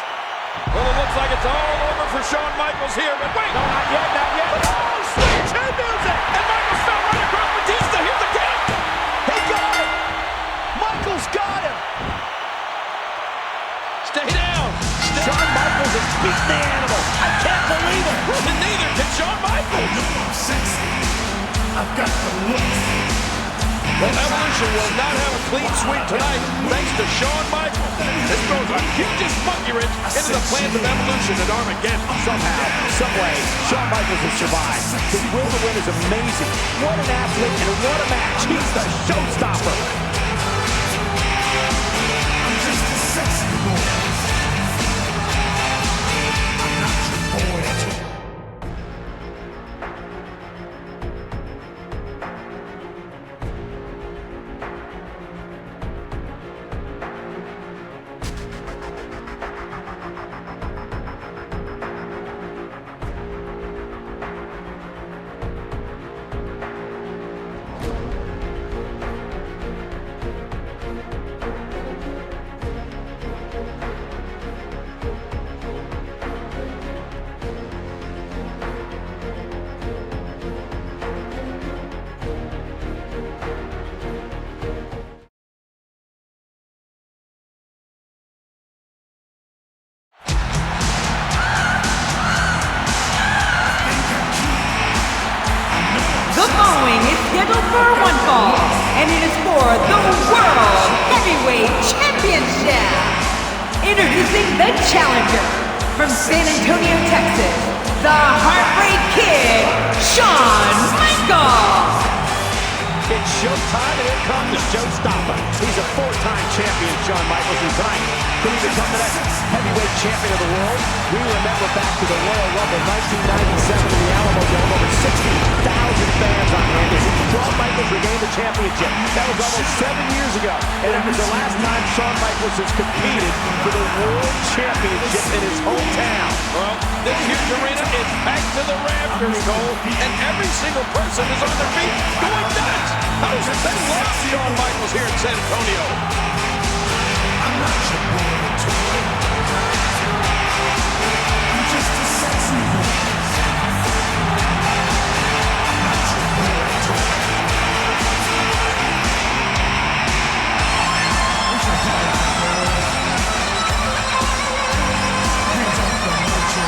Well, it looks like it's all over for Shawn Michaels here, but wait. No, not yet, not yet. Oh, sweet chin music. And Michaels fell right across Batista. Here's the count. He got it. Michaels got him. Stay down. Shawn Michaels has beaten the animal. I can't believe it. And neither can Shawn Michaels. I'm sexy. I've got the look. Well, Evolution will not have a clean sweep tonight thanks to Shawn Michaels. This throws a hugest monkey wrench into the plans of Evolution at Armageddon. Somehow, someway, Shawn Michaels has survived. His will to win is amazing. What an athlete and what a match. He's the showstopper. I'm just a sexy boy. I'm not your boy at all. For one fall, and it is for the World Heavyweight Championship. Introducing the challenger from San Antonio, Texas, the Heartbreak Kid, Shawn Michaels. It's showtime, and here comes the showstopper. He's a four-time champion, Shawn Michaels, and tonight, could he become the next heavyweight champion of the world? We remember back to the Royal Rumble 1997 in the Alamo, over 60,000 fans on hand as Shawn Michaels regained the championship. That was almost 7 years ago, and it was the last time Shawn Michaels has competed for the World Championship in his hometown. Well, this huge arena is packed to the rafters, Cole, and every single person is on their feet going nuts. How does it been love Shawn Michaels here in San Antonio? I'm not your boy at all. I'm just a sexy boy. I'm not your boy at all. I'm your boy. Hands up the mojo.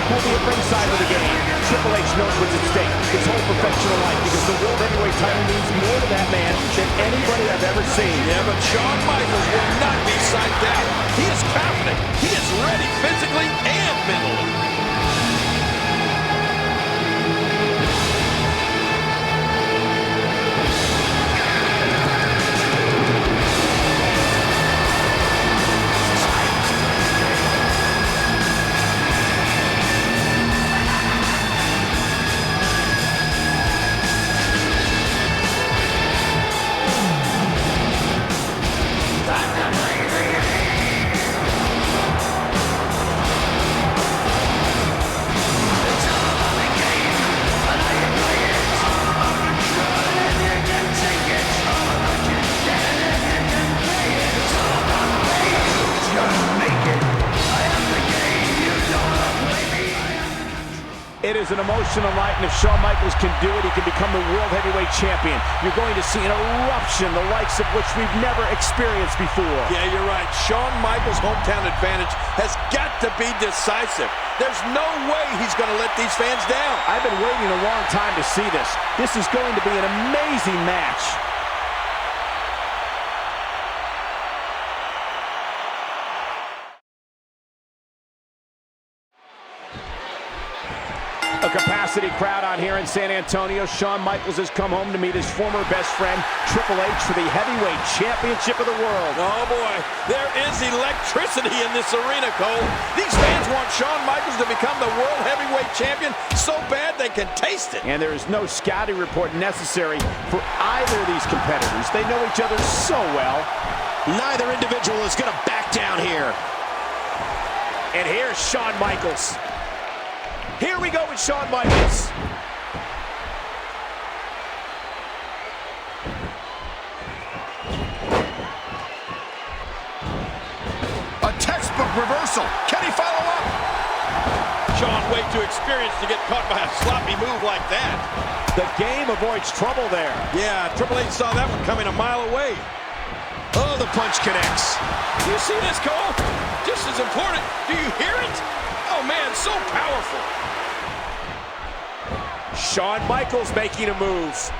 will be at ringside for the game. Triple H knows what's at stake, his whole professional life, because the World Heavyweight title means more to that man than anybody I've ever seen. Yeah, but Shawn Michaels will not be psyched out. He is confident. He is ready physically and mentally. It is an emotional night, and if Shawn Michaels can do it, he can become the World Heavyweight Champion. You're going to see an eruption, the likes of which we've never experienced before. Yeah, you're right. Shawn Michaels' hometown advantage has got to be decisive. There's no way he's going to let these fans down. I've been waiting a long time to see this. This is going to be an amazing match. A capacity crowd out here in San Antonio. Shawn Michaels has come home to meet his former best friend, Triple H, for the heavyweight championship of the world. Oh, boy. There is electricity in this arena, Cole. These fans want Shawn Michaels to become the world heavyweight champion so bad they can taste it. And there is no scouting report necessary for either of these competitors. They know each other so well. Neither individual is going to back down here. And here's Shawn Michaels. Here we go with Shawn Michaels. A textbook reversal. Can he follow up? Shawn way too experienced to get caught by a sloppy move like that. The game avoids trouble there. Yeah, Triple H saw that one coming a mile away. Oh, the punch connects. Do you see this, Cole? Just as important. Do you hear it? Oh, man, so powerful. Shawn Michaels making a move.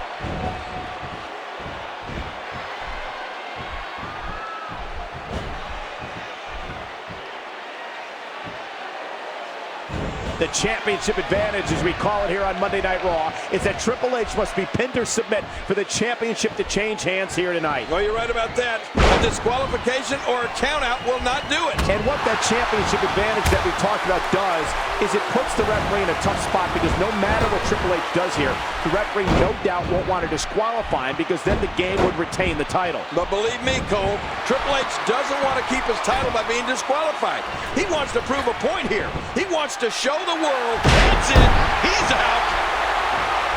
The championship advantage, as we call it here on Monday Night Raw, is that Triple H must be pinned or submit for the championship to change hands here tonight. Well, you're right about that. A disqualification or a countout will not do it. And what that championship advantage that we talked about does is it puts the referee in a tough spot, because no matter what Triple H does here, the referee no doubt won't want to disqualify him, because then the game would retain the title. But believe me, Cole, Triple H doesn't want to keep his title by being disqualified. He wants to prove a point here. He wants to show the world that's it. He's out.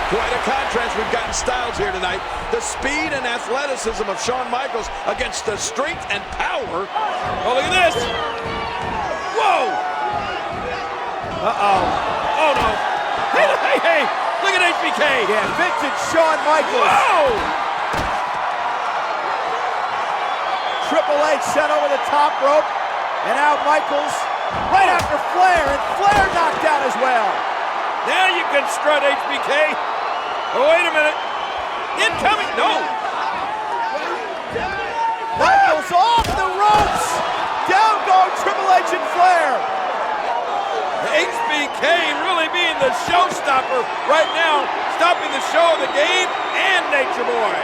Quite a contrast we've got in styles here tonight. The speed and athleticism of Shawn Michaels against the strength and power. Oh, look at this. Whoa. Uh-oh. Oh, no. Hey. Look at HBK. Yeah, vintage Shawn Michaels. Whoa. Triple H sent over the top rope. And now Michaels right after Flair. And Flair knocked out as well. Now you can strut, HBK. Oh, wait a minute. Incoming. No. Michaels off the ropes. Down go Triple H and Flair. HBK really being the showstopper right now, stopping the show of the game and Nature Boy.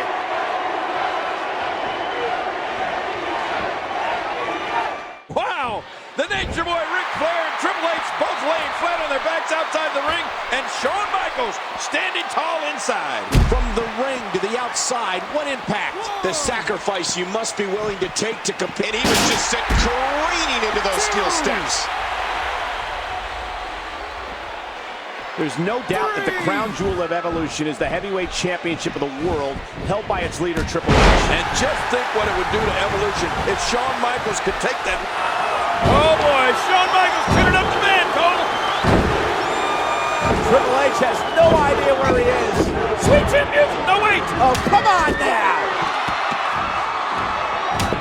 Wow. The Nature Boy, Ric Flair, and Triple H both laying flat on their backs outside the ring, and Shawn Michaels standing tall inside. From the ring to the outside, what impact? The sacrifice you must be willing to take to compete. He was just sent careening into those steel steps. There's no doubt that the crown jewel of Evolution is the heavyweight championship of the world, held by its leader, Triple H. And just think what it would do to Evolution if Shawn Michaels could take that. Oh boy, Shawn Michaels turning up the man, Cole. Triple H has no idea where he is. Sweet chin music, no wait. Oh, come on now.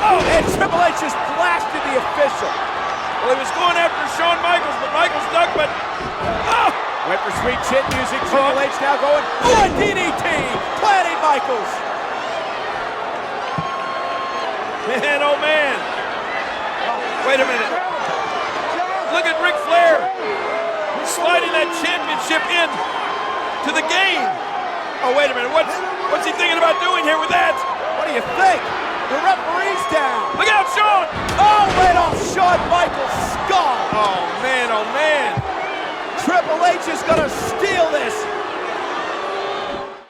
Oh, and Triple H just blasted the official. Well, he was going after Shawn Michaels, but Michaels ducked, but sweet chin music. Triple H now going, ooh, a DDT, planting Michaels. Man, oh man. Wait a minute. Look at Ric Flair sliding that championship in to the game. Oh, wait a minute. What's he thinking about doing here with that? What do you think? The referee's down. Look out, Shawn! Oh, right off Shawn Michaels' skull. Oh, man, oh, man. Triple H is going to steal this.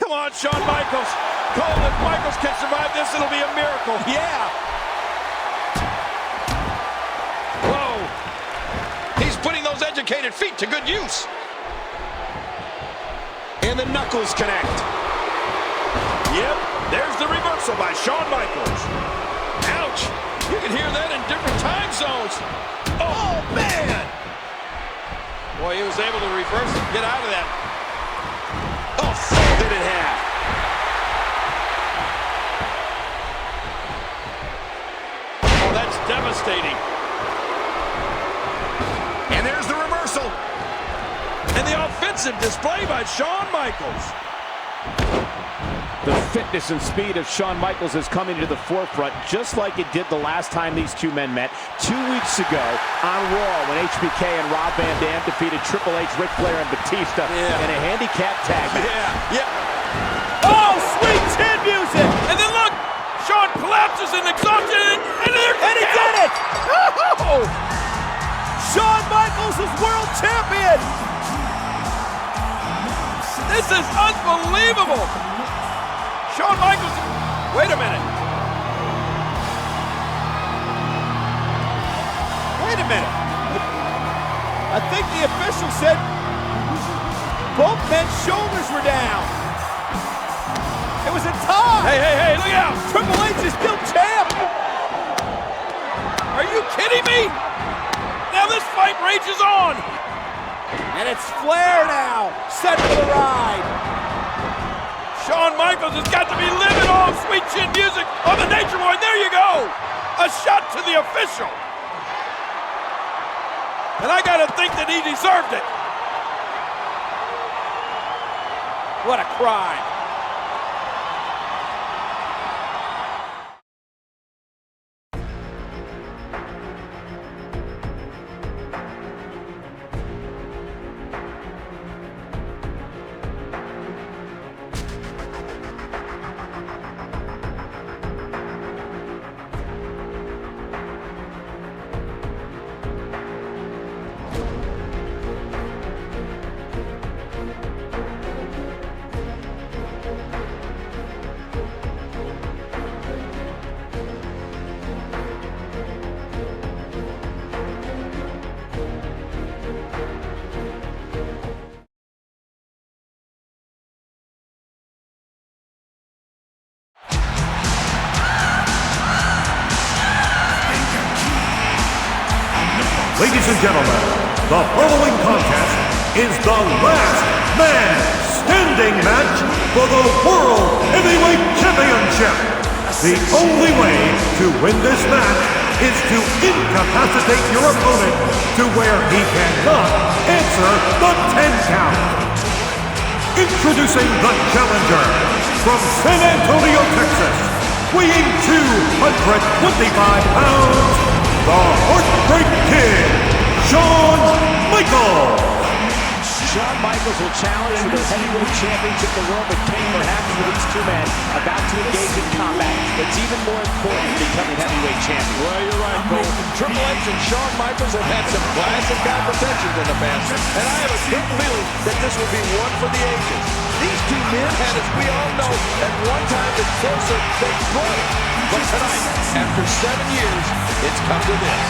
Come on, Shawn Michaels. Cole, if Michaels can survive this, it'll be a miracle. Yeah. Whoa. He's putting those educated feet to good use. And the knuckles connect. Yep, there's the reversal by Shawn Michaels. Ouch. You can hear that in different time zones. Oh, man. Boy, he was able to reverse and get out of that. Oh, folded in half. Oh, that's devastating. And there's the reversal. And the offensive display by Shawn Michaels. The fitness and speed of Shawn Michaels is coming to the forefront, just like it did the last time these two men met 2 weeks ago on Raw when HBK and Rob Van Dam defeated Triple H, Ric Flair, and Batista in a handicap tag match. Yeah. Oh, sweet chin music. And then look, Shawn collapses in exhaustion, and he did it. Oh. Shawn Michaels is world champion. This is unbelievable. Shawn Michaels, wait a minute. Wait a minute. I think the official said both men's shoulders were down. It was a tie. Hey, look out. Triple H is still champ. Are you kidding me? Now this fight rages on. And it's Flair now, set for the ride. Shawn Michaels has got to be living off sweet chin music on the Nature Boy. There you go. A shot to the official. And I got to think that he deserved it. What a crime. Ladies and gentlemen, the following contest is the last man standing match for the World Heavyweight Championship. The only way to win this match is to incapacitate your opponent to where he cannot answer the 10 count. Introducing the challenger from San Antonio, Texas, weighing 225 pounds, the Heartbreak Kid, Shawn Michaels. Shawn Michaels will challenge for the heavyweight championship of the world, but Kane, perhaps for these two men about to engage in combat, it's even more important than becoming heavyweight champion. Well, you're right, Cole. Triple H and Shawn Michaels have had some classic confrontations in the past, and I have a good feeling that this will be one for the ages. These two men had, as we all know, at one time been closer than brother. But tonight, after 7 years, it's come to this.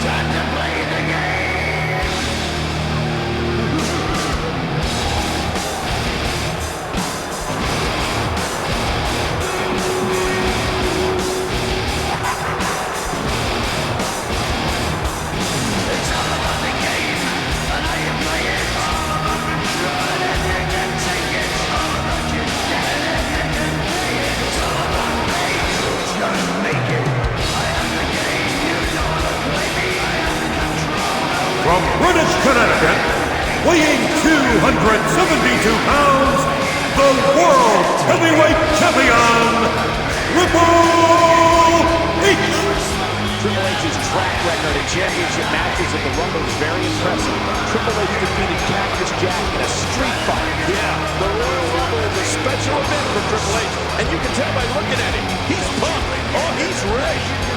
Time to play the game! pounds, the World Heavyweight Champion, Triple H. Triple H's track record in championship matches at the Rumble is very impressive. Triple H defeated Cactus Jack in a street fight. Yeah, the Royal Rumble is a special event for Triple H, and you can tell by looking at him. He's pumped. Oh, he's ready.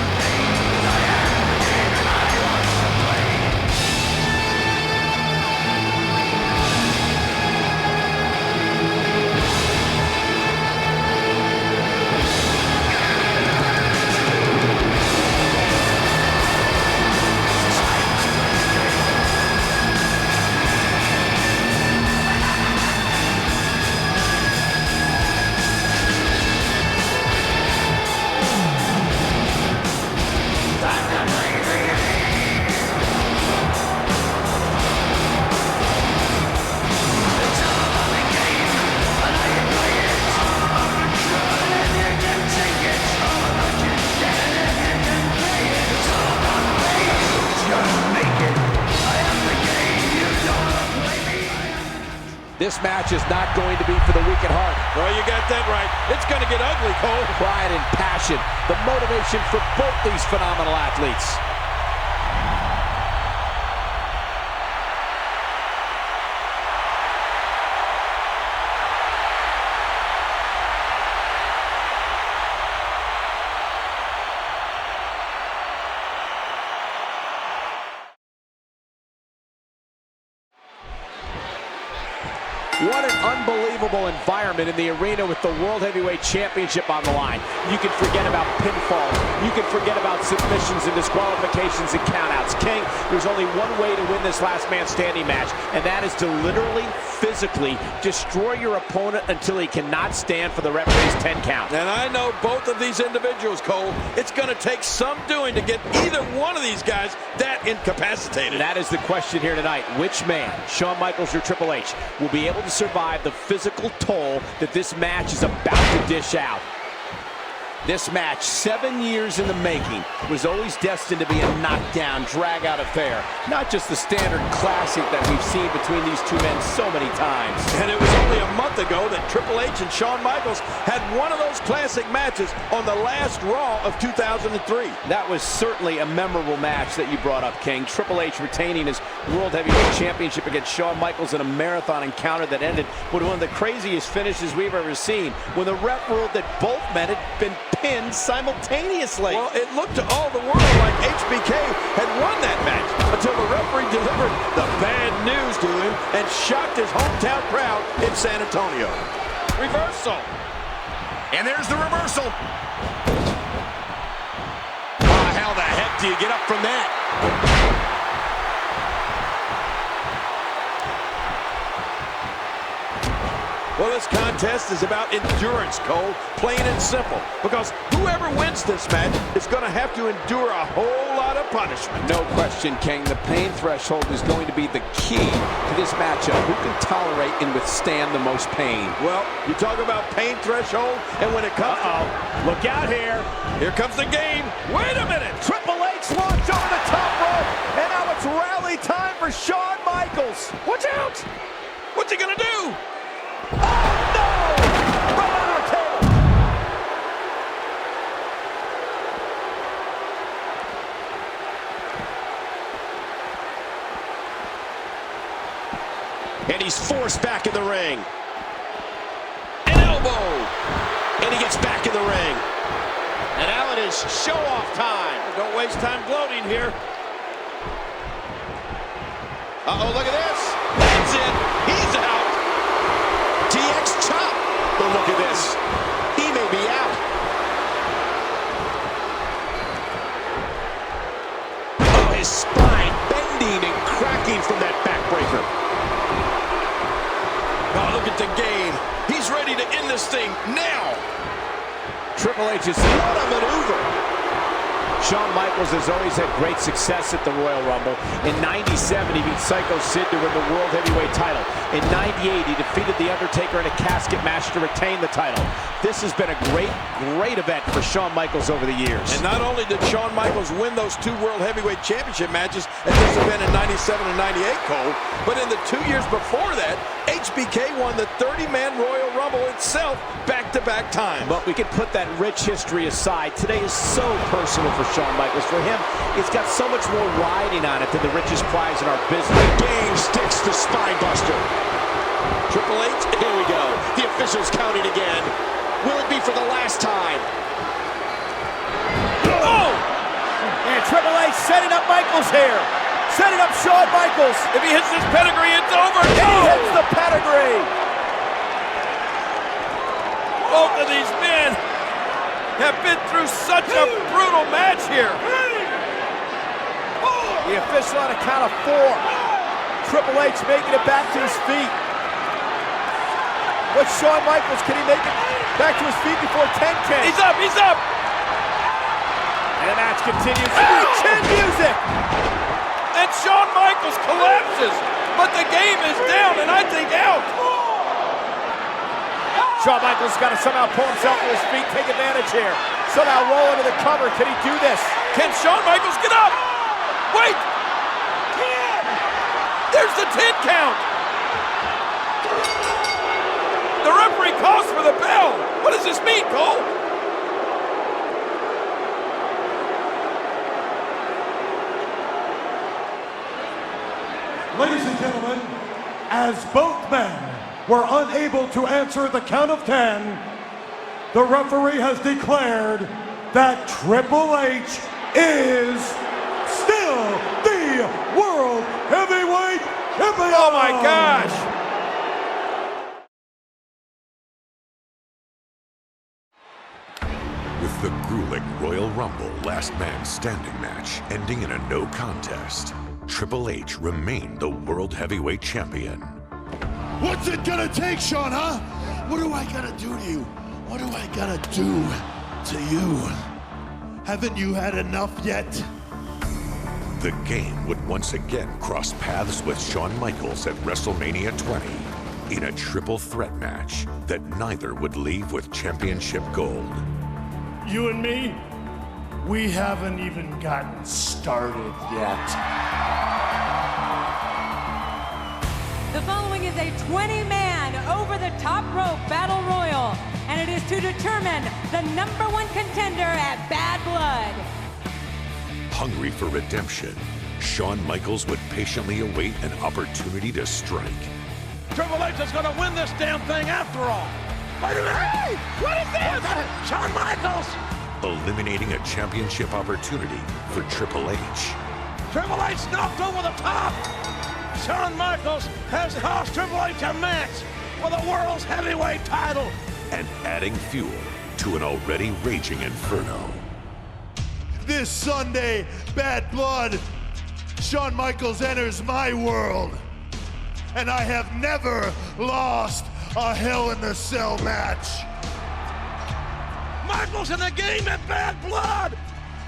This match is not going to be for the weak at heart. Well, you got that right. It's going to get ugly, Cole. Pride and passion, the motivation for both these phenomenal athletes. What an unbelievable environment in the arena with the World Heavyweight Championship on the line. You can forget about pinfalls. You can forget about submissions and disqualifications and countouts. King, there's only one way to win this last man standing match, and that is to literally, physically destroy your opponent until he cannot stand for the referee's 10 count. And I know both of these individuals, Cole. It's going to take some doing to get either one of these guys that incapacitated. That is the question here tonight. Which man, Shawn Michaels or Triple H, will be able to survive the physical toll that this match is about to dish out? This match, 7 years in the making, was always destined to be a knockdown, drag-out affair. Not just the standard classic that we've seen between these two men so many times. And it was only a month ago that Triple H and Shawn Michaels had one of those classic matches on the last Raw of 2003. That was certainly a memorable match that you brought up, King. Triple H retaining his World Heavyweight Championship against Shawn Michaels in a marathon encounter that ended with one of the craziest finishes we've ever seen, when the ref ruled that both men had been pinned simultaneously. Well, it looked to all the world like HBK had won that match until the referee delivered the bad news to him and shocked his hometown crowd in San Antonio. Reversal. And there's the reversal. How the heck do you get up from that? Well, this contest is about endurance, Cole, plain and simple. Because whoever wins this match is going to have to endure a whole lot of punishment. No question, King. The pain threshold is going to be the key to this matchup. Who can tolerate and withstand the most pain? Well, you talk about pain threshold, and when it comes... Look out here. Here comes the game. Wait a minute. Triple H launched over the top rope, and now it's rally time for Shawn Michaels. Watch out. What's he going to do? Oh, no! Right on our table. And he's forced back in the ring. An elbow. And he gets back in the ring. And now it is show-off time. Don't waste time gloating here. Uh-oh, look at this. That's it. He's out. TX chop. But look at this. He may be out. Oh, his spine bending and cracking from that backbreaker. Oh, look at the game. He's ready to end this thing now. Triple H is... What a maneuver. Shawn Michaels has always had great success at the Royal Rumble. In '97, he beat Psycho Sid to win the World Heavyweight title. In '98, he defeated The Undertaker in a casket match to retain the title. This has been a great event for Shawn Michaels over the years. And not only did Shawn Michaels win those 2 World Heavyweight Championship matches at this event in '97 and '98, Cole, but in the 2 years before that, HBK won the 30-man Royal Rumble itself back-to-back times. But we can put that rich history aside. Today is so personal for Shawn Michaels. For him, it's got so much more riding on it than the richest prize in our business. Game sticks the spine buster. Triple H, here we go. The officials counting again. Will it be for the last time? Oh! And Triple H setting up Michaels here. Setting up Shawn Michaels. If he hits this pedigree, it's over. And he hits the pedigree. Both of these men have been through such a brutal match here. The official on a count of 4. Triple H making it back to his feet. What's Shawn Michaels? Can he make it back to his feet before 10 can? He's up, he's up. And the match continues. Chin music. And Shawn Michaels collapses. But the game is down and I think out. Shawn Michaels got to somehow pull himself to his feet, take advantage here. Somehow roll into the cover. Can he do this? Can Shawn Michaels get up? Wait! There's the 10 count! The referee calls for the bell! What does this mean, Cole? Ladies and gentlemen, as both men were unable to answer the count of 10, the referee has declared that Triple H is still the World Heavyweight Champion! Oh my gosh! With the grueling Royal Rumble Last Man Standing match ending in a no contest, Triple H remained the World Heavyweight Champion. What's it gonna take, Shawn, huh? What do I gotta do to you? What do I gotta do to you? Haven't you had enough yet? The game would once again cross paths with Shawn Michaels at WrestleMania 20 in a triple threat match that neither would leave with championship gold. You and me, we haven't even gotten started yet. The following is a 20-man over-the-top rope battle royal, and it is to determine the #1 contender at Bad Blood. Hungry for redemption, Shawn Michaels would patiently await an opportunity to strike. Triple H is gonna win this damn thing after all. Hey, what is this? Shawn Michaels! Eliminating a championship opportunity for Triple H. Triple H knocked over the top. Shawn Michaels has cost Triple H a match for the world's heavyweight title. And adding fuel to an already raging inferno. This Sunday, Bad Blood, Shawn Michaels enters my world. And I have never lost a Hell in a Cell match. Michaels in the game at Bad Blood.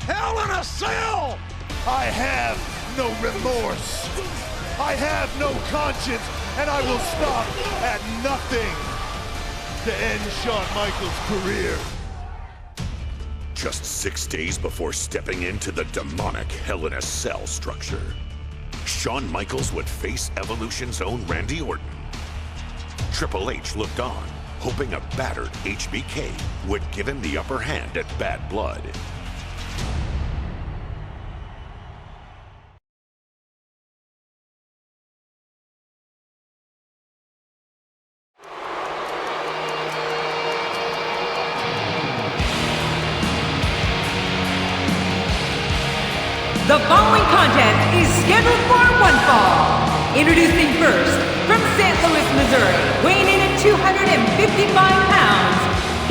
Hell in a Cell. I have no remorse. I have no conscience, and I will stop at nothing to end Shawn Michaels' career. Just 6 days before stepping into the demonic Hell in a Cell structure, Shawn Michaels would face Evolution's own Randy Orton. Triple H looked on, hoping a battered HBK would give him the upper hand at Bad Blood. The following contest is scheduled for one fall. Introducing first, from St. Louis, Missouri, weighing in at 255 pounds,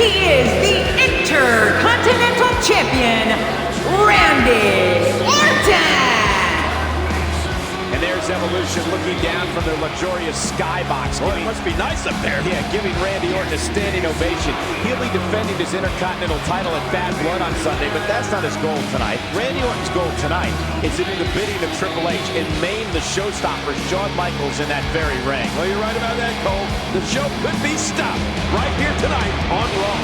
he is the Intercontinental Champion, Randy Orton! And there's Evolution Evolution looking down from their luxurious skybox. Well, it must be nice up there. Yeah, giving Randy Orton a standing ovation. He'll be defending his Intercontinental title at Bad Blood on Sunday, but that's not his goal tonight. Randy Orton's goal tonight is to do the bidding of Triple H and maim the showstopper, Shawn Michaels, in that very ring. Well, you're right about that, Cole. The show could be stopped right here tonight on Raw.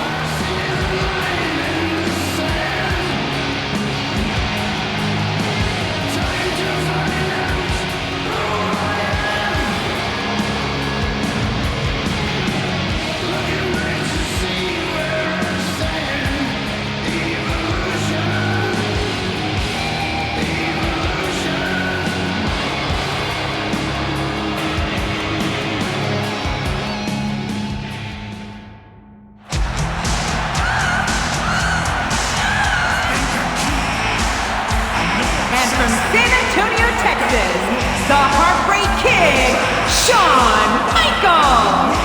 The Heartbreak Kid, Shawn Michaels.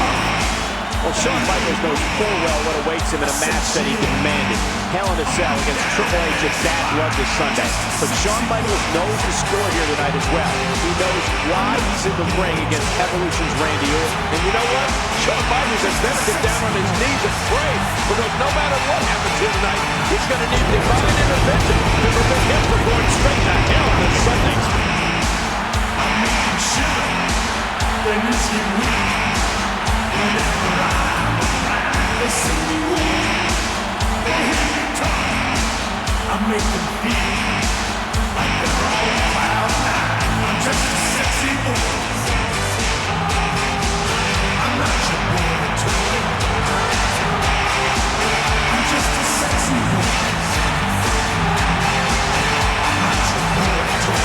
Well, Shawn Michaels knows full well what awaits him in a match that he demanded. Hell in a Cell against Triple H at Bad Blood this Sunday. But Shawn Michaels knows the score here tonight as well. He knows why he's in the ring against Evolution's Randy Orton. And you know what? Shawn Michaels has never get down on his knees and pray, because no matter what happens here tonight, he's going to need divine intervention to prevent him from going straight to hell this Sunday. They miss you weak. Whenever I'm around, they see me weak. They hear me talk. I make them feel like they're all cloud nine. I'm just a sexy boy. I'm not your boy toy. I'm just a sexy boy. I'm not your boy toy.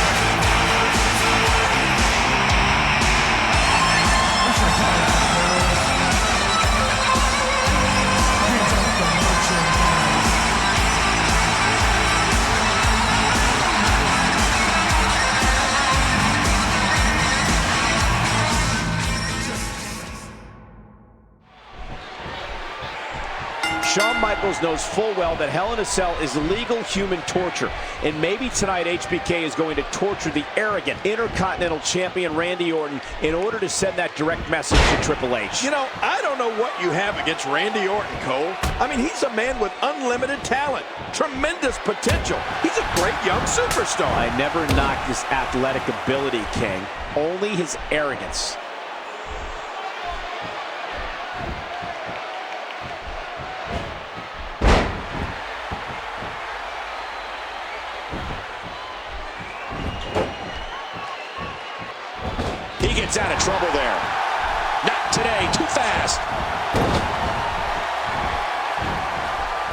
Shawn Michaels knows full well that Hell in a Cell is legal human torture. And maybe tonight HBK is going to torture the arrogant Intercontinental Champion Randy Orton in order to send that direct message to Triple H. You know, I don't know what you have against Randy Orton, Cole. I mean, he's a man with unlimited talent, tremendous potential. He's a great young superstar. I never knocked his athletic ability, King. Only his arrogance. He gets out of trouble there. Not today, too fast.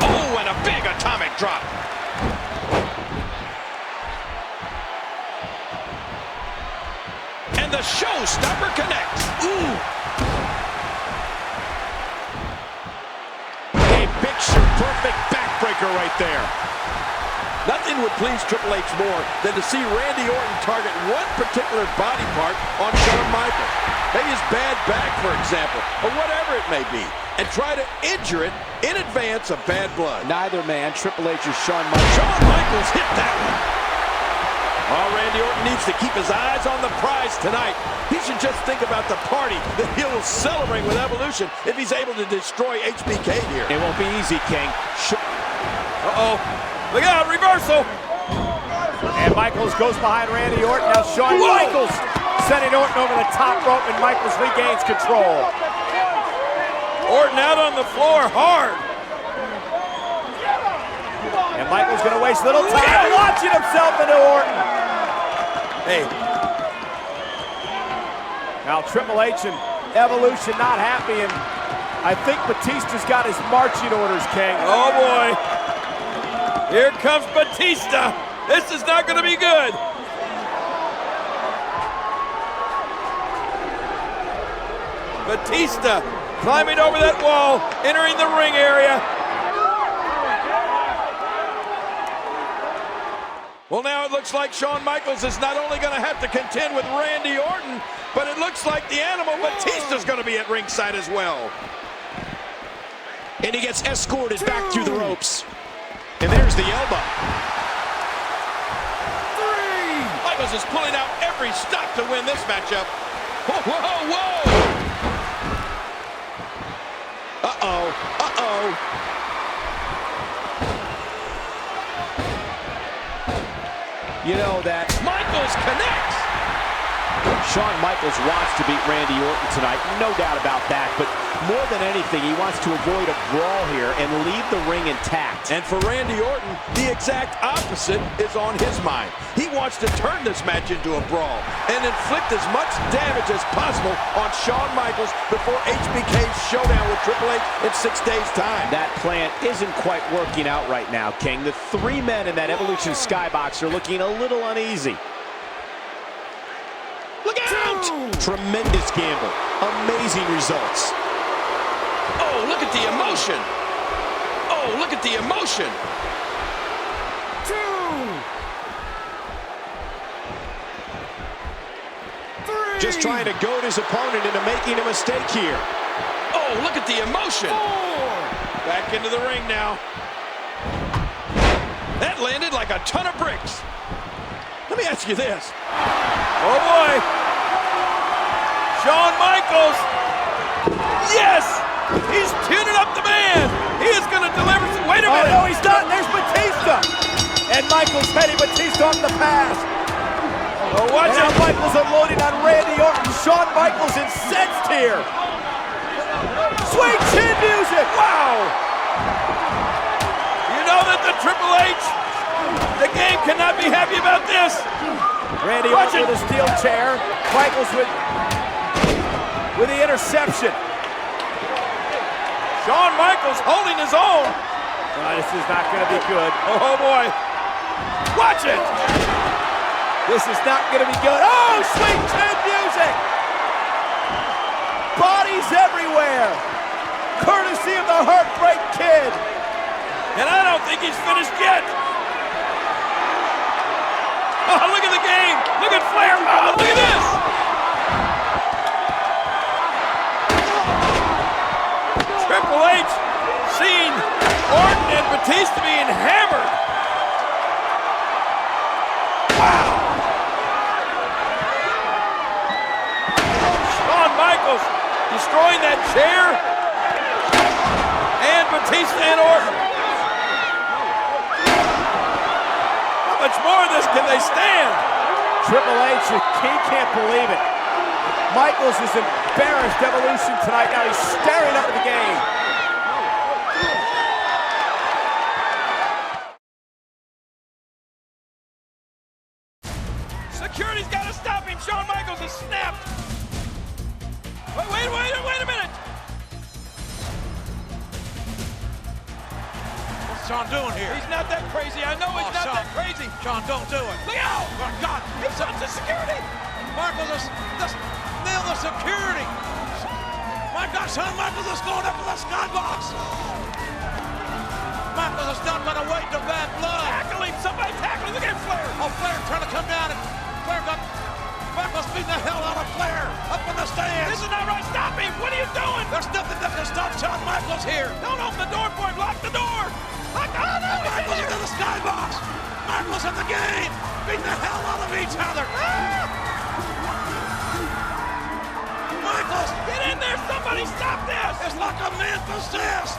Oh, and a big atomic drop. And the Showstopper connects. Ooh. A picture-perfect backbreaker right there. Nothing would please Triple H more than to see Randy Orton target one particular body part on Shawn Michaels. Maybe his bad back, for example, or whatever it may be, and try to injure it in advance of Bad Blood. Neither man, Triple H or Shawn Michaels. Shawn Michaels hit that one. Oh, Randy Orton needs to keep his eyes on the prize tonight. He should just think about the party that he'll celebrate with Evolution if he's able to destroy HBK here. It won't be easy, King. Uh-oh. Look out, reversal! And Michaels goes behind Randy Orton. Now Shawn Michaels sending Orton over the top rope, and Michaels regains control. Orton out on the floor hard. And Michaels gonna waste little time launching himself into Orton. Hey. Now Triple H and Evolution not happy, and I think Batista's got his marching orders, King. Oh boy. Here comes Batista. This is not going to be good. Batista climbing over that wall, entering the ring area. Well, now it looks like Shawn Michaels is not only going to have to contend with Randy Orton, but it looks like the animal Batista's going to be at ringside as well. And he gets escorted back through the ropes. And there's the elbow. Michaels is pulling out every stop to win in this matchup. Whoa, whoa, whoa! Uh-oh, uh-oh. You know that Michaels connects. Shawn Michaels wants to beat Randy Orton tonight, no doubt about that, but more than anything, he wants to avoid a brawl here and leave the ring intact. And for Randy Orton, the exact opposite is on his mind. He wants to turn this match into a brawl and inflict as much damage as possible on Shawn Michaels before HBK's showdown with Triple H in 6 days' time. That plan isn't quite working out right now, King. The three men in that Evolution Skybox are looking a little uneasy. Look out! Tremendous gamble. Amazing results. Oh, look at the emotion. Oh, look at the emotion. Just trying to goad his opponent into making a mistake here. Oh, look at the emotion. Back into the ring now. That landed like a ton of bricks. Let me ask you this. Oh, boy. Shawn Michaels. Yes! He's tuning up the man. He is going to deliver some. Wait a minute. Oh, no, he's not. There's Batista. And Michaels heading Batista on the pass. Oh, watch out. it. Michaels unloading on Randy Orton. Shawn Michaels incensed here. Sweet chin music. Wow. You know that the Triple H, the game cannot be happy about this. Randy Orton with a steel chair. Michaels with the interception. Shawn Michaels holding his own. This is not going to be good. Oh, boy. Watch it. This is not going to be good. Oh, sweet chin music. Bodies everywhere. Courtesy of the Heartbreak Kid. And I don't think he's finished yet. Oh, look at the game. Look at Flair. Oh, look at this. Triple H seeing Orton and Batista being hammered. Wow. Shawn Michaels destroying that chair. And Batista and Orton. How much more of this can they stand? Triple H, he can't believe it. Michaels is embarrassed Evolution tonight. Now he's staring up at the game. Security's got to stop him. Shawn Michaels has snapped. Wait a minute. What's Shawn doing here? He's not that crazy. I know he's not that crazy. Shawn, don't do it. Look out! Oh, my God. He's on the security. Michaels, just nail the security. My God, Shawn Michaels is going up to the skybox. Michaels is not going to wait to bad blood. Tackle him. Somebody tackle him. Look at Flair. Oh, Flair trying to come down, and Flair got Michaels beating the hell out of Flair up in the stands. This is not right. Stop him. What are you doing? There's nothing that can stop Shawn Michaels here. Don't open the door for him. Lock the door. Michaels into the skybox. Michaels in the game. Beating the hell out of each other. Michaels. Get in there. Somebody stop this. It's like a man possessed.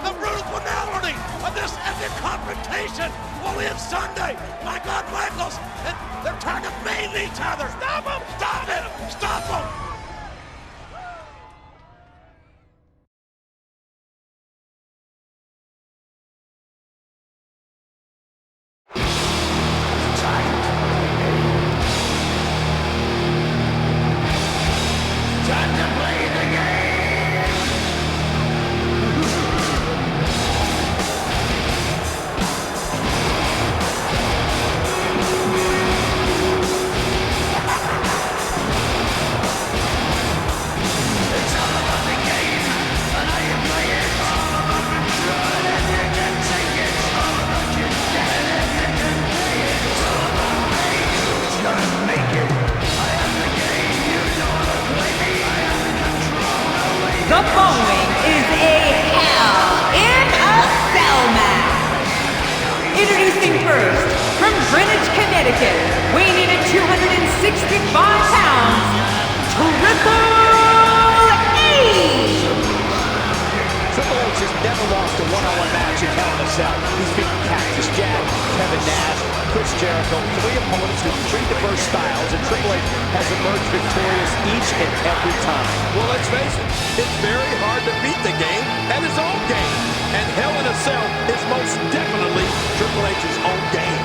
The brutal finality of this epic confrontation will end Sunday. My God, Michaels. And they're trying to maim each other. Stop him. Stop it. Stop him. The following is a Hell in a Cell match. Introducing first, from Greenwich, Connecticut, weighing in at 265 pounds, Triple H! Triple H has never lost a one-on-one match in Hell in a Cell. He's beaten Cactus Jack, Kevin Nash, Chris Jericho, 3 opponents with 3 diverse styles, and Triple H has emerged victorious each and every time. Well, let's face it, it's very hard to beat the game at his own game. And Hell in a Cell is most definitely Triple H's own game.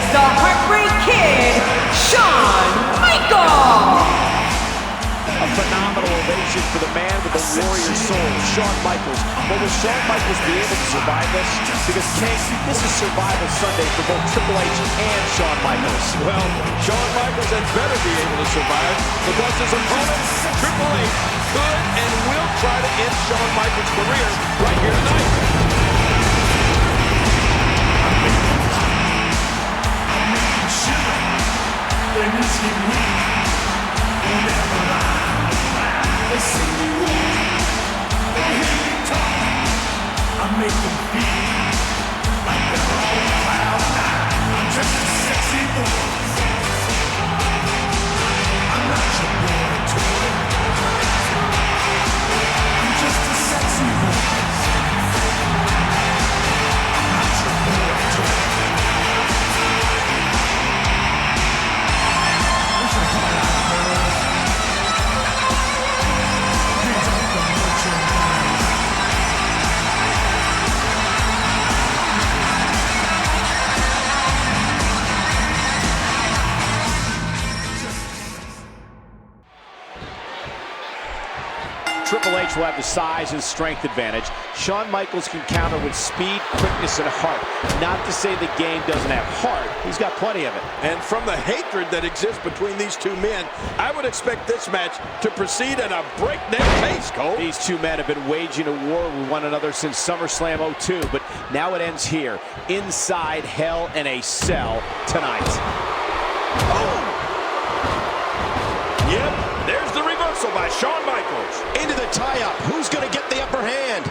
The Heartbreak Kid, Shawn Michaels! A phenomenal ovation for the man with the warrior soul, Shawn Michaels. Well, will Shawn Michaels be able to survive this? Because, Kane, this is Survival Sunday for both Triple H and Shawn Michaels. Well, Shawn Michaels had better be able to survive because his opponent, Triple H, could and will try to end Shawn Michaels' career right here tonight. When you see me, whenever I'm around, they see me walk, they hear me talk, I make them feel like they're on cloud nine. I'm just a sexy boy. I'm not your boy toy. I'm just a sexy boy. I'm not your boy toy. Triple H will have the size and strength advantage. Shawn Michaels can counter with speed, quickness, and heart. Not to say the game doesn't have heart. He's got plenty of it. And from the hatred that exists between these two men, I would expect this match to proceed at a breakneck pace, Cole. These two men have been waging a war with one another since SummerSlam 02, but now it ends here, inside Hell in a Cell tonight. Oh! Yep, there's the reversal by Shawn Michaels. Into the tie-up. Who's going to get the upper hand?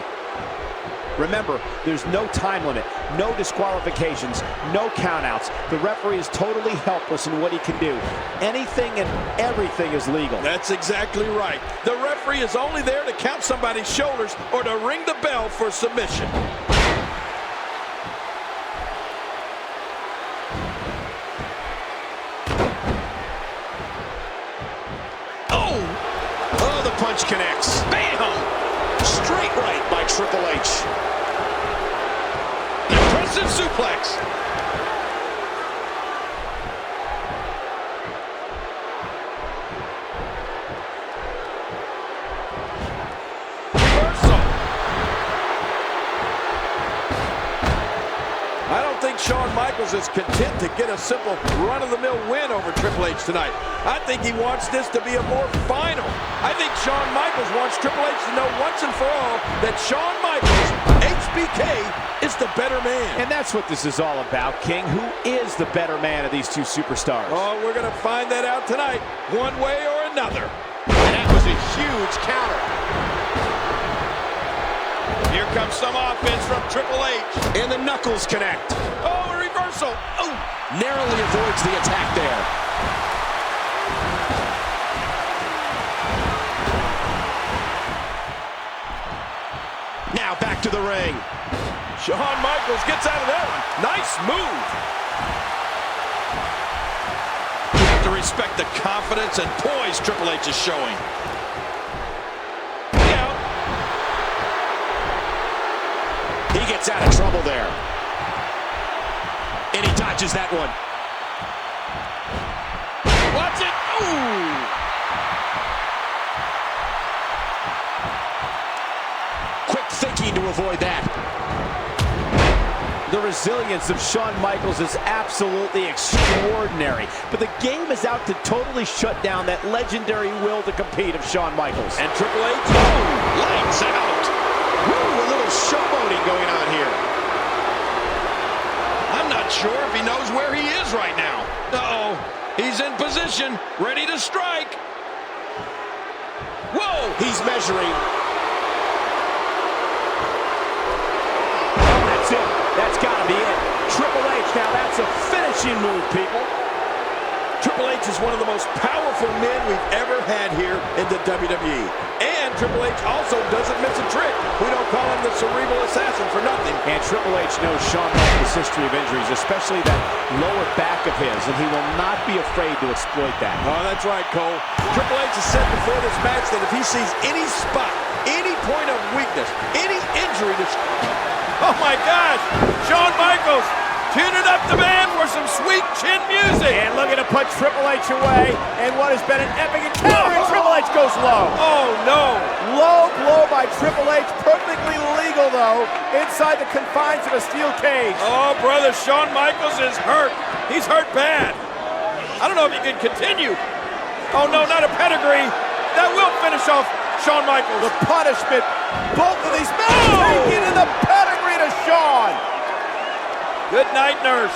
Remember, there's no time limit, no disqualifications, no countouts. The referee is totally helpless in what he can do. Anything and everything is legal. That's exactly right. The referee is only there to count somebody's shoulders or to ring the bell for submission. Oh, the punch connects. Bam! Straight right by Triple H. Impressive suplex. Reversal. I don't think Shawn Michaels is content to get a simple run-of-the-mill win over Triple H tonight. I think he wants this to be a more final. I think Shawn Michaels wants Triple H to know once and for all that Shawn Michaels, HBK, is the better man. And that's what this is all about, King. Who is the better man of these two superstars? Oh, we're going to find that out tonight, one way or another. And that was a huge counter. Here comes some offense from Triple H. And the knuckles connect. Oh, a reversal. Oh, narrowly avoids the attack there. Now back to the ring. Shawn Michaels gets out of that one. Nice move. You have to respect the confidence and poise Triple H is showing. gets out of trouble there. And he dodges that one. Watch it. Ooh. Quick thinking to avoid that. The resilience of Shawn Michaels is absolutely extraordinary, but the game is out to totally shut down that legendary will to compete of Shawn Michaels. And Triple H, Lights out. Woo, a little showboating going on here. I'm not sure if he knows where he is right now. Uh-oh, he's in position, ready to strike. Whoa! He's measuring. Oh, that's it. That's got to be it. Triple H, now that's a finishing move, people. Triple H is one of the most powerful men we've ever had here in the WWE. And Triple H also doesn't miss a trick. We don't call him the cerebral assassin for nothing. And Triple H knows Shawn Michaels' history of injuries, especially that lower back of his, and he will not be afraid to exploit that. Oh, that's right, Cole. Triple H has said before this match that if he sees any spot, any point of weakness, any injury to... Oh, my gosh! Shawn Michaels tuning up the band for some sweet chin music. And looking to put Triple H away, and what has been an epic encounter, and Triple H goes low. Oh, no. Low blow by Triple H, perfectly legal, though, inside the confines of a steel cage. Oh, brother, Shawn Michaels is hurt. He's hurt bad. I don't know if he can continue. Oh, no, not a pedigree. That will finish off Shawn Michaels. The punishment, both of these men taking in the pedigree to Shawn. Good night, nurse.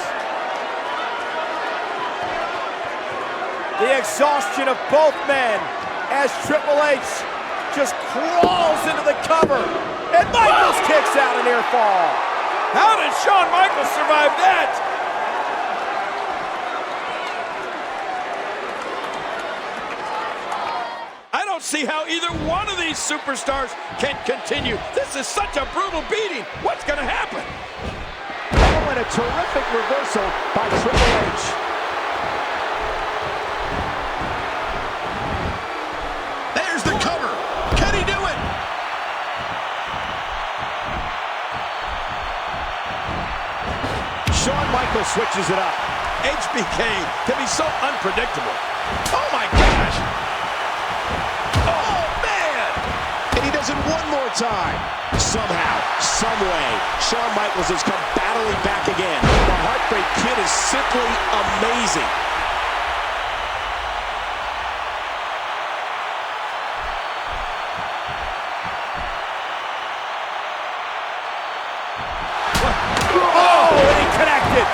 The exhaustion of both men as Triple H just crawls into the cover. And Michaels kicks out a near fall. How did Shawn Michaels survive that? I don't see how either one of these superstars can continue. This is such a brutal beating. What's going to happen? Oh, and a terrific reversal by Triple H. There's the cover. Can he do it? Shawn Michaels switches it up. HBK can be so unpredictable. Oh, my gosh. Oh, man. And he does it one more time. Somehow, someway, Shawn Michaels has come battling back again. The Heartbreak Kid is simply amazing. Oh, and he connected.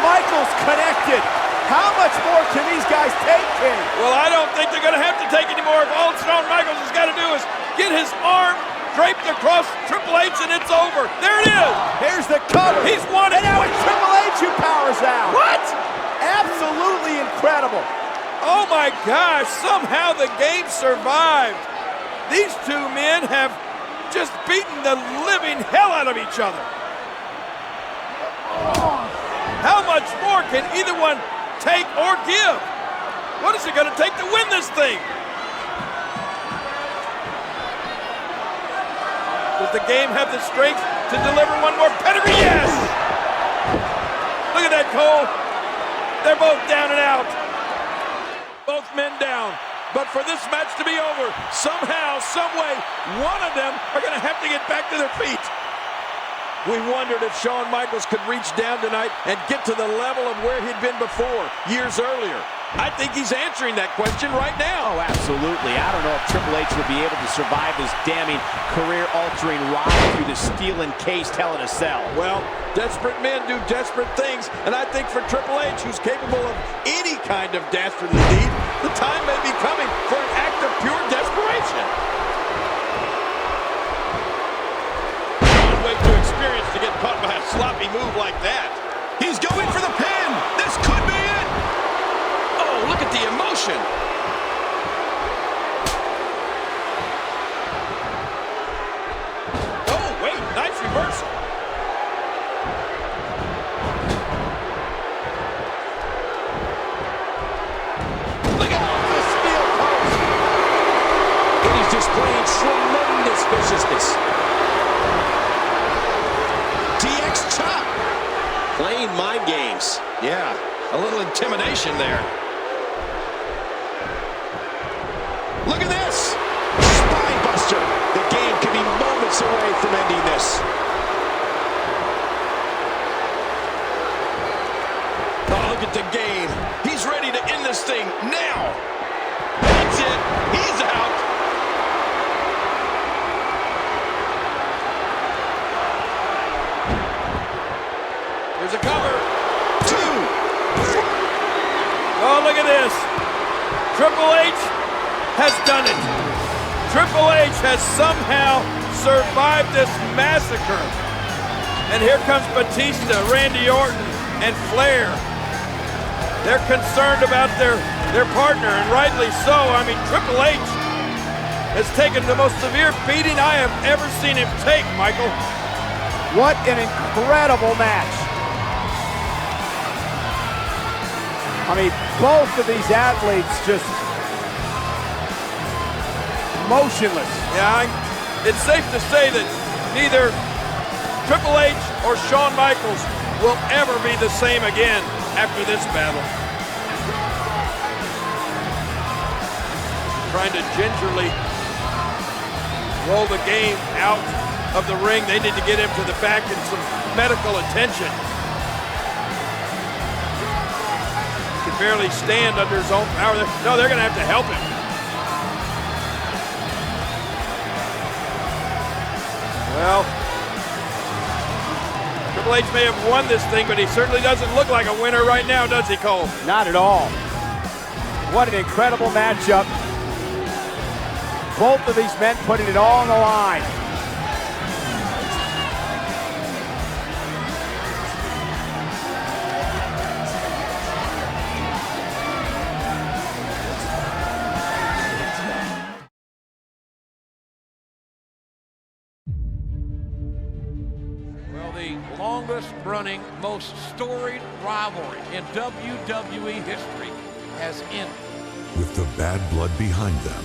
Michaels connected. How much more can these guys take, Kenny? Well, I don't think they're going to have to take any more. If all Shawn Michaels has got to do is get his arm draped across Triple H, and it's over. There it is. Here's the cover. He's won it. And now it's Triple H who powers out. What? Absolutely incredible. Oh, my gosh. Somehow the game survived. These two men have just beaten the living hell out of each other. How much more can either one take or give? What is it going to take to win this thing? Does the game have the strength to deliver one more pedigree? Yes! Look at that, Cole. They're both down and out. Both men down. But for this match to be over, somehow, someway, one of them are going to have to get back to their feet. We wondered if Shawn Michaels could reach down tonight and get to the level of where he'd been before, years earlier. I think he's answering that question right now. Oh, absolutely. I don't know if Triple H would be able to survive this damning, career-altering ride through the steel-encased Hell in a Cell. Well, desperate men do desperate things, and I think for Triple H, who's capable of any kind of dastardly deed, the time may be coming for an act of pure desperation. Way too experienced to get caught by a sloppy move like that. He's going for the pin. This could be it. Oh, look at the emotion. Oh, wait, nice reversal. Look at the steel post. And he's displaying tremendous viciousness. seems. Yeah, a little intimidation there. Look at this! Spine buster. The game could be moments away from ending this. Oh, look at the game. He's ready to end this thing now. That's it. He's out. There's a cover. 2. Oh, look at this. Triple H has done it. Triple H has somehow survived this massacre. And here comes Batista, Randy Orton, and Flair. They're concerned about their partner, and rightly so. I mean, Triple H has taken the most severe beating I have ever seen him take, Michael. What an incredible match. I mean, both of these athletes just motionless. Yeah, it's safe to say that neither Triple H or Shawn Michaels will ever be the same again after this battle. Trying to gingerly roll the game out of the ring. They need to get him to the back and some medical attention. He can barely stand under his own power. No, they're going to have to help him. Well, Triple H may have won this thing, but he certainly doesn't look like a winner right now, does he, Cole? Not at all. What an incredible matchup. Both of these men putting it all on the line. Longest-running, most storied rivalry in WWE history has ended. With the bad blood behind them,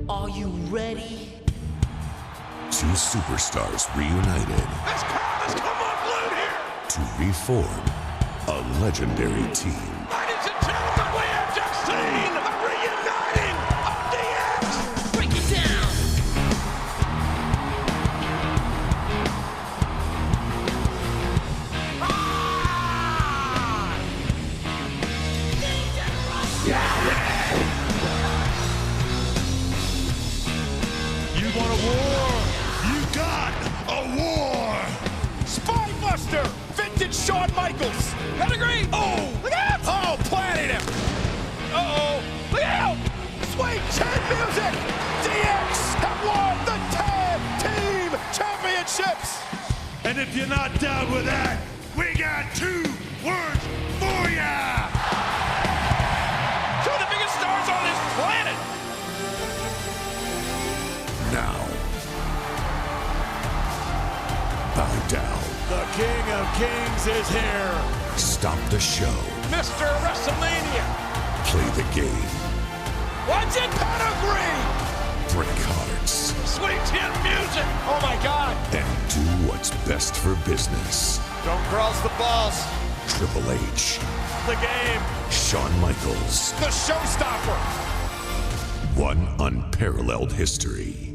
Are you ready? 2 superstars reunited Come on, Blue here! to reform a legendary team. Ladies and gentlemen, we have just seen a reuniting of DX! Break it down! You want a war? You got a war! Spinebuster! Vintage Shawn Michaels! Pedigree! Oh! Look out! Oh, planted him! Uh-oh! Look out! Sweet chin music! DX have won the Tag Team Championships! And if you're not down with that, we got 2 words for ya! 2 of the biggest stars on this planet. Now, bow down. The King of Kings is here. Stop the show. Mr. WrestleMania! Play the game. Watch it, pedigree! Break hearts. Sweet chin music! Oh my God! And do what's best for business. Don't cross the balls. Triple H. The game. Shawn Michaels. The Showstopper. One unparalleled history.